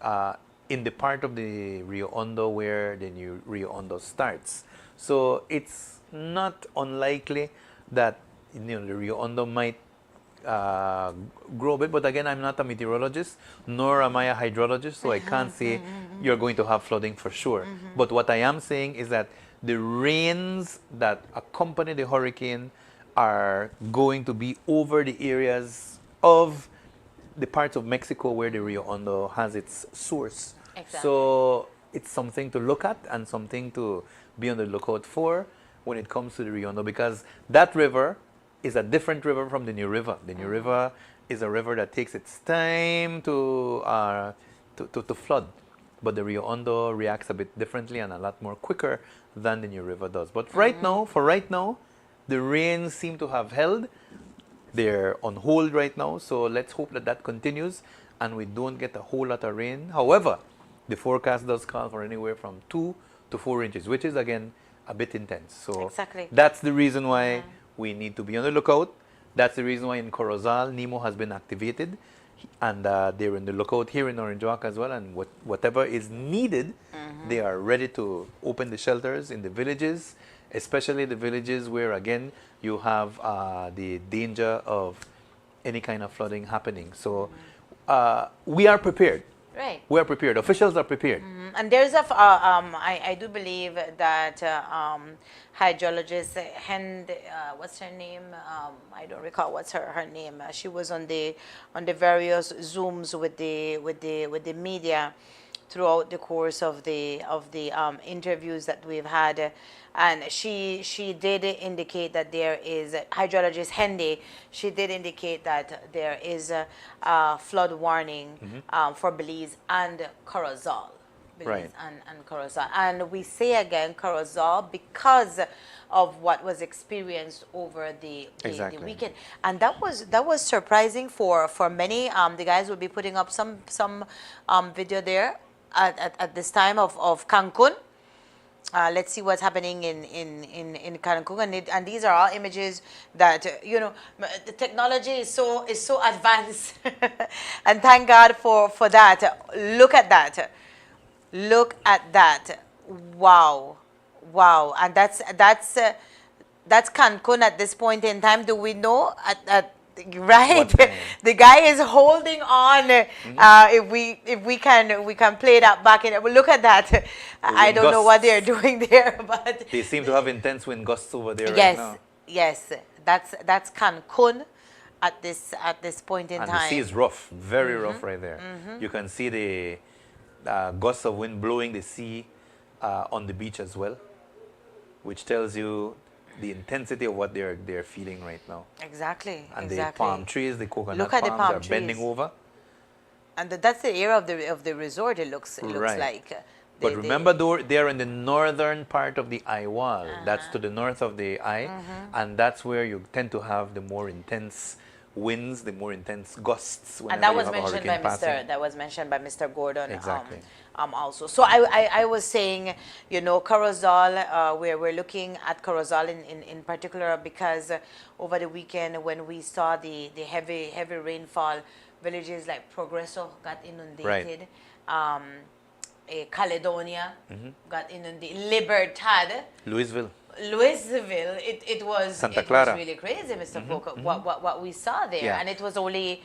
in the part of the Rio Hondo where the new Rio Hondo starts. So it's not unlikely that the Rio Hondo might grow a bit, but again, I'm not a meteorologist, nor am I a hydrologist, so I can't say you're going to have flooding for sure. But what I am saying is that the rains that accompany the hurricane are going to be over the areas of the parts of Mexico where the Rio Hondo has its source. Exactly. So it's something to look at and something to be on the lookout for when it comes to the Rio Hondo, because that river is a different river from the New River. The New River is a river that takes its time to flood, but the Rio Hondo reacts a bit differently and a lot more quicker than the New River does. But for right now, the rains seem to have held. They're on hold right now, so let's hope that that continues and we don't get a whole lot of rain. However, the forecast does call for anywhere from 2 to 4 inches, which is again a bit intense. So exactly. That's the reason why we need to be on the lookout. That's the reason why in Corozal, NEMO has been activated, and they're in the lookout here in Orange Walk as well, and whatever is needed, they are ready to open the shelters in the villages, especially the villages where, again, you have the danger of any kind of flooding happening. So we are prepared. Right. We are prepared. Officials are prepared. And there's I do believe that hydrologist what's her name? I don't recall what's her name. She was on the various Zooms with the media throughout the course of the interviews that we've had, and she did indicate that there is hydrologist Hendy. She did indicate that there is a flood warning for Belize and Corozal. Right. And Corozal, and we say again Corozal because of what was experienced over the weekend, and that was surprising for many. The guys will be putting up some video there at this time of Cancun. Let's see what's happening in Cancun, and these are all images that the technology is so advanced, and thank God for that. Look at that. Look at that. Wow. And that's Cancun at this point in time. Do we know right? The guy is holding on. If we can play that back in. Look at that. I don't know what they're doing there, but they seem to have intense wind gusts over there right now. Yes. That's Cancun at this point in time. And the sea is rough, very rough right there. You can see the gusts of wind blowing the sea on the beach as well, which tells you the intensity of what they're feeling right now. Exactly. And the palm trees, the coconut palms are bending over. And that's the area of the resort. It looks like. But remember, they're in the northern part of the eye wall. That's to the north of the eye, and that's where you tend to have the more intense winds, the more intense gusts. And that was mentioned by Mr. Gordon. Exactly. Also. So I was saying, Corozal, we're looking at Corozal in particular because over the weekend when we saw the heavy rainfall, villages like Progreso got inundated. Caledonia got inundated. Libertad. Louisville, it was Santa Clara. Was really crazy, Mr. Polk, what we saw there, and it was only,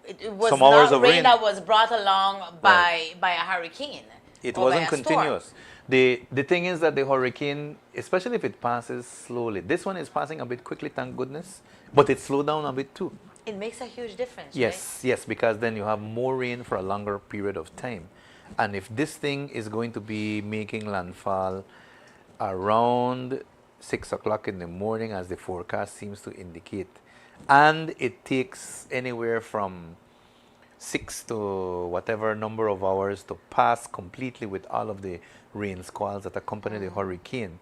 it was some not hours of rain that was brought along by a hurricane. It wasn't continuous. The thing is that the hurricane, especially if it passes slowly, this one is passing a bit quickly, thank goodness, but it slowed down a bit too. It makes a huge difference. Yes, right? yes, because then you have more rain for a longer period of time. And if this thing is going to be making landfall around 6 o'clock in the morning, as the forecast seems to indicate, and it takes anywhere from 6 to whatever number of hours to pass completely with all of the rain squalls that accompany the hurricane,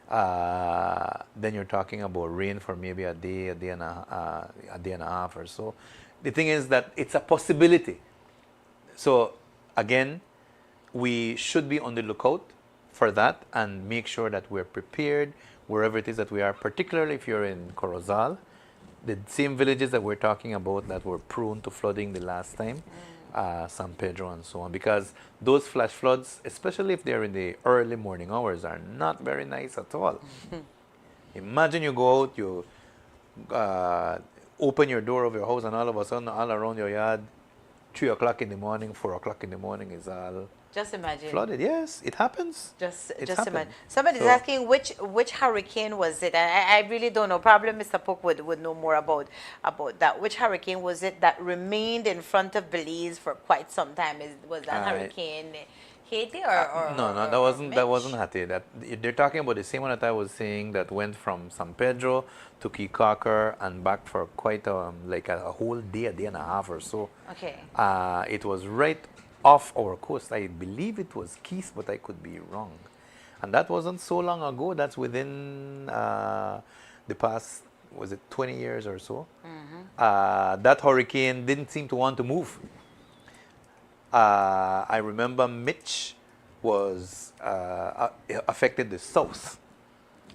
then you're talking about rain for maybe a day and a half or so. The thing is that it's a possibility. So again, we should be on the lookout for that and make sure that we're prepared wherever it is that we are, particularly if you're in Corozal, the same villages that we're talking about that were prone to flooding the last time, San Pedro and so on, because those flash floods, especially if they're in the early morning hours, are not very nice at all. Imagine you go out, you open your door of your house, and all of a sudden, all around your yard, 3 o'clock in the morning, 4 o'clock in the morning is all Just imagine. flooded. Yes, it happens. Just happened. imagine. Somebody's asking which hurricane was it, and I really don't know. Probably Mr. Pook would know more about that. Which hurricane was it that remained in front of Belize for quite some time? Was that Hurricane Haiti or no, that wasn't Haiti. That they're talking about the same one that I was saying that went from San Pedro to Kikaker and back for quite like a whole day, a day and a half or so. Okay. It was right off our coast. I believe it was Keys, but I could be wrong. And that wasn't so long ago. That's within the past, was it 20 years or so? That hurricane didn't seem to want to move. I remember Mitch was affected the south.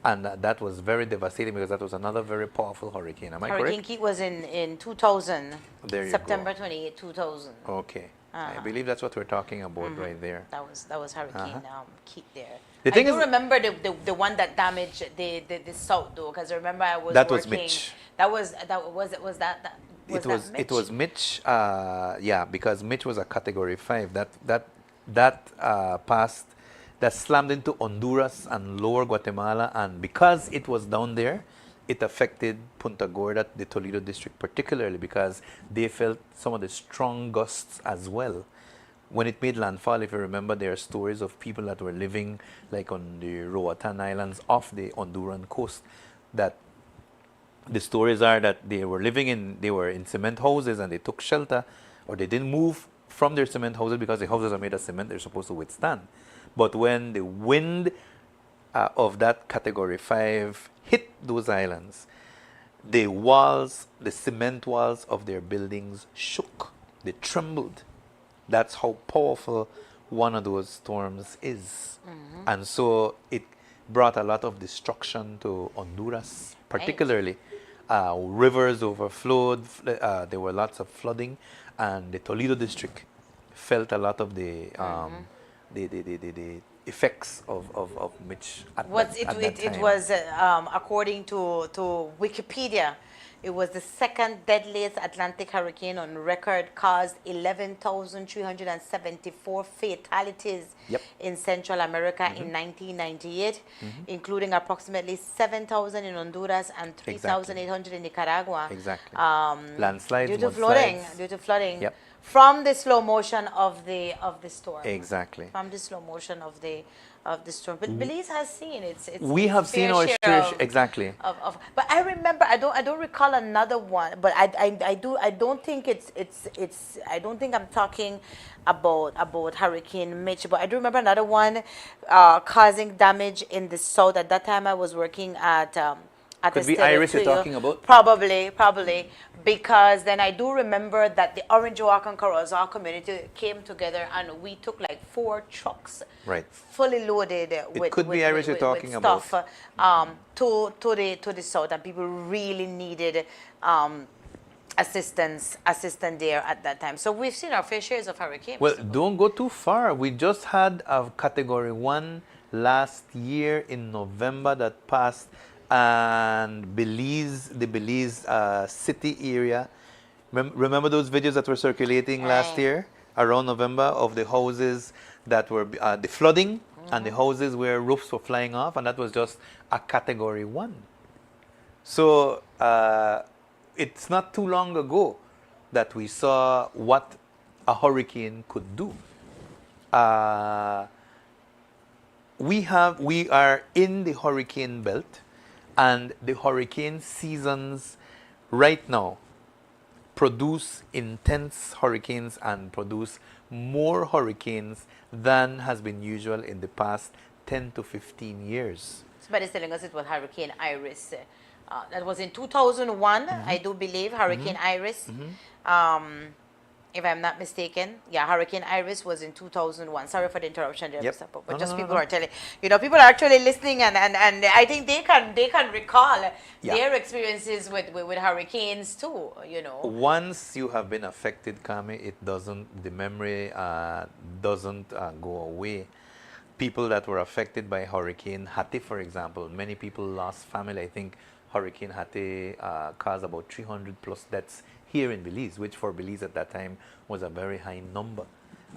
And that was very devastating because that was another very powerful hurricane. Am I correct? Hurricane Keith was in 2000. There you September go. 28, 2000. Okay. I believe that's what we're talking about right there. That was Hurricane Keith there. The thing I is, do remember the one that damaged the south though, because I remember I was that working. was Mitch. It was Mitch. Yeah, because Mitch was a Category 5. That passed. That slammed into Honduras and Lower Guatemala, and because it was down there, it affected Punta Gorda, the Toledo district particularly, because they felt some of the strong gusts as well. When it made landfall, if you remember, there are stories of people that were living like on the Roatan Islands off the Honduran coast, that the stories are that they were in cement houses and they took shelter, or they didn't move from their cement houses because the houses are made of cement, they're supposed to withstand. But when the wind of that Category 5 hit those islands, the cement walls of their buildings shook. They trembled. That's how powerful one of those storms is. And so it brought a lot of destruction to Honduras, particularly. Rivers overflowed. There were lots of flooding. And the Toledo district felt a lot of the effects of Mitch at that time. It was according to Wikipedia, it was the second deadliest Atlantic hurricane on record, caused 11,374 fatalities in Central America in 1998, including approximately 7,000 in Honduras and 3,800 in Nicaragua. Exactly. Landslides, due to flooding. Yep. From the slow motion of the storm. Exactly. From the slow motion of the storm. But Belize has seen we have seen our share exactly. But I remember I don't recall another one. But I don't think I don't think I'm talking about Hurricane Mitch. But I do remember another one causing damage in the south. At that time I was working at could be Irish you're talking about? Probably, because then I do remember that the Orange Walk and Corozal community came together and we took like 4 trucks, fully loaded with Irish you're talking stuff to the south, and people really needed assistance there at that time. So we've seen our fair shares of hurricanes. Well, don't go too far. We just had a Category 1 last year in November that passed. And the Belize city area. Remember those videos that were circulating last year around November of the houses that were the flooding and the houses where roofs were flying off, and that was just a Category 1. So it's not too long ago that we saw what a hurricane could do. We are in the hurricane belt. And the hurricane seasons right now, produce intense hurricanes and produce more hurricanes than has been usual in the past 10 to 15 years. Somebody's telling us it was Hurricane Iris. That was in 2001, I do believe, Hurricane Iris. If I'm not mistaken. Yeah, Hurricane Iris was in 2001. Sorry for the interruption there, Mr. Pope. But people are telling, people are actually listening, and I think they can recall their experiences with hurricanes too, Once you have been affected, Kami, the memory doesn't go away. People that were affected by Hurricane Hattie, for example, many people lost family. I think Hurricane Hattie caused about 300 plus deaths here in Belize, which for Belize at that time was a very high number.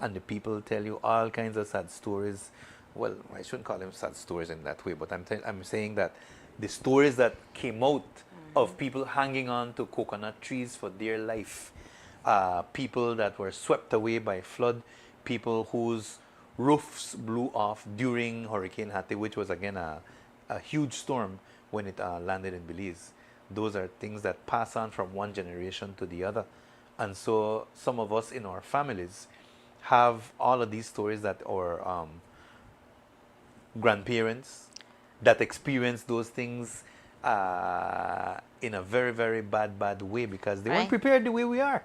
And the people tell you all kinds of sad stories. Well, I shouldn't call them sad stories in that way, but I'm saying that the stories that came out of people hanging on to coconut trees for dear life, people that were swept away by flood, people whose roofs blew off during Hurricane Hattie, which was again a huge storm when it landed in Belize. Those are things that pass on from one generation to the other. And so some of us in our families have all of these stories that our grandparents that experienced those things in a very, very bad way, because they weren't prepared the way we are.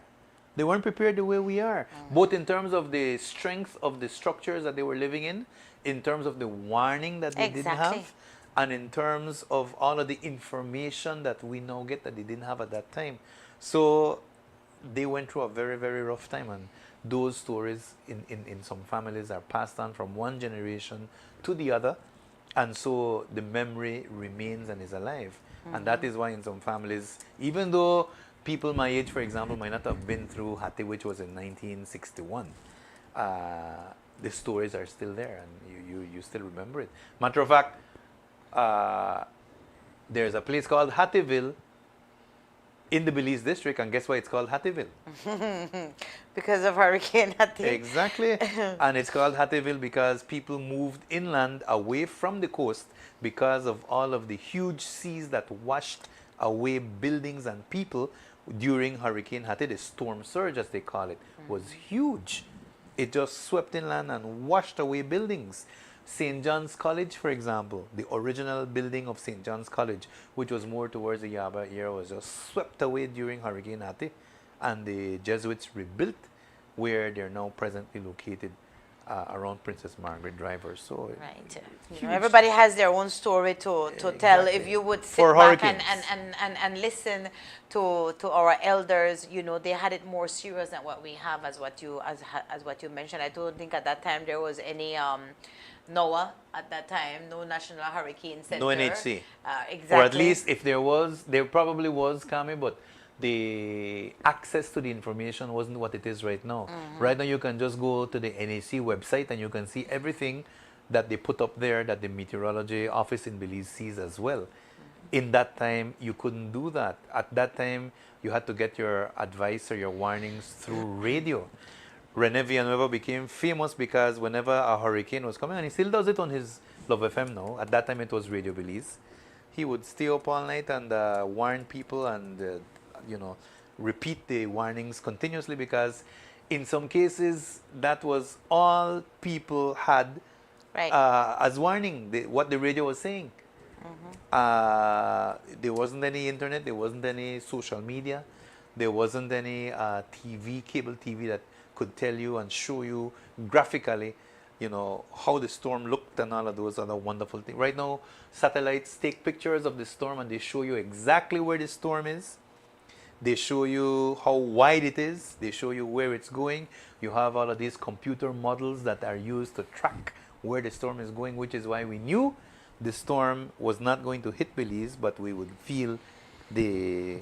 They weren't prepared the way we are, both in terms of the strength of the structures that they were living in terms of the warning that they didn't have, and in terms of all of the information that we now get that they didn't have at that time. So they went through a very, very rough time, and those stories in some families are passed on from one generation to the other, and so the memory remains and is alive. And that is why in some families, even though people my age, for example, might not have been through Hattie, which was in 1961, the stories are still there, and you still remember it. Matter of fact, there's a place called Hattieville in the Belize district, and guess why it's called Hattieville? Because of Hurricane Hattie. Exactly. And it's called Hattieville because people moved inland away from the coast because of all of the huge seas that washed away buildings and people during Hurricane Hattie. The storm surge, as they call it, was huge. It just swept inland and washed away buildings. St. John's College, for example, the original building of St. John's College, which was more towards the Yaba era, was just swept away during Hurricane Hattie, and the Jesuits rebuilt where they're now presently located around Princess Margaret Drive. So right. Everybody has their own story to tell. If you would sit back and listen to our elders, they had it more serious than what we have, as what you mentioned. I don't think at that time there was any NOAA at that time, no National Hurricane Center. No NHC. Exactly. Or at least if there was, there probably was, Kami, but the access to the information wasn't what it is right now. Right now you can just go to the NAC website and you can see everything that they put up there that the meteorology office in Belize sees as well. In that time, you couldn't do that. At that time, you had to get your advice or your warnings through radio. Rene Villanueva became famous because whenever a hurricane was coming, and he still does it on his Love FM now, at that time it was Radio Belize, he would stay up all night and warn people and repeat the warnings continuously, because in some cases that was all people had as warning, what the radio was saying. There wasn't any internet, there wasn't any social media, there wasn't any cable TV that could tell you and show you graphically, how the storm looked and all of those other wonderful things. Right now, satellites take pictures of the storm and they show you exactly where the storm is. They show you how wide it is. They show you where it's going. You have all of these computer models that are used to track where the storm is going, which is why we knew the storm was not going to hit Belize, but we would feel the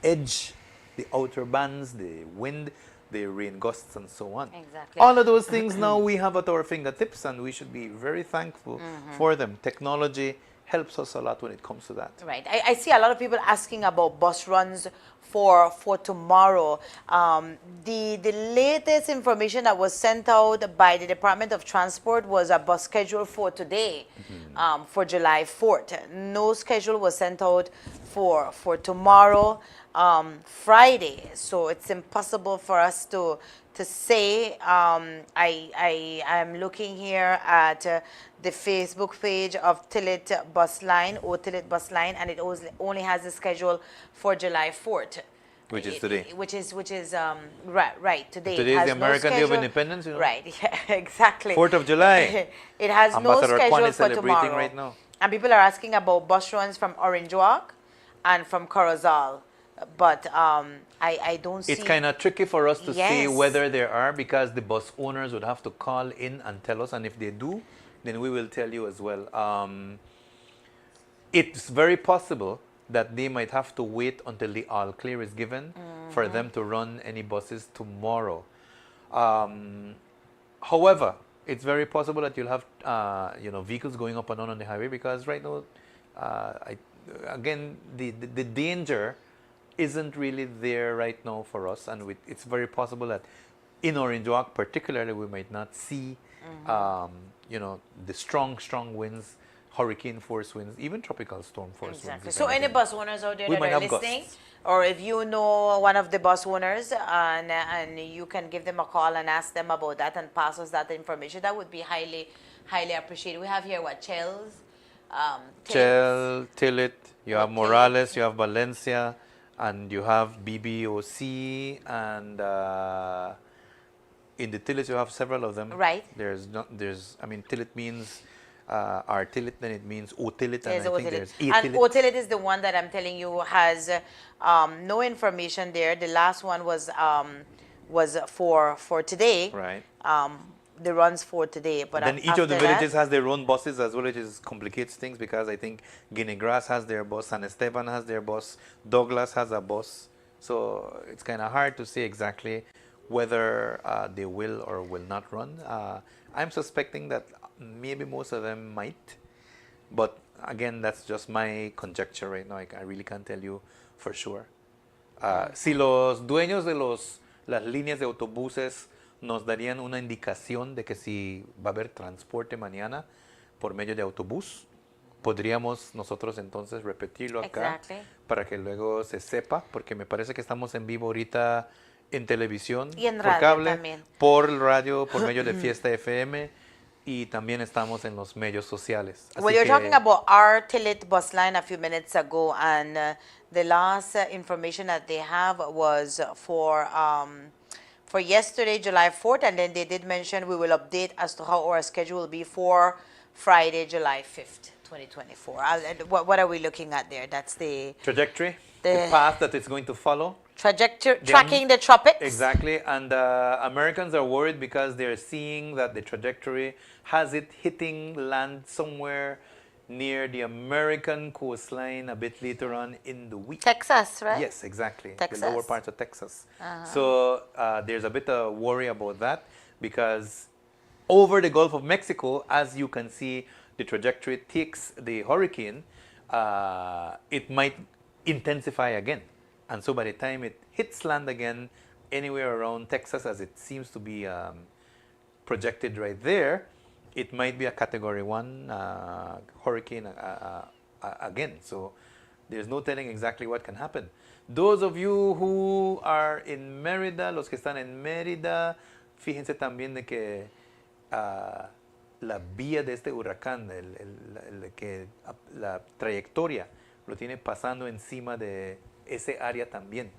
edge, the outer bands, the wind, the rain gusts, and so on. Exactly. All of those things now we have at our fingertips, and we should be very thankful for them. Technology helps us a lot when it comes to that. Right. I see a lot of people asking about bus runs for tomorrow. The latest information that was sent out by the Department of Transport was a bus schedule for today, for July 4th. No schedule was sent out for tomorrow. Friday, so it's impossible for us to say. I am looking here at the Facebook page of Tillit Bus Line or Tillit Bus Line, and it only has a schedule for July 4th. Which is today. Which is right today. Today It is has the American no Day of schedule. Independence, you know. Right, yeah, exactly. 4th of July. It has Ambassador no Kwan schedule is for celebrating tomorrow. right now. And people are asking about bus runs from Orange Walk and from Corozal, but I don't see. It's kind of tricky for us to say Yes. whether there are, because the bus owners would have to call in and tell us, and if they do, then we will tell you as well. It's very possible that they might have to wait until the all clear is given for them to run any buses tomorrow. However, it's very possible that you'll have vehicles going up and down on the highway, because right now, the danger isn't really there right now for us, and it's very possible that in Orange Walk particularly we might not see the strong winds, hurricane force winds, even tropical storm force Exactly. winds. So any bus owners out there We that might are have listening, gusts. or if you know one of the bus owners and you can give them a call and ask them about that and pass us that information, that would be highly appreciated. We have here Chels, Tillit, you have Morales, you have Valencia, and you have BBOC, and in the Tillit you have several of them. Right. Tillit means our Tillit, then it means Otillit, and There's I think Otillit. there's And Tillit. Otillit is the one that I'm telling you has no information there. The last one was for today. Right. The runs for today, but Then each of the villages has their own buses as well, which complicates things, because I think Guinea Grass has their bus, San Esteban has their bus, Douglas has a bus. So it's kind of hard to say exactly whether they will or will not run. I'm suspecting that maybe most of them might, but again, that's just my conjecture right now. I really can't tell you for sure. Si los dueños de las líneas de autobuses nos darían una indicación de que si va a haber transporte mañana por medio de autobús, podríamos nosotros entonces repetirlo acá. Exactly. Para que luego se sepa, porque me parece que estamos en vivo ahorita en televisión, Y en por radio cable, también. por radio, por medio de Fiesta FM, y también estamos en los medios sociales. Así Well, you're que- talking about our Tillit bus line a few minutes ago, and the last information that they have was for yesterday, July 4th, and then they did mention we will update as to how our schedule will be for Friday, July 5th, 2024. What are we looking at there? That's the trajectory, the path that it's going to follow. trajectory, tracking the tropics. Exactly, and Americans are worried because they're seeing that the trajectory has it hitting land somewhere near the American coastline a bit later on in the week. Texas, right? Yes, exactly. Texas. The lower parts of Texas. So there's a bit of worry about that, because over the Gulf of Mexico, as you can see, the trajectory takes the hurricane, it might intensify again. And so by the time it hits land again, anywhere around Texas, as it seems to be projected right there, it might be a Category 1 hurricane again. So there's no telling exactly what can happen. Those of you who are in Mérida, los que están en Mérida, fíjense también de que la vía de este huracán, la trayectoria, lo tiene pasando encima de ese área también,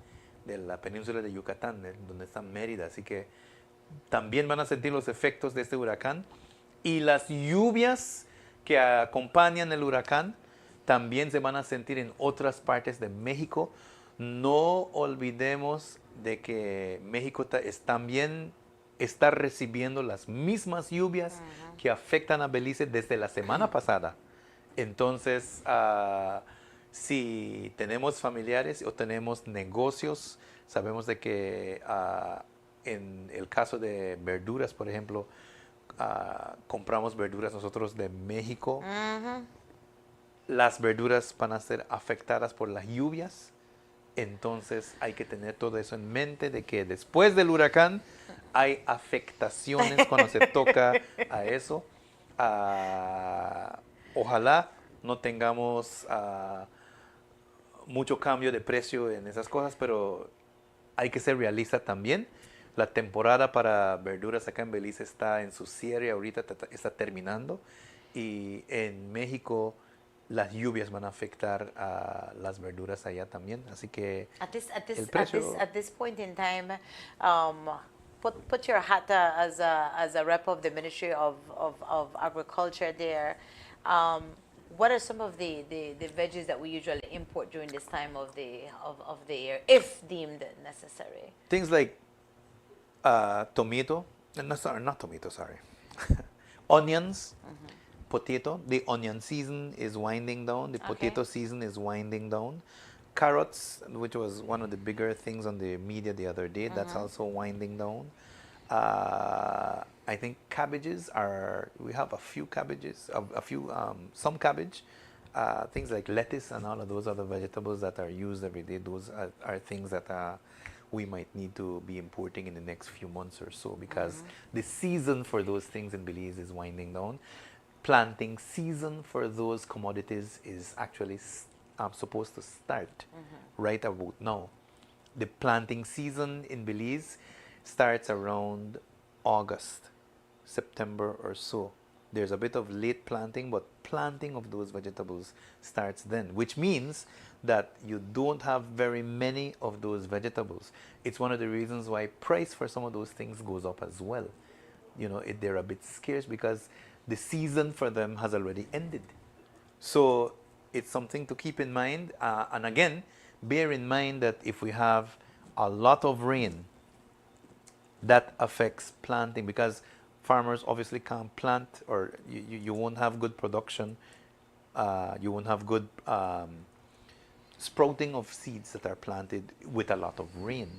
de la península de Yucatán, donde está Mérida. Así que también van a sentir los efectos de este huracán. Y las lluvias que acompañan el huracán también se van a sentir en otras partes de México. No olvidemos de que México también está recibiendo las mismas lluvias que afectan a Belice desde la semana pasada. Entonces, si tenemos familiares o tenemos negocios, sabemos de que en el caso de verduras, por ejemplo, compramos verduras nosotros de México. Las verduras van a ser afectadas por las lluvias. Entonces hay que tener todo eso en mente, de que después del huracán hay afectaciones cuando se toca a eso. Ojalá no tengamos mucho cambio de precio en esas cosas, pero hay que ser realista también. La temporada para verduras acá en Belice está en su cierre, ahorita está terminando, y en México las lluvias van a afectar a las verduras allá también, así que el precio... At this point in time, put your hat as a rep of the Ministry of Agriculture there. What are some of the veggies that we usually import during this time of the year, if deemed necessary? Things like tomato, not tomato, sorry. Onions, potato. The onion season is winding down. The potato season is winding down. Carrots, which was one of the bigger things on the media the other day, that's also winding down. I think cabbages we have a few cabbages, some cabbage. Things like lettuce and all of those other vegetables that are used every day, those are things that we might need to be importing in the next few months or so, because the season for those things in Belize is winding down. Planting season for those commodities is actually supposed to start right about now. The planting season in Belize starts around August, September or so. There's a bit of late planting, but planting of those vegetables starts then, which means that you don't have very many of those vegetables. It's one of the reasons why price for some of those things goes up as well. You know, they're a bit scarce because the season for them has already ended. So it's something to keep in mind. And again, bear in mind that if we have a lot of rain, that affects planting, because farmers obviously can't plant, or you won't have good production. You won't have good sprouting of seeds that are planted with a lot of rain.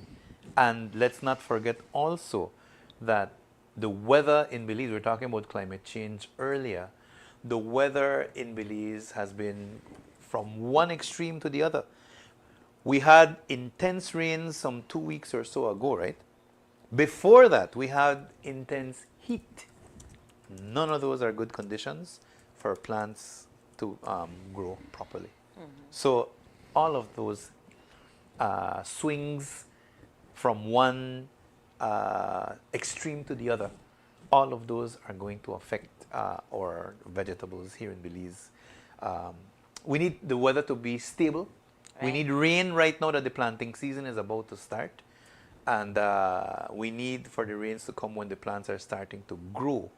And let's not forget also that the weather in Belize, we were talking about climate change earlier, the weather in Belize has been from one extreme to the other. We had intense rains some 2 weeks or so ago, right? Before that, we had intense heat. None of those are good conditions for plants to grow properly. So all of those swings from one extreme to the other, all of those are going to affect our vegetables here in Belize. We need the weather to be stable. Right. We need rain right now that the planting season is about to start. And we need for the rains to come when the plants are starting to grow.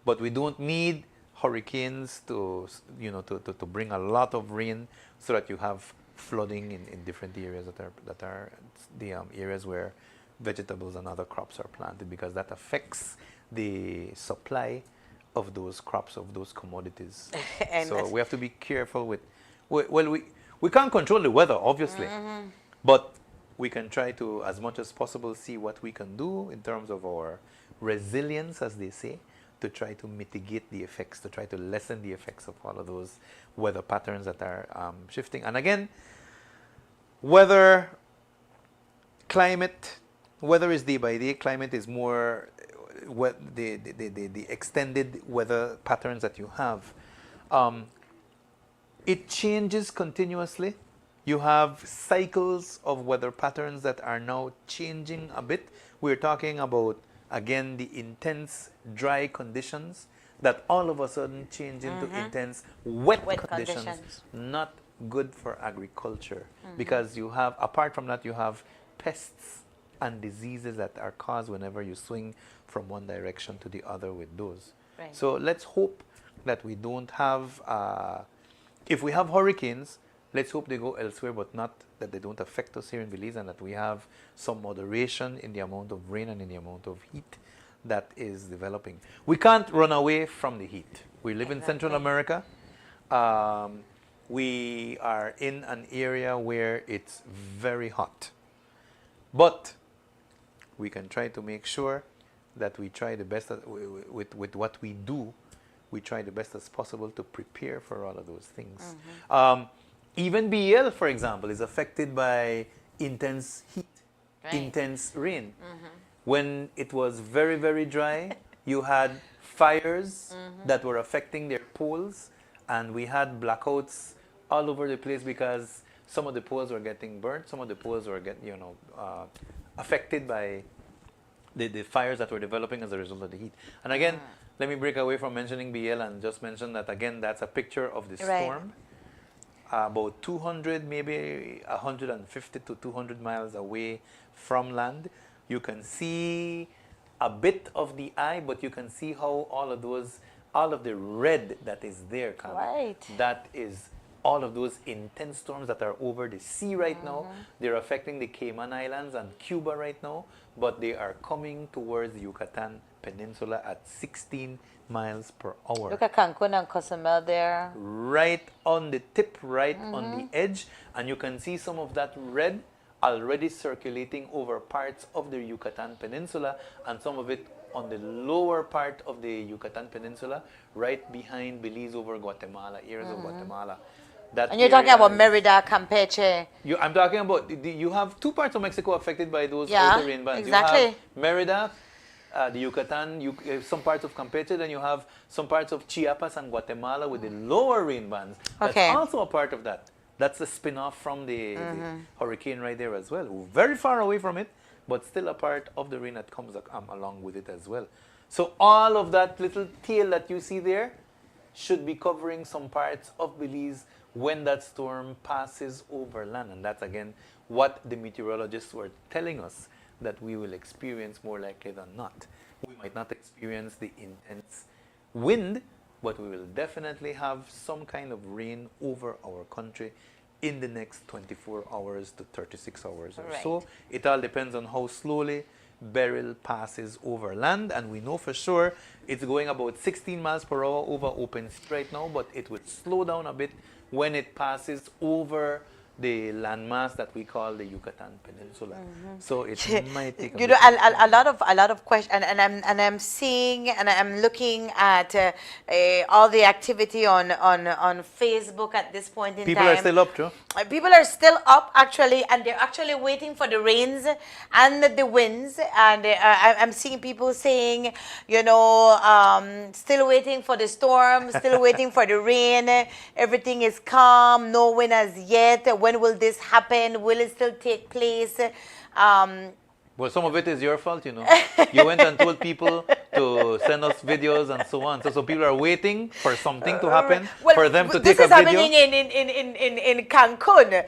But we don't need hurricanes to bring a lot of rain so that you have flooding in different areas that are the areas where vegetables and other crops are planted, because that affects the supply of those crops, of those commodities. So we have to be careful with, we can't control the weather, obviously, but we can try to, as much as possible, see what we can do in terms of our resilience, as they say, to try to mitigate the effects, to try to lessen the effects of all of those weather patterns that are shifting. And again, weather is day by day. Climate is more the extended weather patterns that you have. It changes continuously. You have cycles of weather patterns that are now changing a bit. We're talking about, again, the intense dry conditions that all of a sudden change into intense wet conditions. Not good for agriculture, because you have, apart from that, you have pests and diseases that are caused whenever you swing from one direction to the other with those. Right. So let's hope that we don't have, if we have hurricanes, let's hope they go elsewhere, but not that they don't affect us here in Belize, and that we have some moderation in the amount of rain and in the amount of heat that is developing. We can't run away from the heat. We live in Central America. We are in an area where it's very hot. But we can try to make sure that we try the best with what we do. We try the best as possible to prepare for all of those things. Even BL, for example, is affected by intense heat, intense rain. When it was very, very dry, you had fires that were affecting their poles, and we had blackouts all over the place because some of the poles were getting burnt, some of the poles were getting, affected by the fires that were developing as a result of the heat. And again, let me break away from mentioning BL and just mention that again, that's a picture of the storm. About 200, maybe 150 to 200 miles away from land. You can see a bit of the eye, but you can see how all of the red that is there, that is all of those intense storms that are over the sea right now. They're affecting the Cayman Islands and Cuba right now, but they are coming towards the Yucatan Peninsula at 16 miles per hour. Look at Cancun and Cozumel there. Right on the tip, right on the edge. And you can see some of that red already circulating over parts of the Yucatan Peninsula, and some of it on the lower part of the Yucatan Peninsula, right behind Belize over Guatemala, areas of Guatemala. And you're talking about Merida, Campeche. I'm talking about, you have two parts of Mexico affected by those outer rain bands. Exactly. You have Merida, the Yucatan, some parts of Campeche, then you have some parts of Chiapas and Guatemala with the lower rain bands. That's also a part of that. That's the spin-off from the hurricane right there as well. Very far away from it, but still a part of the rain that comes along with it as well. So all of that little tail that you see there should be covering some parts of Belize when that storm passes over land. And that's again what the meteorologists were telling us that we will experience more likely than not. We might not experience the intense wind, but we will definitely have some kind of rain over our country in the next 24 hours to 36 hours or so. It all depends on how slowly Beryl passes over land, and we know for sure it's going about 16 miles per hour over open sea right now, but it will slow down a bit when it passes over the landmass that we call the Yucatan Peninsula. So it might take a lot of questions, and I'm seeing and I'm looking at all the activity on Facebook at this point in time. People are still up, too. People are still up actually, and they're actually waiting for the rains and the winds. And I'm seeing people saying, still waiting for the storm, still waiting for the rain. Everything is calm, no wind as yet. When will this happen? Will it still take place? Well, some of it is your fault, You went and told people to send us videos and so on. So people are waiting for something to happen, for them to take a video. This is happening in Cancun,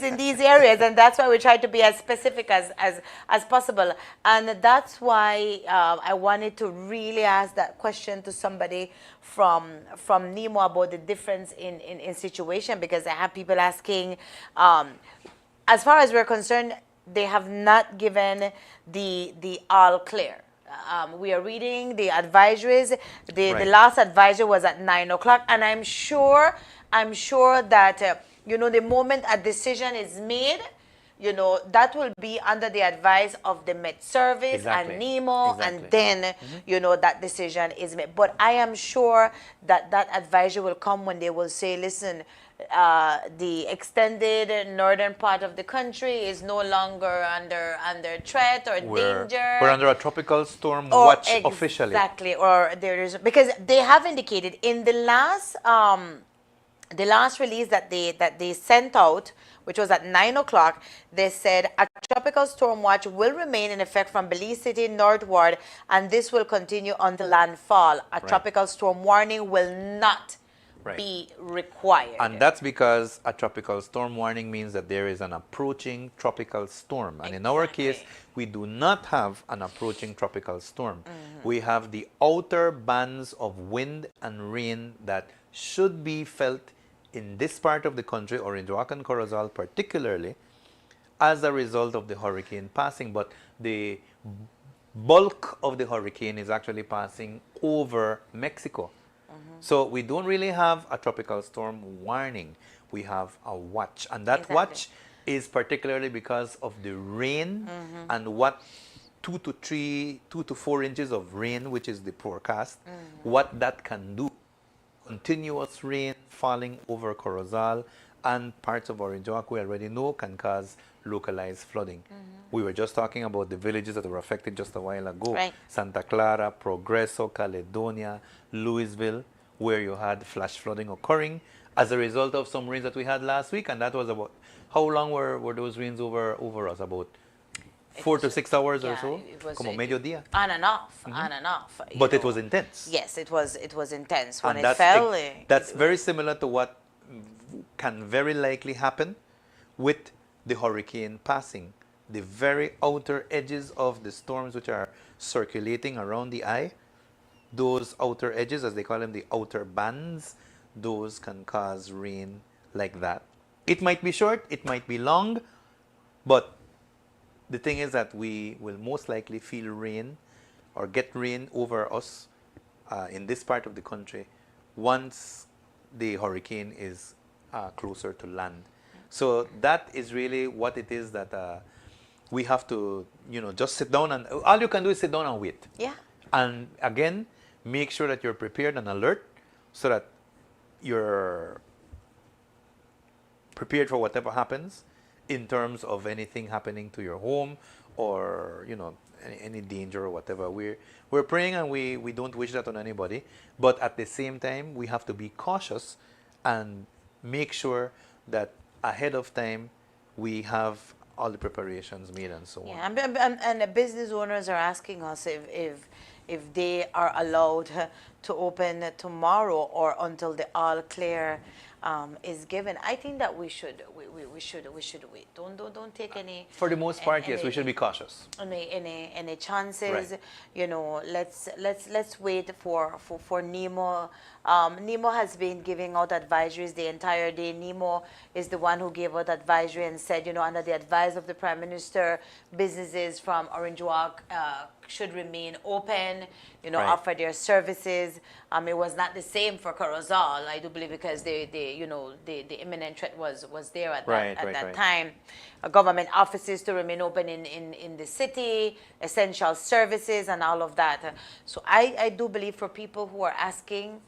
in these areas, and that's why we try to be as specific as possible. And that's why I wanted to really ask that question to somebody from NEMO about the difference in situation, because I have people asking, as far as we're concerned, they have not given the all clear. We are reading the advisories. The last advisory was at 9 o'clock, and I'm sure that the moment a decision is made, that will be under the advice of the Met Service and NEMO, and then that decision is made. But I am sure that advisory will come when they will say, listen, the extended northern part of the country is no longer under threat or danger. We're under a tropical storm watch officially. Exactly, or there is, because they have indicated in the last release that they sent out, which was at 9 o'clock, they said a tropical storm watch will remain in effect from Belize City northward, and this will continue until landfall. A tropical storm warning will not be required. And that's because a tropical storm warning means that there is an approaching tropical storm. And in our case, we do not have an approaching tropical storm. We have the outer bands of wind and rain that should be felt in this part of the country, or in Joaquin Corozal particularly, as a result of the hurricane passing. But the bulk of the hurricane is actually passing over Mexico. So we don't really have a tropical storm warning. We have a watch. And that watch is particularly because of the rain and what 2 to 4 inches of rain, which is the forecast, what that can do. Continuous rain falling over Corozal and parts of Orinjoac, we already know, can cause localized flooding. We were just talking about the villages that were affected just a while ago. Santa Clara, Progreso, Caledonia, Louisville, where you had flash flooding occurring, as a result of some rains that we had last week, and that was about, how long were those rains over us? About 4 to 6 hours or so? It was Como mediodía. on and off, on and off. But it was intense. Yes, it was intense. When And it fell, that's very similar to what can very likely happen with the hurricane passing. The very outer edges of the storms which are circulating around the eye, those outer edges, as they call them, the outer bands, those can cause rain like that. It might be short, it might be long, but the thing is that we will most likely feel rain or get rain over us in this part of the country once the hurricane is closer to land. So that is really what it is that we have to, just sit down, and all you can do is sit down and wait. Yeah. And again, make sure that you're prepared and alert so that you're prepared for whatever happens in terms of anything happening to your home or, any danger or whatever. We're praying, and we don't wish that on anybody. But at the same time, we have to be cautious and make sure that ahead of time we have all the preparations made and so on. Yeah, and the business owners are asking us if they are allowed to open tomorrow or until the all clear is given. I think that we should wait. Don't take any. For the most part, yes, we should be cautious. Any chances? Right. Let's wait for NEMO. NEMO has been giving out advisories the entire day. NEMO is the one who gave out advisory and said, under the advice of the Prime Minister, businesses from Orange Walk should remain open, Right. offer their services. It was not the same for Corozal, I do believe, because the imminent threat was there at that time. Government offices to remain open in the city, essential services and all of that. So I do believe for people who are asking,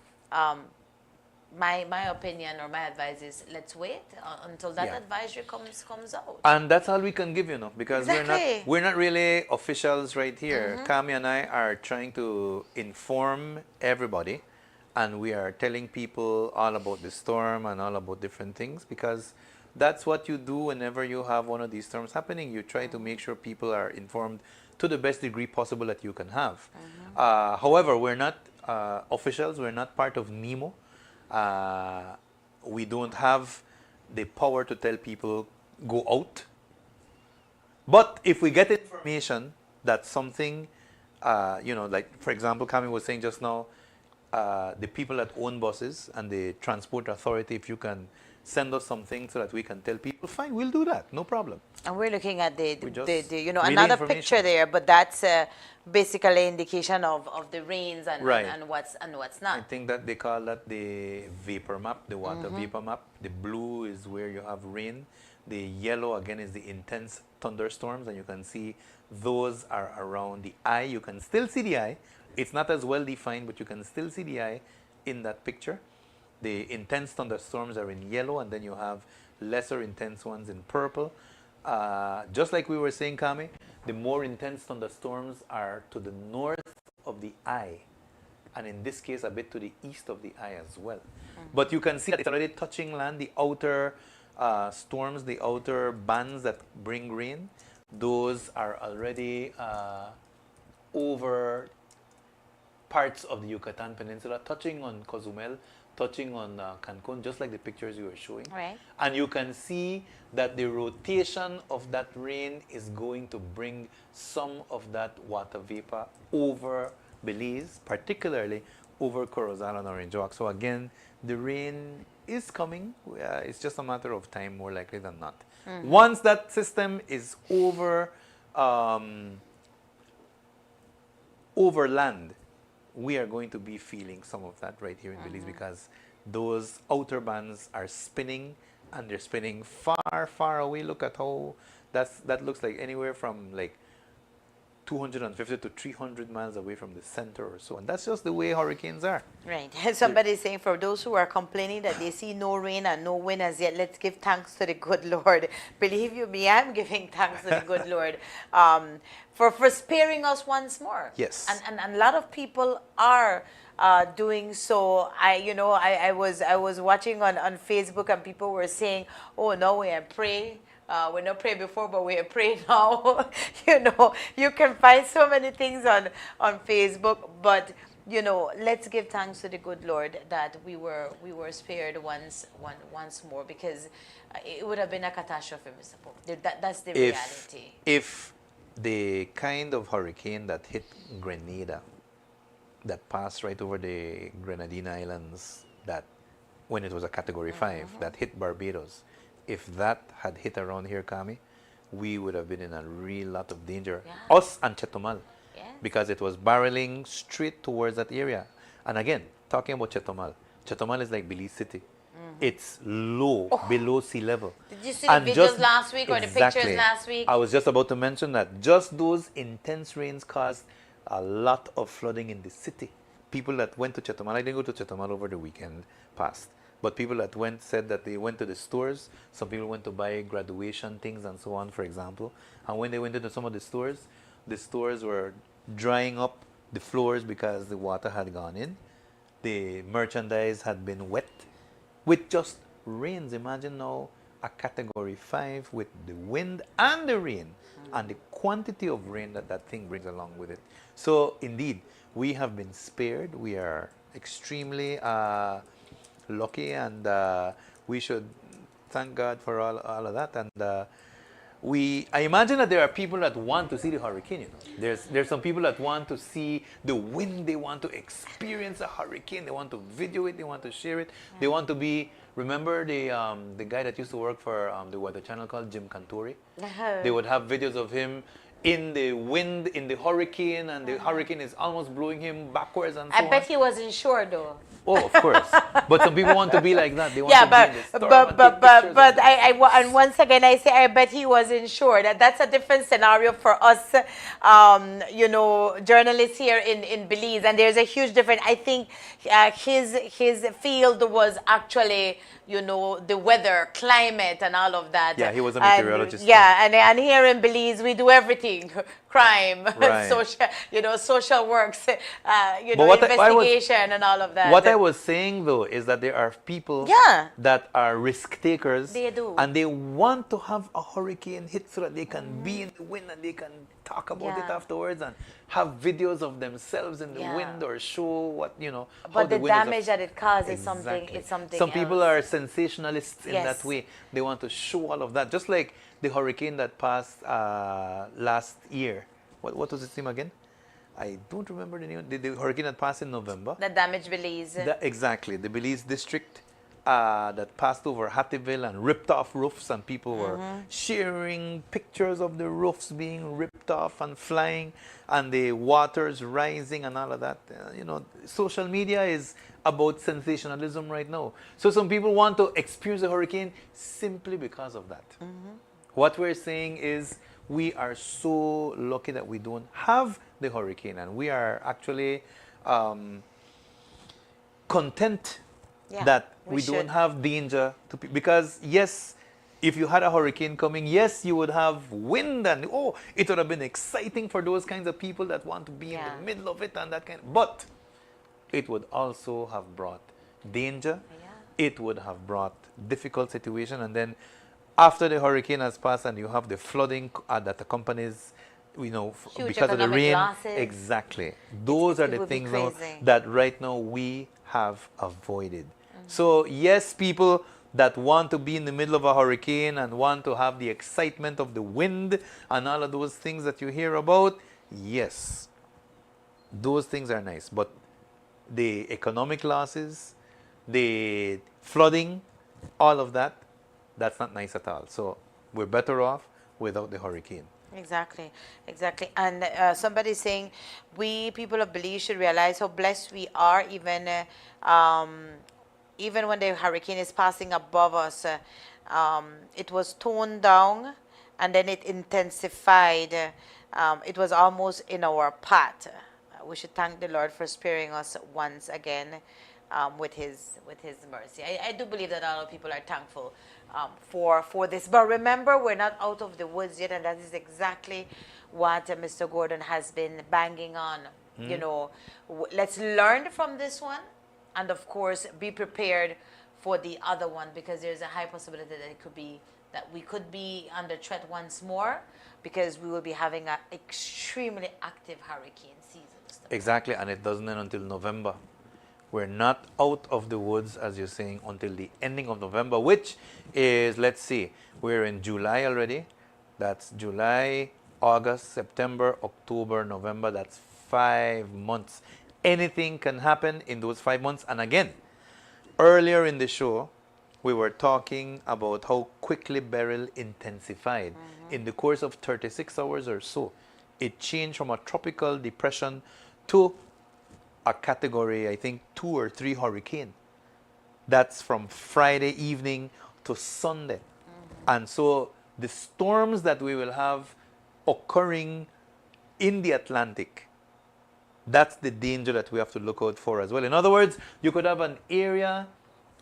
my opinion or my advice is let's wait until that advisory comes out. And that's all we can give, because Exactly. we're not really officials right here. Kami and I are trying to inform everybody, and we are telling people all about the storm and all about different things, because that's what you do whenever you have one of these storms happening. You try to make sure people are informed to the best degree possible that you can have. However, we're not officials. We're not part of NEMO. We don't have the power to tell people go out. But if we get information that something, like for example, Kami was saying just now, the people that own buses and the transport authority, if you can send us something so that we can tell people, fine, we'll do that, no problem. And we're looking at the really another picture there, but that's basically indication of the rains and, Right. and what's I not. think that they call that the vapor map, the water vapor map. The blue is where you have rain. The yellow, again, is the intense thunderstorms, and you can see those are around the eye. You can still see the eye. It's not as well defined, but you can still see the eye in that picture. The intense thunderstorms are in yellow, and then you have lesser intense ones in purple. Just like we were saying, Kami, the more intense thunderstorms are to the north of the eye, and in this case, a bit to the east of the eye as well. But you can see that it's already touching land. The outer storms, the outer bands that bring rain, those are already over parts of the Yucatan Peninsula, touching on Cozumel, touching on Cancun, just like the pictures you were showing. Right. And you can see that the rotation of that rain is going to bring some of that water vapor over Belize, particularly over Corozal and Orange Walk. So again, the rain is coming. It's just a matter of time, more likely than not. Once that system is over land, we are going to be feeling some of that right here in Belize, because those outer bands are spinning, and they're spinning far, far away. Look at how that looks like anywhere from like 250 to 300 miles away from the center or so. And that's just the way hurricanes are. Right. Somebody is saying, for those who are complaining that they see no rain and no wind as yet, let's give thanks to the good Lord. Believe you me, I'm giving thanks to the good Lord for sparing us once more. Yes. And a lot of people are doing so. I was watching on Facebook, and people were saying, oh, no, we are praying. We not pray before, but we are praying now. You can find so many things on Facebook, but let's give thanks to the good Lord that we were spared once more, because it would have been a catastrophe, Mr. Pope. That's the reality. If the kind of hurricane that hit Grenada, that passed right over the Grenadine Islands, that when it was a Category 5, that hit Barbados, if that had hit around here, Kami, we would have been in a real lot of danger. Yeah. Us and Chetumal. Yes. Because it was barreling straight towards that area. And again, talking about Chetumal, Chetumal is like Belize City. It's low, below sea level. Did you see the videos last week or the pictures last week? I was just about to mention that. Just those intense rains caused a lot of flooding in the city. People that went to Chetumal, I didn't go to Chetumal over the weekend past. But people that went said that they went to the stores. Some people went to buy graduation things and so on, for example. And when they went into some of the stores were drying up the floors because the water had gone in. The merchandise had been wet with just rains. Imagine now a Category 5 with the wind and the rain and the quantity of rain that thing brings along with it. So indeed, we have been spared. We are extremely lucky, and we should thank God for all of that. And I imagine that there are people that want to see the hurricane. There's some people that want to see the wind. They want to experience a hurricane. They want to video it. They want to share it. They want to be. Remember the guy that used to work for the Weather Channel called Jim Cantore? They would have videos of him in the wind, in the hurricane, and the hurricane is almost blowing him backwards and so on. I bet he wasn't sure, though. Oh, of course. But some people want to be like that. They want to be in the storm and once again, I say, I bet he wasn't sure. That's a different scenario for us, journalists here in Belize. And there's a huge difference. I think his field was actually, the weather, climate, and all of that. Yeah, he was a meteorologist. And here in Belize, we do everything. Crime, right. social works, investigation and all of that. What I was saying, though, is that there are people that are risk takers. They do. And they want to have a hurricane hit so that they can be in the wind and they can talk about it afterwards and have videos of themselves in the wind or show what, how but the wind damage that it causes is something. It's something. Some people are sensationalists in that way. They want to show all of that. Just like the hurricane that passed last year. What was its name again? I don't remember the name. The hurricane that passed in November. That damaged Belize. Exactly. The Belize district that passed over Hattieville and ripped off roofs, and people were sharing pictures of the roofs being ripped off and flying and the waters rising and all of that. Social media is about sensationalism right now. So some people want to experience a hurricane simply because of that. What we're saying is we are so lucky that we don't have the hurricane, and we are actually content that we don't have danger to because yes, if you had a hurricane coming, yes, you would have wind, and it would have been exciting for those kinds of people that want to be in the middle of it and that kind. But it would also have brought danger. It would have brought difficult situation, and then after the hurricane has passed and you have the flooding that accompanies, because of the rain. Losses. Exactly. Those are the things that right now we have avoided. So yes, people that want to be in the middle of a hurricane and want to have the excitement of the wind and all of those things that you hear about, yes, those things are nice. But the economic losses, the flooding, all of that, that's not nice at all. So we're better off without the hurricane. Exactly. And somebody's saying, we people of Belize should realize how blessed we are, even when the hurricane is passing above us. It was toned down and then it intensified it was almost in our path. We should thank the Lord for sparing us once again with His mercy. I do believe that a lot of people are thankful for this. But remember, we're not out of the woods yet, and that is exactly what Mr. Gordon has been banging on. You know, let's learn from this one, and of course, be prepared for the other one, because there's a high possibility that we could be under threat once more, because we will be having an extremely active hurricane season. Exactly, and it doesn't end until November. We're not out of the woods, as you're saying, until the ending of November, which is, let's see, we're in July already. That's July, August, September, October, November. That's 5 months. Anything can happen in those 5 months. And again, earlier in the show, we were talking about how quickly Beryl intensified. In the course of 36 hours or so, it changed from a tropical depression to a category, I think, 2 or 3 hurricane. That's from Friday evening to Sunday. And so the storms that we will have occurring in the Atlantic, that's the danger that we have to look out for as well. In other words, you could have an area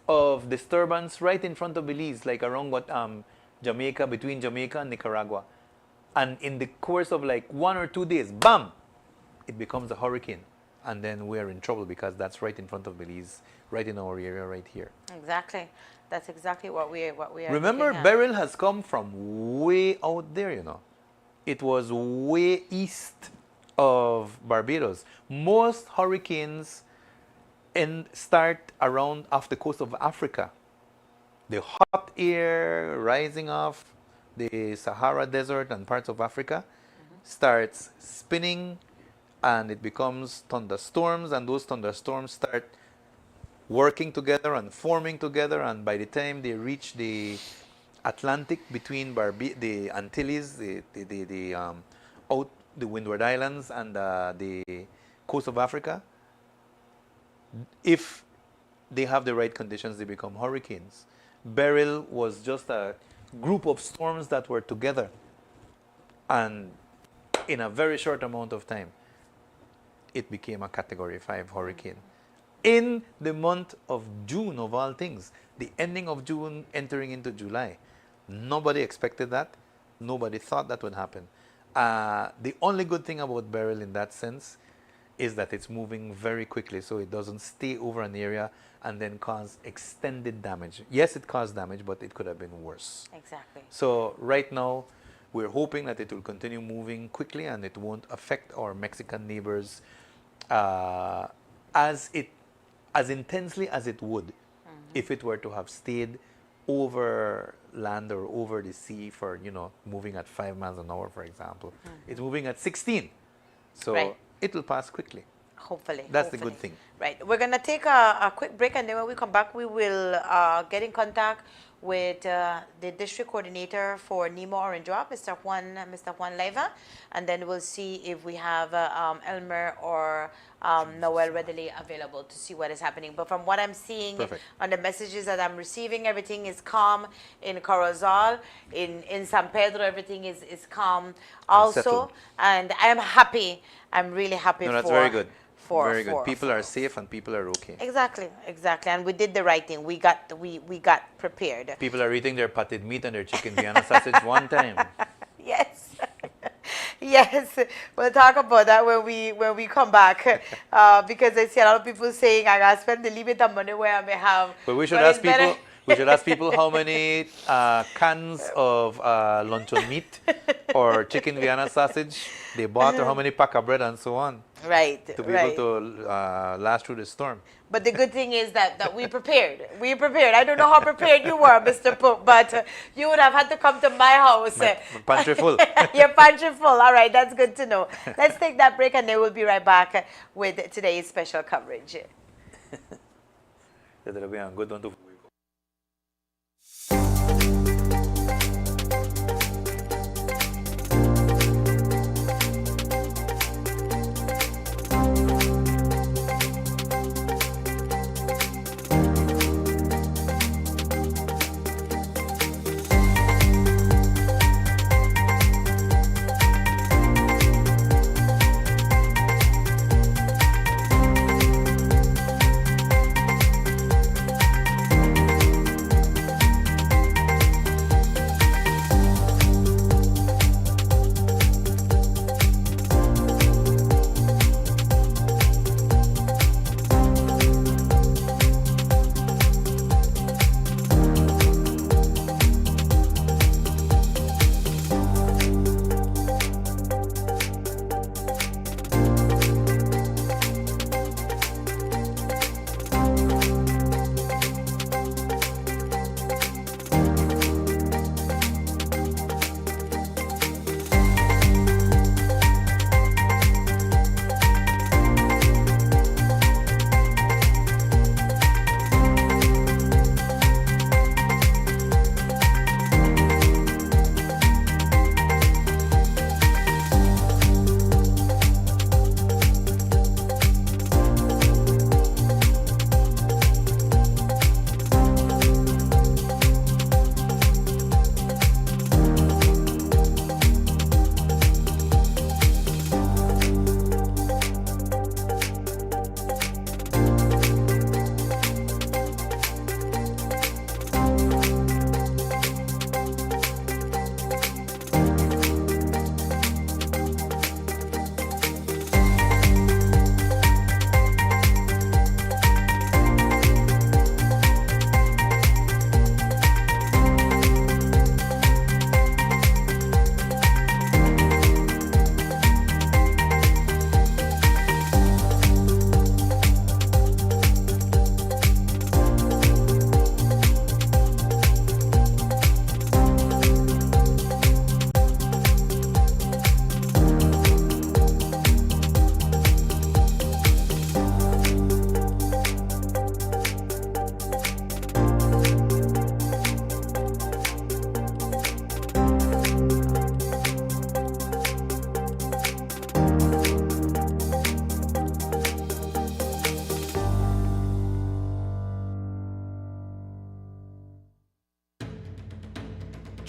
of disturbance right in front of Belize, like around Jamaica, between Jamaica and Nicaragua. And in the course of like 1 or 2 days, bam, it becomes a hurricane. And then we're in trouble, because that's right in front of Belize, right in our area right here. Exactly. That's exactly what we are. Remember, Beryl has come from way out there, you know. It was way east of Barbados. Most hurricanes start around off the coast of Africa. The hot air rising off the Sahara Desert and parts of Africa starts spinning, and it becomes thunderstorms, and those thunderstorms start working together and forming together, and by the time they reach the Atlantic between the Antilles, the Windward Islands and the coast of Africa, if they have the right conditions, they become hurricanes. Beryl was just a group of storms that were together, and in a very short amount of time, it became a Category 5 hurricane. In the month of June, of all things, the ending of June, entering into July. Nobody expected that. Nobody thought that would happen. The only good thing about Beryl in that sense is that it's moving very quickly, so it doesn't stay over an area and then cause extended damage. Yes, it caused damage, but it could have been worse. Exactly. So right now, we're hoping that it will continue moving quickly and it won't affect our Mexican neighbors as intensely as it would if it were to have stayed over land or over the sea for, moving at 5 miles an hour, for example. It's moving at 16. So it will pass quickly. Hopefully. That's the good thing. Right. We're going to take a quick break, and then when we come back, we will get in contact with the district coordinator for NEMO Orange Drop, Mr. Juan Leiva, and then we'll see if we have Elmer or Noel readily available to see what is happening. But from what I'm seeing on the messages that I'm receiving, everything is calm in Corozal. In San Pedro, everything is calm also. And I am happy. I'm really happy. No, that's very good. Very good. People are safe and people are okay. Exactly. And we did the right thing. We got prepared. People are eating their potted meat and their chicken Vienna sausage one time. Yes. Yes, we'll talk about that when we come back, because I see a lot of people saying I gotta spend the limited money where I may have. But we should ask people. We should ask people how many cans of luncheon meat or chicken Vienna sausage they bought, or how many pack of bread and so on. Right. To be able to last through the storm. But the good thing is that we prepared. We prepared. I don't know how prepared you were, Mr. Pook, but you would have had to come to my house. My pantry full. Your pantry full. All right, that's good to know. Let's take that break, and then we'll be right back with today's special coverage. That'll be a good one to.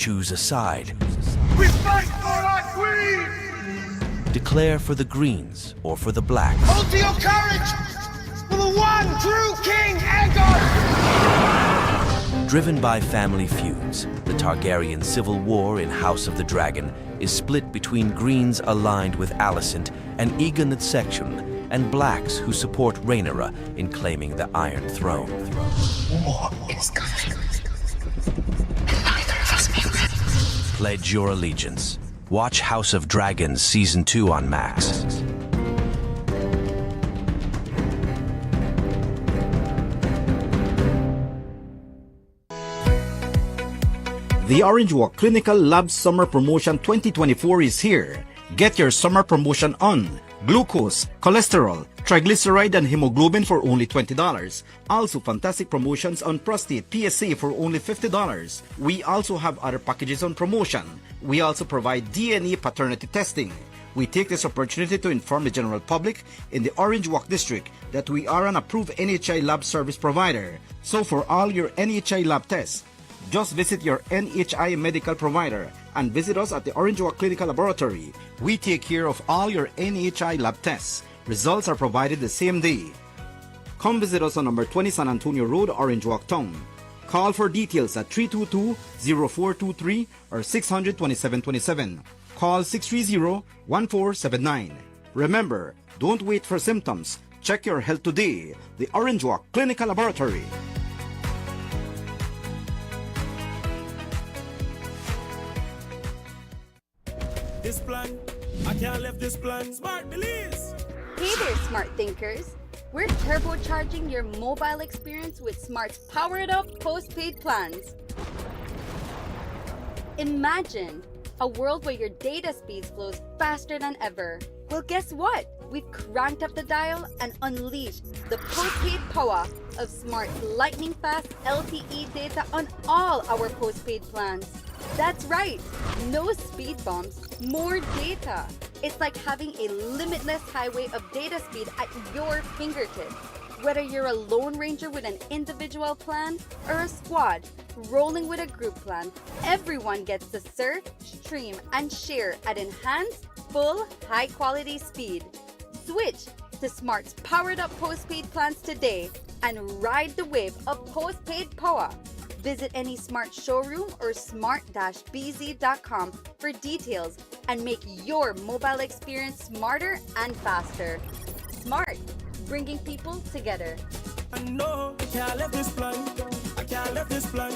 choose a side. We fight for our queen! Declare for the greens or for the blacks. Hold to your courage for the one true King Aegon! Driven by family feuds, the Targaryen civil war in House of the Dragon is split between greens aligned with Alicent and Aegon section, and blacks who support Rhaenyra in claiming the Iron Throne. War is coming. And neither of us may win. Pledge your allegiance. Watch House of Dragons Season 2 on Max. The Orange Walk Clinical Lab Summer Promotion 2024 is here. Get your summer promotion on glucose, cholesterol, triglyceride, and hemoglobin for only $20. Also, fantastic promotions on prostate PSA for only $50. We also have other packages on promotion. We also provide DNA paternity testing. We take this opportunity to inform the general public in the Orange Walk District that we are an approved NHI lab service provider. So for all your NHI lab tests, just visit your NHI medical provider and visit us at the Orange Walk Clinical Laboratory. We take care of all your NHI lab tests. Results are provided the same day. Come visit us on number 20 San Antonio Road, Orange Walk Town. Call for details at 322-0423 or 600-2727. Call 630-1479. Remember, don't wait for symptoms. Check your health today. The Orange Walk Clinical Laboratory. This plan, I can't leave this plan. Smart Belize. Hey there, smart thinkers. We're turbocharging your mobile experience with Smart's powered up postpaid plans. Imagine a world where your data speed flows faster than ever. Well, guess what? We've cranked up the dial and unleashed the postpaid power of Smart's lightning fast LTE data on all our postpaid plans. That's right, no speed bumps, more data. It's like having a limitless highway of data speed at your fingertips. Whether you're a Lone Ranger with an individual plan or a squad rolling with a group plan, everyone gets to surf, stream, and share at enhanced, full, high-quality speed. Switch to Smart's powered-up postpaid plans today and ride the wave of postpaid power. Visit any Smart showroom or smart-bz.com for details and make your mobile experience smarter and faster. Smart, bringing people together. I know I can't leave this plan. I can't leave this plan.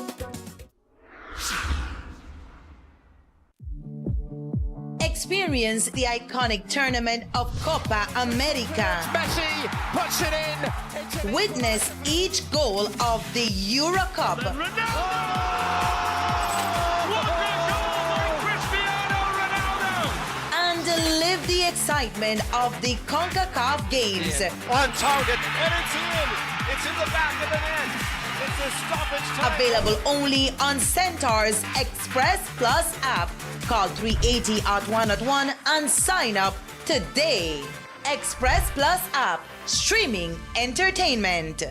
Experience the iconic tournament of Copa America. Messi puts it in. Witness each goal of the Euro Cup. What a goal by Cristiano Ronaldo! And live the excitement of the CONCACAF games. On target, and it's in. It's in the back of the net. It's a stoppage time. Available only on Centaur's Express Plus app. Call 380-101 and sign up today. Express Plus app, streaming entertainment.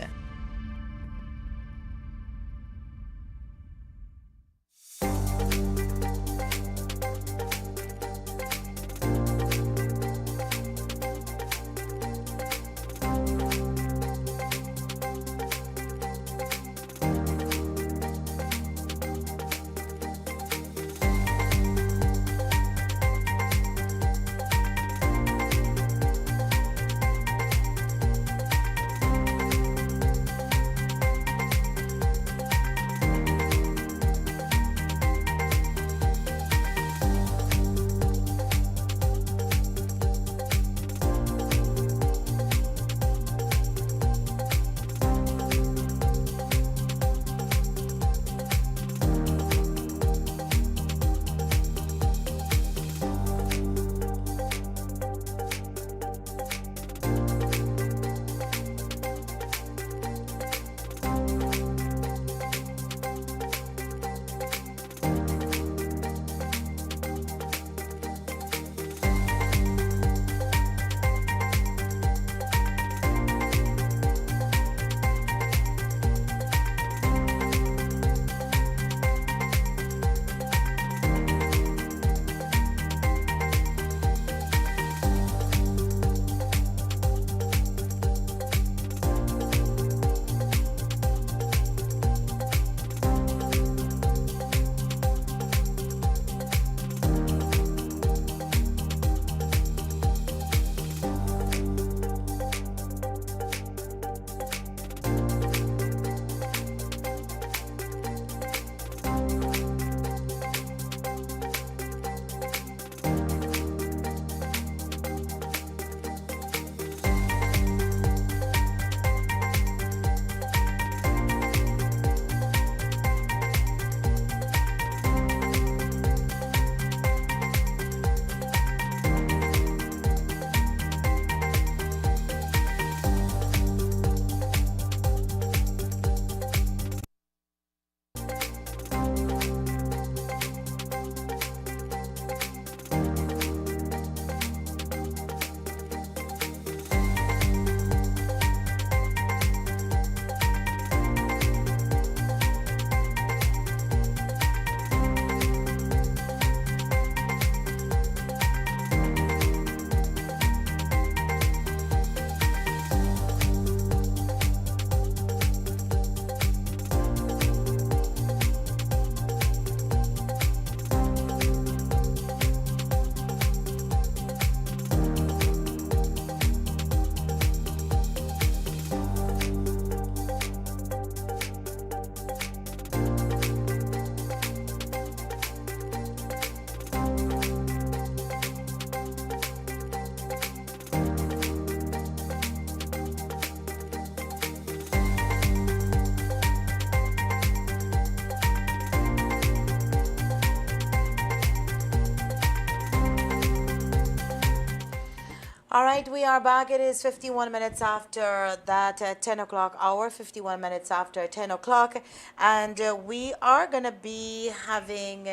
All right, we are back. It is 51 minutes after that 10 o'clock hour, 51 minutes after 10 o'clock. And we are going to be having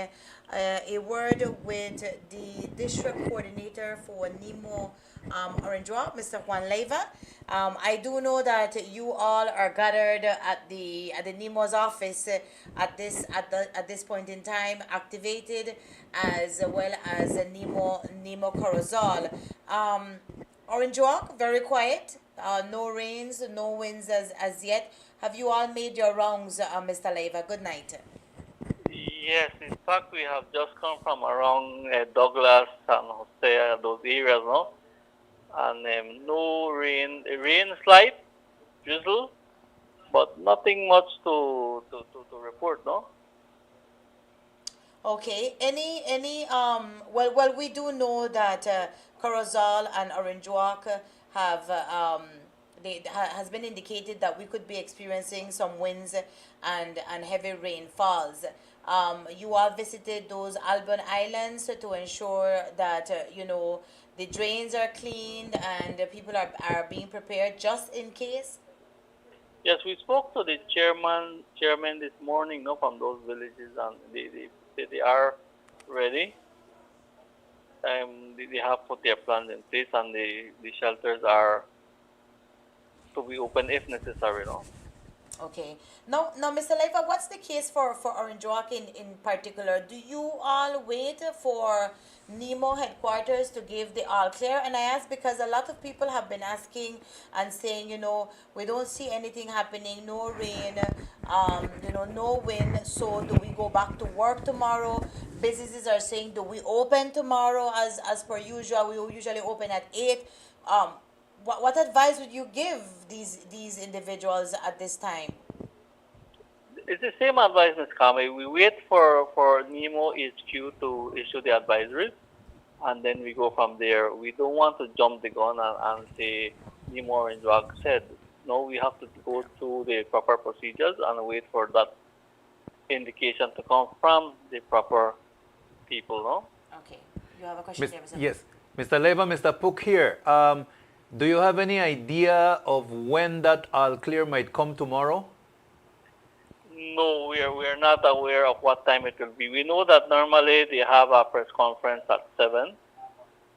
a word with the district coordinator for NEMO Orange Walk, Mr. Juan Leiva. I do know that you all are gathered at the NEMO's office at this point in time, activated, as well as NEMO Corozal. Orange Walk, very quiet. No rains, no winds as yet. Have you all made your rounds, Mr. Leiva? Good night. Yes, in fact, we have just come from around Douglas, San Jose, those areas, no? And no rain, rain slight, drizzle, but nothing much to report, no? Okay. Well, we do know that Corozal and Orange Walk have has been indicated that we could be experiencing some winds and heavy rainfalls. You all visited those Alban Islands to ensure that the drains are cleaned and people are being prepared just in case. Yes, we spoke to the chairman this morning, no, from those villages, and they are ready. They have put their plans in place, and the shelters are to be open if necessary, no. Okay. Now, Mr. Leiva, what's the case for Orange Walk in particular? Do you all wait for NEMO headquarters to give the all clear? And I ask because a lot of people have been asking and saying, we don't see anything happening, no rain, no wind. So do we go back to work tomorrow? Businesses are saying, do we open tomorrow as per usual? We usually open at 8. What advice would you give these individuals at this time? It's the same advice, Ms. Kame. We wait for NEMO HQ to issue the advisories, and then we go from there. We don't want to jump the gun and say NEMO Orange Walk said. No, we have to go through the proper procedures and wait for that indication to come from the proper people, no? Okay. You have a question there, Mr. Yes. Mr. Leiva, Mr. Pook here. Do you have any idea of when that all clear might come tomorrow? No, we are not aware of what time it will be. We know that normally they have a press conference at 7.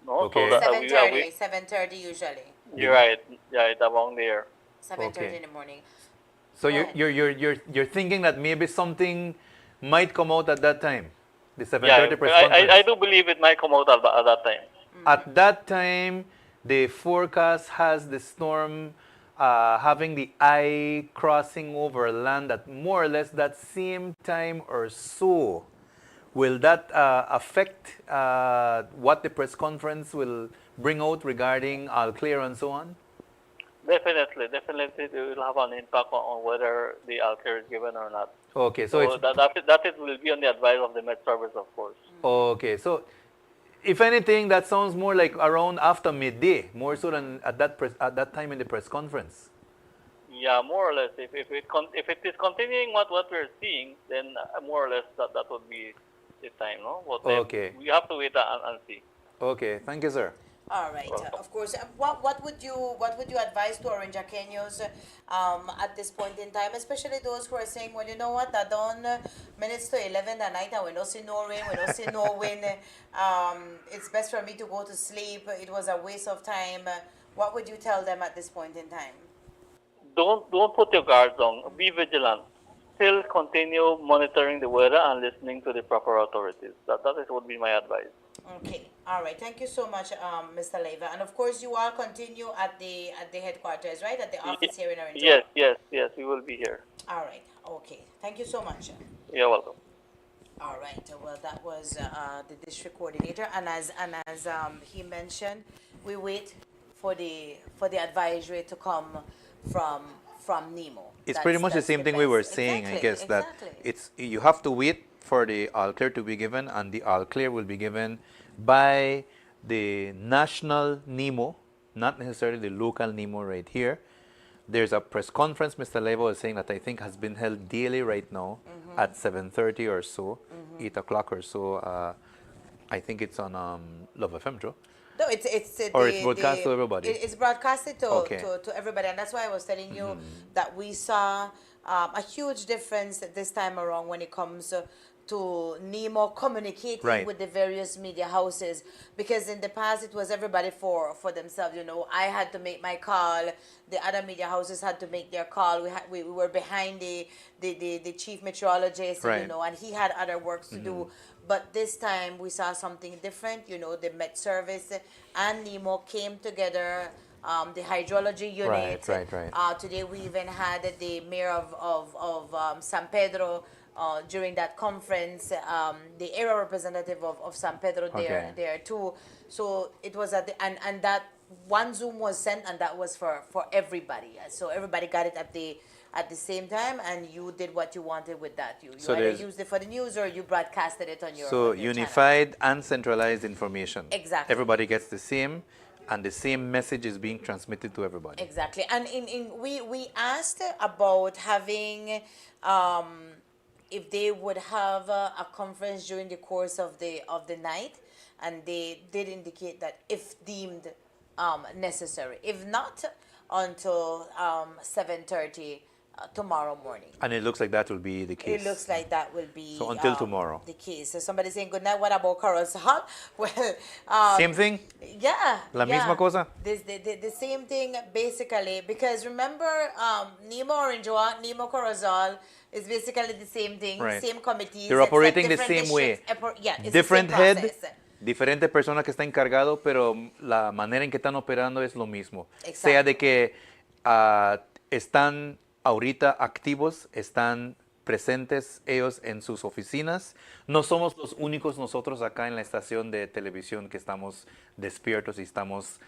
No, okay. So that 7:30, 7:30 usually. You're right, around there. 7:30 in the morning. So you're thinking that maybe something might come out at that time, the 7:30 press conference. I do believe it might come out at that time. At that time, the forecast has the storm having the eye crossing over land at more or less that same time or so. Will that affect what the press conference will bring out regarding all clear and so on? Definitely, it will have an impact on whether the all clear is given or not. Okay, so that it will be on the advice of the Met Service, of course. Okay, so if anything, that sounds more like around after midday, more so than at that time in the press conference. Yeah, more or less. If it is continuing what we're seeing, then more or less that would be the time, no? But okay. We have to wait and see. Okay, thank you, sir. All right. Of course. What would you advise to Orangeaqueños at this point in time, especially those who are saying, well, you know what, I done minutes to 11 at night and we don't see no rain, we don't see no wind. It's best for me to go to sleep. It was a waste of time. What would you tell them at this point in time? Don't put your guard down. Be vigilant. Still continue monitoring the weather and listening to the proper authorities. That would be my advice. Okay. All right. Thank you so much, Mr. Leiva. And of course, you all continue at the headquarters, right? At the office here in Orange. Yes. We will be here. All right. Okay. Thank you so much. You're welcome. All right. Well, that was the district coordinator, and as he mentioned, we wait for the advisory to come from NEMO. It's pretty much the same thing we were saying, exactly, I guess, exactly. that you have to wait for the all clear to be given, and the all clear will be given by the national NEMO, not necessarily the local NEMO right here. There's a press conference, Mr. Leiva was saying, that I think has been held daily right now at 7:30 or so, 8 o'clock or so. I think it's on Love FM, Joe. No, it's Or it's broadcast to everybody? It's broadcasted Okay. to everybody, and that's why I was telling you that we saw a huge difference this time around when it comes to NEMO communicating Right. with the various media houses, because in the past it was everybody for themselves. I had to make my call, the other media houses had to make their call. We were behind the chief meteorologist, Right. and he had other works to do. But this time we saw something different. The Met Service and NEMO came together. The hydrology unit. Right. Today we even had the mayor of San Pedro during that conference. The area representative of San Pedro there too. So it was and that one Zoom was sent, and that was for everybody. So everybody got it at the same time, and you did what you wanted with that. You So either used it for the news or you broadcasted it on your on your channel. Unified and centralized information. Exactly. Everybody gets the same, and the same message is being transmitted to everybody. Exactly. And we asked about having if they would have a conference during the course of the night, and they did indicate that if deemed necessary. If not, until 7:30 tomorrow morning. And it looks like that will be the case. It looks like that will be So until tomorrow. the case. So somebody saying good night. What about Correspondent? Well, Same thing? Yeah. La misma cosa? The same thing basically, because remember, NEMO Orange Walk, NEMO Corozal is basically the same thing, Right. same committees. They're operating the different same way. Yeah, it's Different the same head, process. diferente persona que está encargado, pero la manera en que están operando es lo mismo. Exacto. Sea de que están ahorita activos, están presentes ellos en sus oficinas. No somos los únicos nosotros acá en la estación de televisión que estamos despiertos y estamos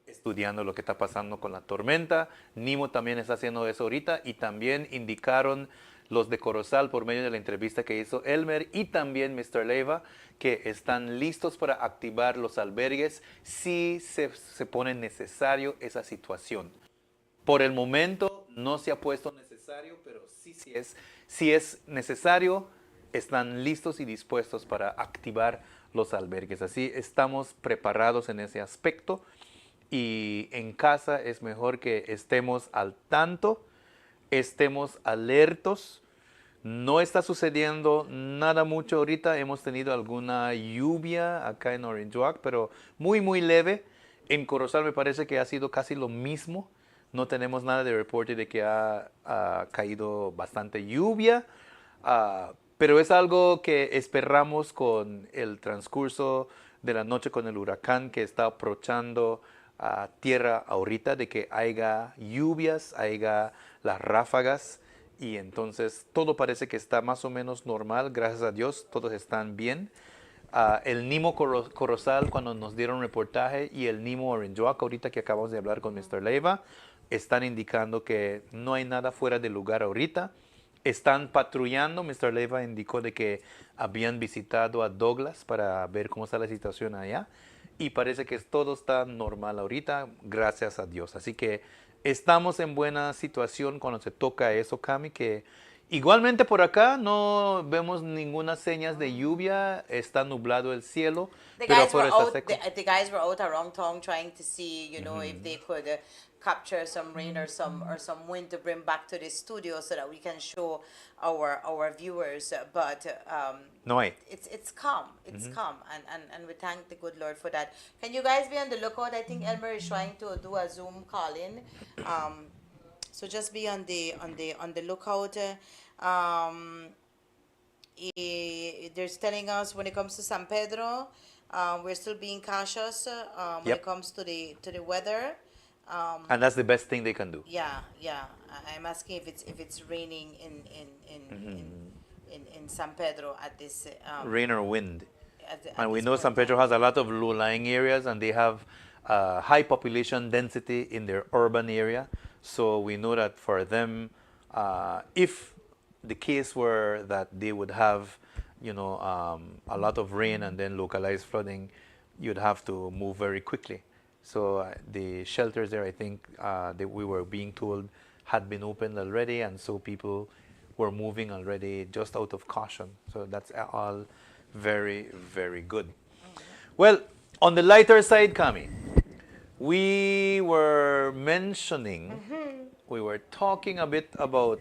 estudiando lo que está pasando con la tormenta. NEMO también está haciendo eso ahorita, y también indicaron los de Corozal por medio de la entrevista que hizo Elmer y también Mr. Leiva, que están listos para activar los albergues si se pone necesario esa situación. Por el momento no se ha puesto necesario, pero si es necesario, están listos y dispuestos para activar los albergues. Así estamos preparados en ese aspecto, y en casa es mejor que estemos al tanto, estemos alertos. No está sucediendo nada mucho ahorita. Hemos tenido alguna lluvia acá en Orange Walk, pero muy, muy leve. En Corozal me parece que ha sido casi lo mismo. No tenemos nada de reporte de que ha caído bastante lluvia, pero es algo que esperamos con el transcurso de la noche, con el huracán que está approachando a tierra ahorita, de que haya lluvias, haya las ráfagas, y entonces todo parece que está más o menos normal, gracias a Dios, todos están bien. El NEMO Corozal, cuando nos dieron reportaje, y el NEMO Orange Walk, ahorita que acabamos de hablar con Mr. Leiva, están indicando que no hay nada fuera de lugar ahorita. Están patrullando. Mr. Leiva indicó de que habían visitado a Douglas para ver cómo está la situación allá, y parece que todo está normal ahorita, gracias a Dios. Así que estamos en buena situación cuando se toca eso, Cami, que igualmente por acá no vemos ninguna señas de lluvia, está nublado el cielo, pero afuera está seco. The guys were out around town trying to see, if they could capture some rain or some wind to bring back to the studio so that we can show our viewers. But no hay. It's calm. It's calm, and we thank the good Lord for that. Can you guys be on the lookout? I think Elmer is trying to do a Zoom call in. So just be on the lookout. They're telling us when it comes to San Pedro, we're still being cautious when it comes to the weather. And that's the best thing they can do. Yeah. I'm asking if it's raining in San Pedro at this rain or wind. And we know San Pedro has a lot of low-lying areas, and they have high population density in their urban area. So we know that for them, if the case were that they would have, a lot of rain and then localized flooding, you'd have to move very quickly. So the shelters there, I think that we were being told, had been opened already, and so people were moving already just out of caution. So that's all very, very good. Well, On the lighter side, Kami, we were mentioning, we were talking a bit about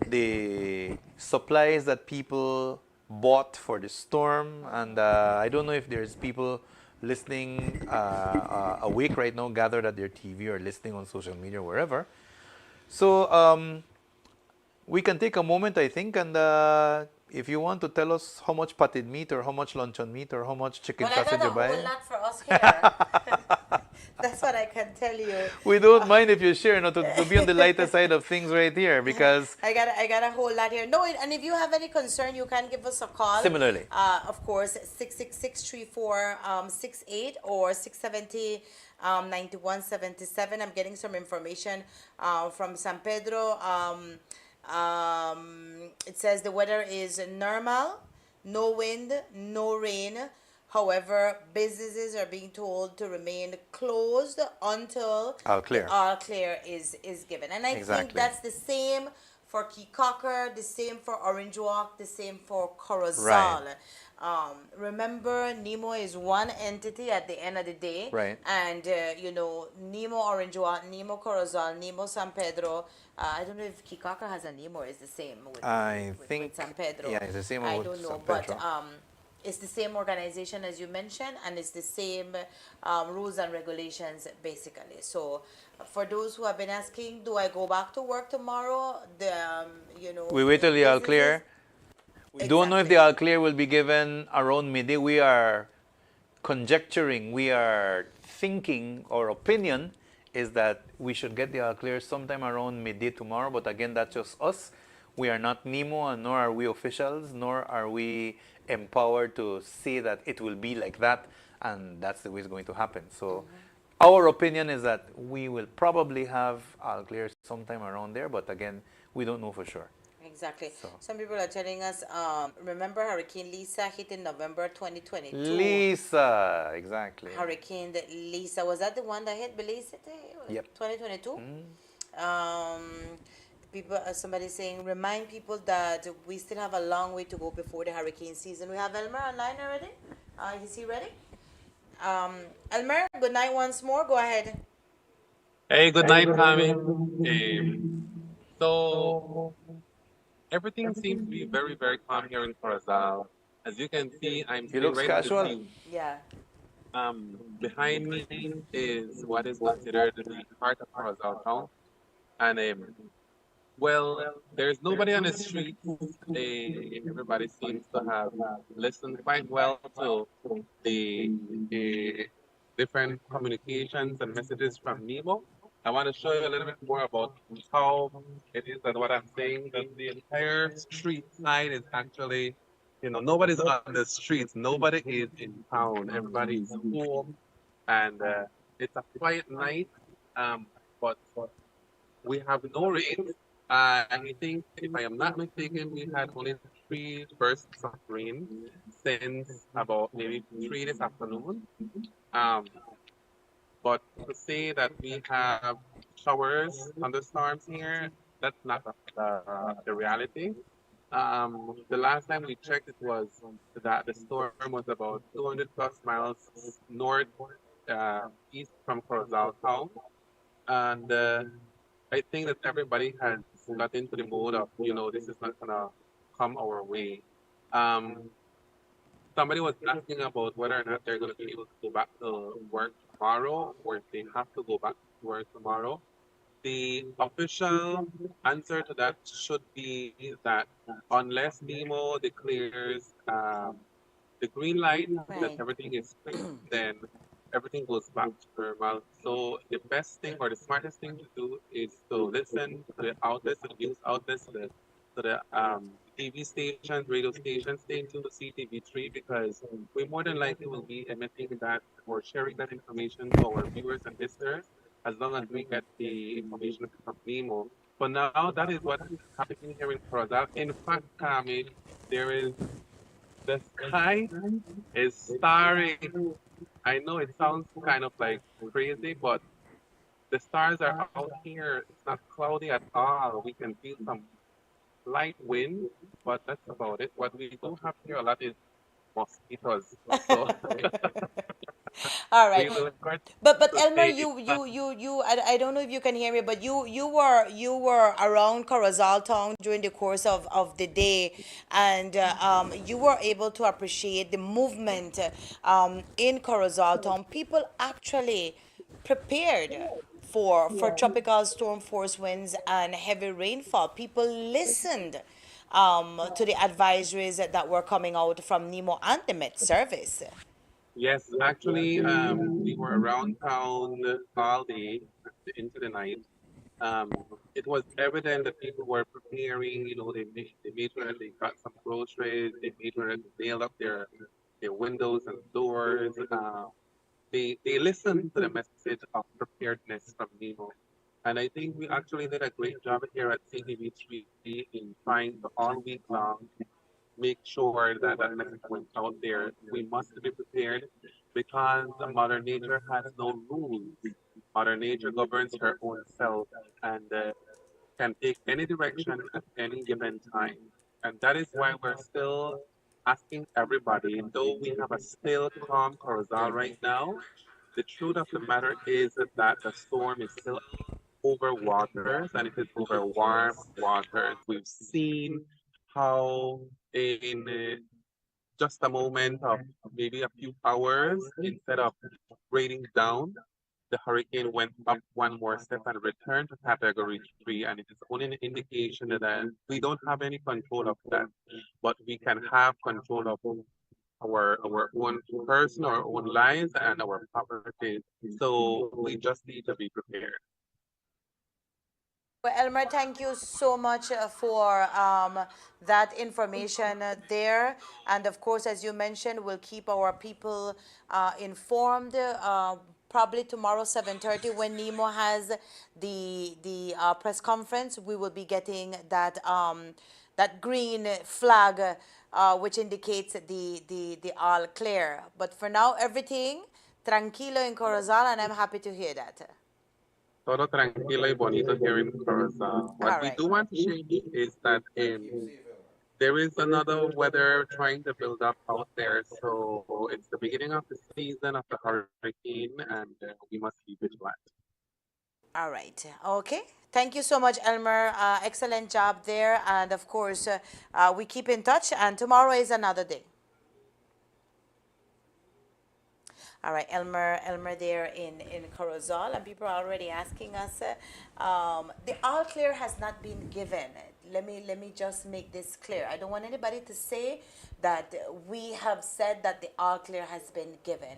the supplies that people bought for the storm, and I don't know if there's people listening awake right now, gathered at their TV or listening on social media or wherever. So we can take a moment, I think, and if you want to tell us how much patid meat or how much luncheon meat or how much chicken Well, I sausage got a you buy. whole lot for us here. That's what I can tell you. We don't mind if you share, to be on the lighter side of things right here, because I got a whole lot here. No, and if you have any concern, you can give us a call. Similarly. Of course, 666-3468 or 670 9177. I'm getting some information from San Pedro. It says the weather is normal, no wind, no rain. However, businesses are being told to remain closed until All clear. the all clear is given. And I think Exactly. that's the same for Keycocker, the same for Orange Walk, the same for Corozal. Right. Remember, NEMO is one entity at the end of the day. Right. And, NEMO Orange Walk, NEMO Corozal, NEMO San Pedro. I don't know if Keycocker has a NEMO or it's the same with San Pedro. Yeah, it's the same I with don't know, San but Pedro. it's the same organization as you mentioned, and it's the same rules and regulations basically. So, for those who have been asking, do I go back to work tomorrow? We wait till the all clear. We don't know if the all clear will be given around midday. We are conjecturing, we are thinking, our opinion is that we should get the all clear sometime around midday tomorrow. But again, that's just us. We are not NEMO, and nor are we officials, nor are we empowered to say that it will be like that, and that's the way it's going to happen. So our opinion is that we will probably have all clear sometime around there, but again, we don't know for sure. Exactly. Some people are telling us, remember Hurricane Lisa hit in November 2022? Lisa, exactly. Hurricane Lisa, was that the one that hit Belize? Yep. 2022? People, somebody saying, remind people that we still have a long way to go before the hurricane season. We have Elmer online already. Is he ready? Elmer, good night once more. Go ahead. Hey, good night, Kami. So everything seems to be very, very calm here in Corozal. As you can see, I'm He looks right at the casual. sea. Yeah. Behind me is what is considered the heart of Corozal town, and well, there's nobody on the street. Everybody seems to have listened quite well to the different communications and messages from NEMO. I want to show you a little bit more about how it is that what I'm saying, that the entire street side is actually, nobody's on the streets, nobody is in town, everybody's home, and it's a quiet night, but we have no rain. I think, if I am not mistaken, we had only 3 bursts of rain since about maybe 3 this afternoon. But to say that we have showers, thunderstorms here, that's not the reality. The last time we checked, it was that the storm was about 200 plus miles north, east from Corozal town. And I think that everybody has got into the mode of, this is not gonna come our way. Somebody was asking about whether or not they're gonna be able to go back to work tomorrow, or if they have to go back to work tomorrow. The official answer to that should be that unless NEMO declares the green light that everything is clear, then everything goes back to normal. So the best thing or the smartest thing to do is to listen to the outlets, to the news outlets, to the TV stations, radio stations, stay tuned to CTV3, because we more than likely will be emitting that or sharing that information to our viewers and listeners as long as we get the information from NEMO. For now, that is what is happening here in Corozal. In fact, Kami, the sky is starry. I know it sounds kind of like crazy, but the stars are out here. It's not cloudy at all. We can feel some light wind, but that's about it. What we do have here a lot is mosquitoes. So All right. We will start But to Elmer, say it's I don't know if you can hear me, but you were around Corozal Town during the course of the day, and you were able to appreciate the movement in Corozal Town. People actually prepared for tropical storm force winds and heavy rainfall. People listened to the advisories that were coming out from NEMO and the Met Service. yes, actually, we were around town all day into the night. It was evident that people were preparing, they made sure that they got some groceries, they made sure that they nailed up their windows and doors. They listened to the message of preparedness from NEMO. And I think we actually did a great job here at CTV3 in trying to all week long make sure that that message went out there. We must be prepared because Mother Nature has no rules. Mother Nature governs her own self and can take any direction at any given time. And that is why we're still asking everybody, though we have a still calm Corozal right now, the truth of the matter is that the storm is still over waters and it is over warm waters. We've seen how in just a moment of maybe a few hours, instead of raining down, the hurricane went up one more step and returned to category 3. And it is only an indication that we don't have any control of that, but we can have control of our own person, our own lives, and our property. So we just need to be prepared. Well, Elmer, thank you so much for that information there. And of course, as you mentioned, we'll keep our people informed. Probably tomorrow, 7:30, when NEMO has the press conference, we will be getting that green flag, which indicates the all clear. But for now, everything tranquilo in Corozal, and I'm happy to hear that. Todo tranquilo y bonito here in Corozal. What All we right. do want to share is that there is another weather trying to build up out there. So it's the beginning of the season of the hurricane, and we must be vigilant. All right. Okay. Thank you so much, Elmer. Excellent job there. And of course, we keep in touch, and tomorrow is another day. All right, Elmer there in Corozal, and people are already asking us. The all clear has not been given. Let me just make this clear. I don't want anybody to say that we have said that the all clear has been given.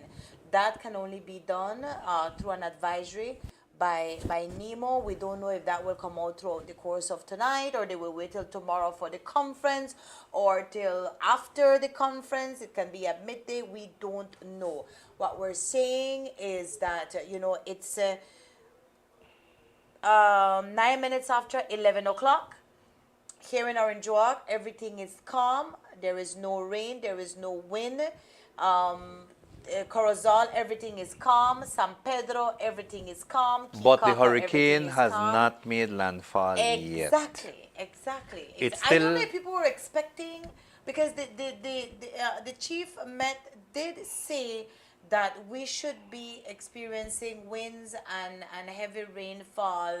That can only be done through an advisory by NEMO. We don't know if that will come out throughout the course of tonight, or they will wait till tomorrow for the conference, or till after the conference. It can be at midday. We don't know. What we're saying is that it's 9 minutes after 11 o'clock. Here in Orange Walk, everything is calm. There is no rain. There is no wind. Corozal, everything is calm. San Pedro, everything is calm. But the Kikako, everything hurricane is has calm. not made landfall yet. Exactly. It's I don't know still if people were expecting, because the chief Met did say that we should be experiencing winds and heavy rainfall,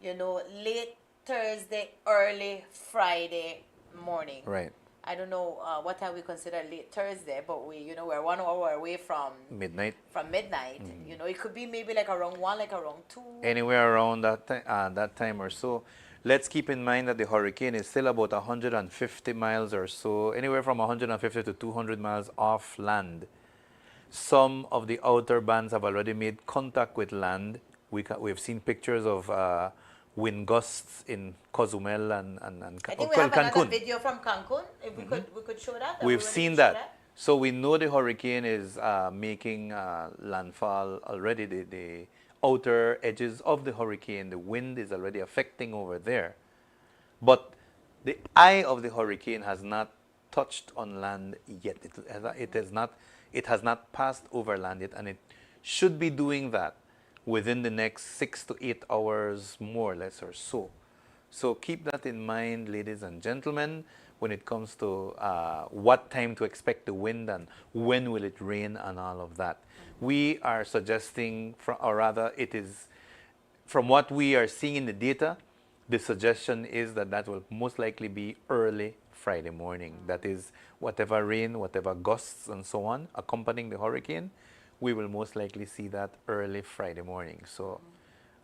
late Thursday, early Friday morning. right I don't know what time we consider late Thursday, but we're 1 hour away from midnight. midnight. It could be maybe like around 1, like around 2. Anywhere around that time or so. Let's keep in mind that the hurricane is still about 150 miles or so, anywhere from 150 to 200 miles off land. Some of the outer bands have already made contact with land. We've seen pictures of wind gusts in Cozumel and I think we have another Cancun. video from Cancun. If we could show that. We've seen that. So we know the hurricane is making landfall already. The outer edges of the hurricane, the wind is already affecting over there. But the eye of the hurricane has not touched on land yet. It has not passed over land yet, and it should be doing that within the next 6 to 8 hours, more or less or so. So keep that in mind, ladies and gentlemen. when it comes to what time to expect the wind and when will it rain and all of that. We are suggesting, or rather it is, from what we are seeing in the data, the suggestion is that that will most likely be early Friday morning. That is, whatever rain, whatever gusts and so on accompanying the hurricane, we will most likely see that early Friday morning. So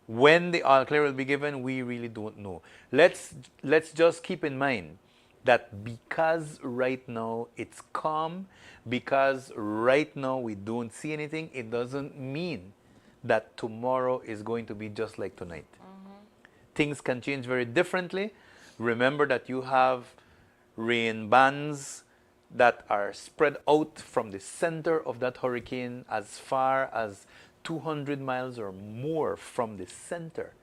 when the all clear will be given, we really don't know. Let's just keep in mind that because right now it's calm, because right now we don't see anything, it doesn't mean that tomorrow is going to be just like tonight. Things can change very differently. Remember that you have rain bands that are spread out from the center of that hurricane as far as 200 miles or more from the center.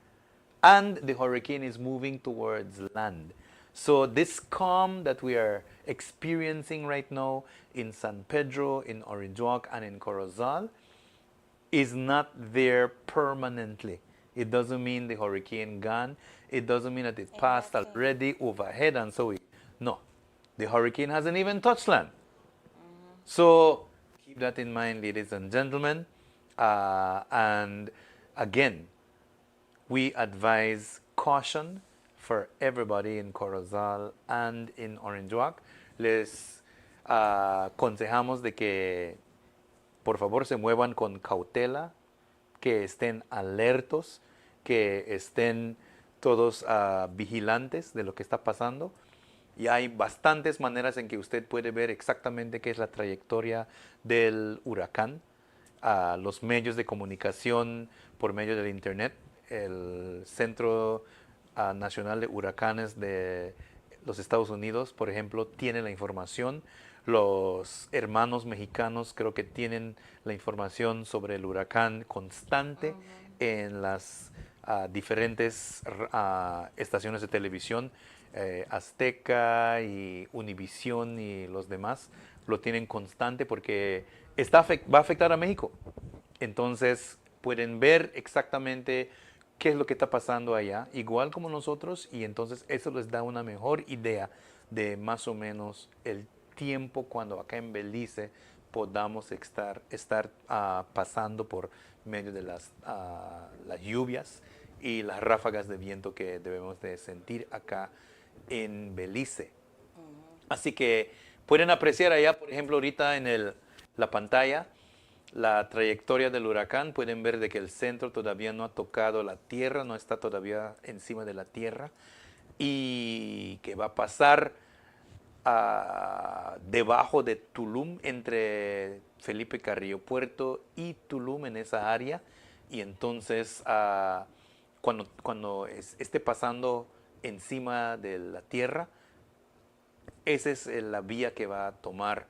And the hurricane is moving towards land. So this calm that we are experiencing right now in San Pedro, in Orange Walk, and in Corozal is not there permanently. It doesn't mean the hurricane gone. It doesn't mean that it passed already overhead and so. No, the hurricane hasn't even touched land. So keep that in mind, ladies and gentlemen. And again, we advise caution for everybody in Corozal and in Orange Walk. Les aconsejamos de que por favor se muevan con cautela, que estén alertos, que estén todos vigilantes de lo que está pasando. Y hay bastantes maneras en que usted puede ver exactamente qué es la trayectoria del huracán. Los medios de comunicación por medio del Internet, el Centro Nacional de Huracanes de los Estados Unidos, por ejemplo, tiene la información. Los hermanos mexicanos creo que tienen la información sobre el huracán constante en las diferentes estaciones de televisión. Azteca y Univisión y los demás lo tienen constante porque va a afectar a México. Entonces pueden ver exactamente qué es lo que está pasando allá, igual como nosotros, y entonces eso les da una mejor idea de más o menos el tiempo cuando acá en Belice podamos estar pasando por medio de las lluvias y las ráfagas de viento que debemos de sentir acá en Belice. Así que pueden apreciar allá, por ejemplo, ahorita en la pantalla, la trayectoria del huracán. Pueden ver de que el centro todavía no ha tocado la tierra, no está todavía encima de la tierra, y que va a pasar debajo de Tulum, entre Felipe Carrillo Puerto y Tulum, en esa área. Y entonces cuando esté pasando encima de la tierra, esa es la vía que va a tomar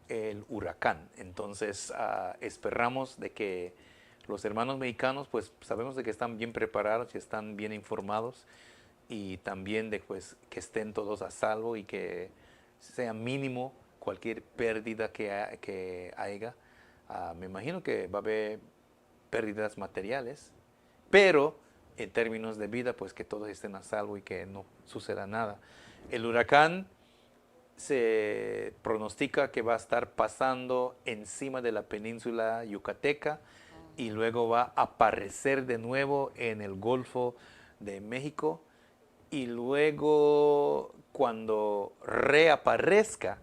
el huracán. Entonces esperamos de que los hermanos mexicanos, pues sabemos de que están bien preparados y están bien informados, y también de pues que estén todos a salvo y que sea mínimo cualquier pérdida que haya. Me imagino que va a haber pérdidas materiales, pero en términos de vida, pues que todos estén a salvo y que no suceda nada. El huracán se pronostica que va a estar pasando encima de la península yucateca y luego va a aparecer de nuevo en el Golfo de México, y luego cuando reaparezca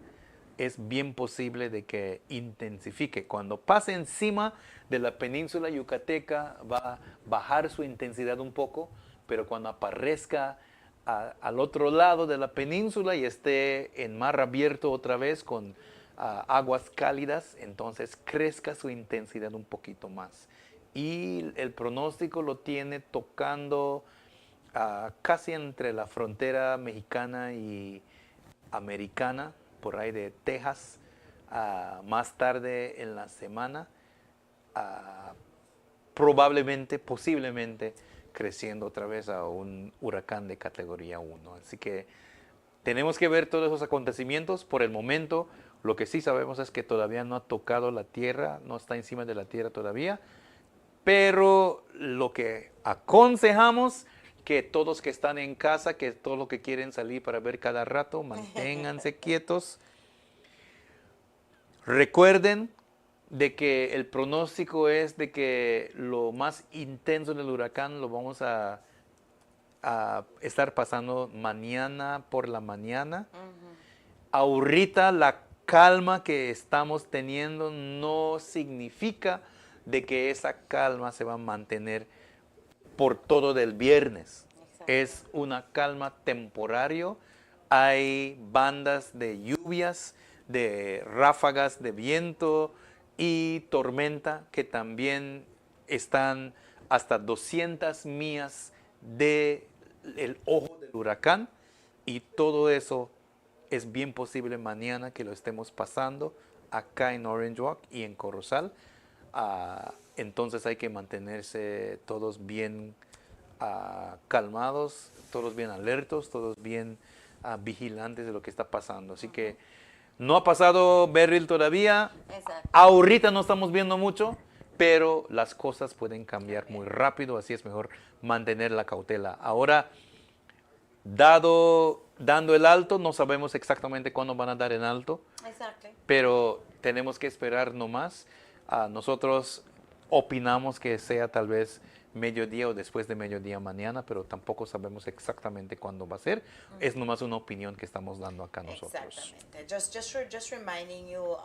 es bien posible de que intensifique. Cuando pase encima de la península yucateca va a bajar su intensidad un poco, pero cuando aparezca al otro lado de la península y esté en mar abierto otra vez con aguas cálidas, entonces crezca su intensidad un poquito más. Y el pronóstico lo tiene tocando casi entre la frontera mexicana y americana, por ahí de Texas, más tarde en la semana, probablemente, posiblemente, creciendo otra vez a un huracán de categoría 1. Así que tenemos que ver todos esos acontecimientos. Por el momento, lo que sí sabemos es que todavía no ha tocado la tierra, no está encima de la tierra todavía, pero lo que aconsejamos, que todos que están en casa, que todos los que quieren salir para ver cada rato, manténganse quietos. Recuerden de que el pronóstico es de que lo más intenso del huracán lo vamos a estar pasando mañana por la mañana. Ahorita la calma que estamos teniendo no significa de que esa calma se va a mantener por todo del viernes. Exacto. Es una calma temporario. Hay bandas de lluvias, de ráfagas de viento y tormenta que también están hasta 200 millas del ojo del huracán, y todo eso es bien posible mañana que lo estemos pasando acá en Orange Walk y en Corozal. Entonces hay que mantenerse todos bien calmados, todos bien alertos, todos bien vigilantes de lo que está pasando. Así que no ha pasado Beryl todavía. Exacto. Ahorita no estamos viendo mucho, pero las cosas pueden cambiar muy rápido, así es mejor mantener la cautela. Ahora, dando el alto, no sabemos exactamente cuándo van a dar el alto. Exacto. Pero tenemos que esperar nomás. Nosotros opinamos que sea tal vez mediodía o después de mediodía mañana, pero tampoco sabemos exactamente cuándo va a ser. Es nomás una opinión que estamos dando acá nosotros. Exactamente. Just reminding you,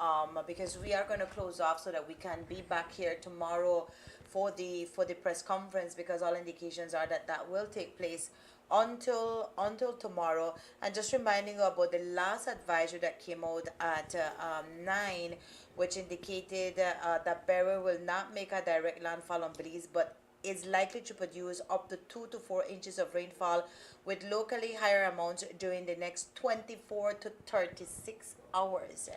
because we are going to close off so that we can be back here tomorrow for the press conference, because all indications are that that will take place until tomorrow. And just reminding you about the last advisory that came out at 9, which indicated that Beryl will not make a direct landfall on Belize, but is likely to produce up to 2 to 4 inches of rainfall with locally higher amounts during the next 24 to 36 hours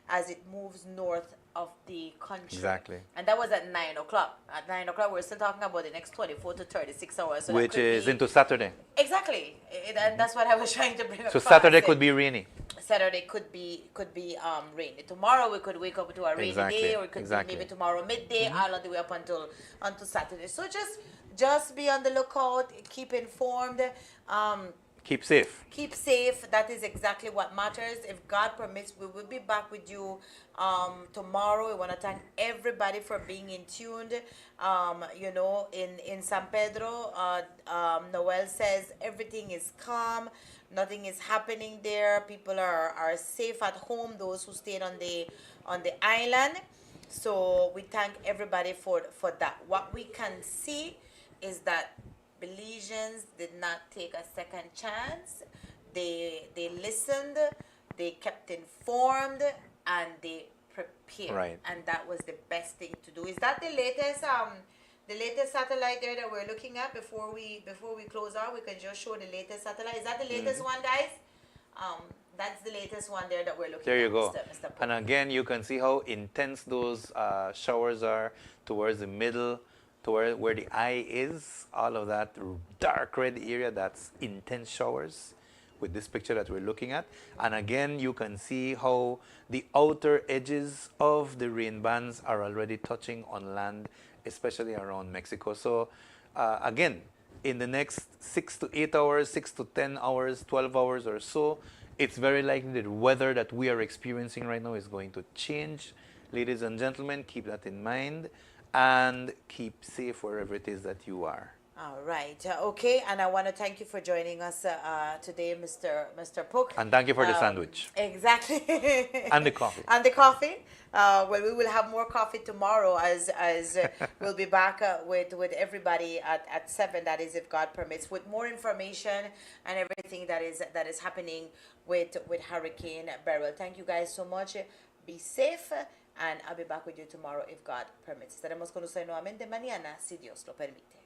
as it moves north of the country. Exactly. And that was at 9 o'clock. At 9 o'clock, we're still talking about the next 24 to 36 hours. So which is into Saturday. Exactly. And that's what I was trying to bring across. So Saturday could be rainy. Saturday could be rainy. Tomorrow we could wake up to a rainy day, or it could be maybe tomorrow midday, all the way up until Saturday. So just be on the lookout, keep informed. Keep safe. Keep safe. That is exactly what matters. If God permits, we will be back with you tomorrow. We want to thank everybody for being in tuned. In San Pedro, Noel says everything is calm. Nothing is happening there. People are safe at home, those who stayed on the island. So we thank everybody for that. What we can see is that Belizeans did not take a second chance. They listened, they kept informed, and they prepared. Right. And that was the best thing to do. Is that the latest satellite there that we're looking at before we close out? We can just show the latest satellite. Is that the latest one, guys? That's the latest one there that we're looking at. There you go. Mr. And again, you can see how intense those showers are towards the middle, toward where the eye is. All of that dark red area, that's intense showers with this picture that we're looking at. And again, you can see how the outer edges of the rain bands are already touching on land, especially around Mexico. So again, in the next 6 to 8 hours, 6 to 10 hours, 12 hours or so, it's very likely the weather that we are experiencing right now is going to change. Ladies and gentlemen, keep that in mind and keep safe wherever it is that you are. All right. Okay. And I want to thank you for joining us today, Mr. Pook. And thank you for the sandwich. Exactly. And the coffee. And the coffee. Well, we will have more coffee tomorrow as we'll be back with everybody at 7, that is, if God permits, with more information and everything that is happening with Hurricane Beryl. Thank you guys so much. Be safe, and I'll be back with you tomorrow if God permits. Estaremos con ustedes nuevamente mañana, si Dios lo permite.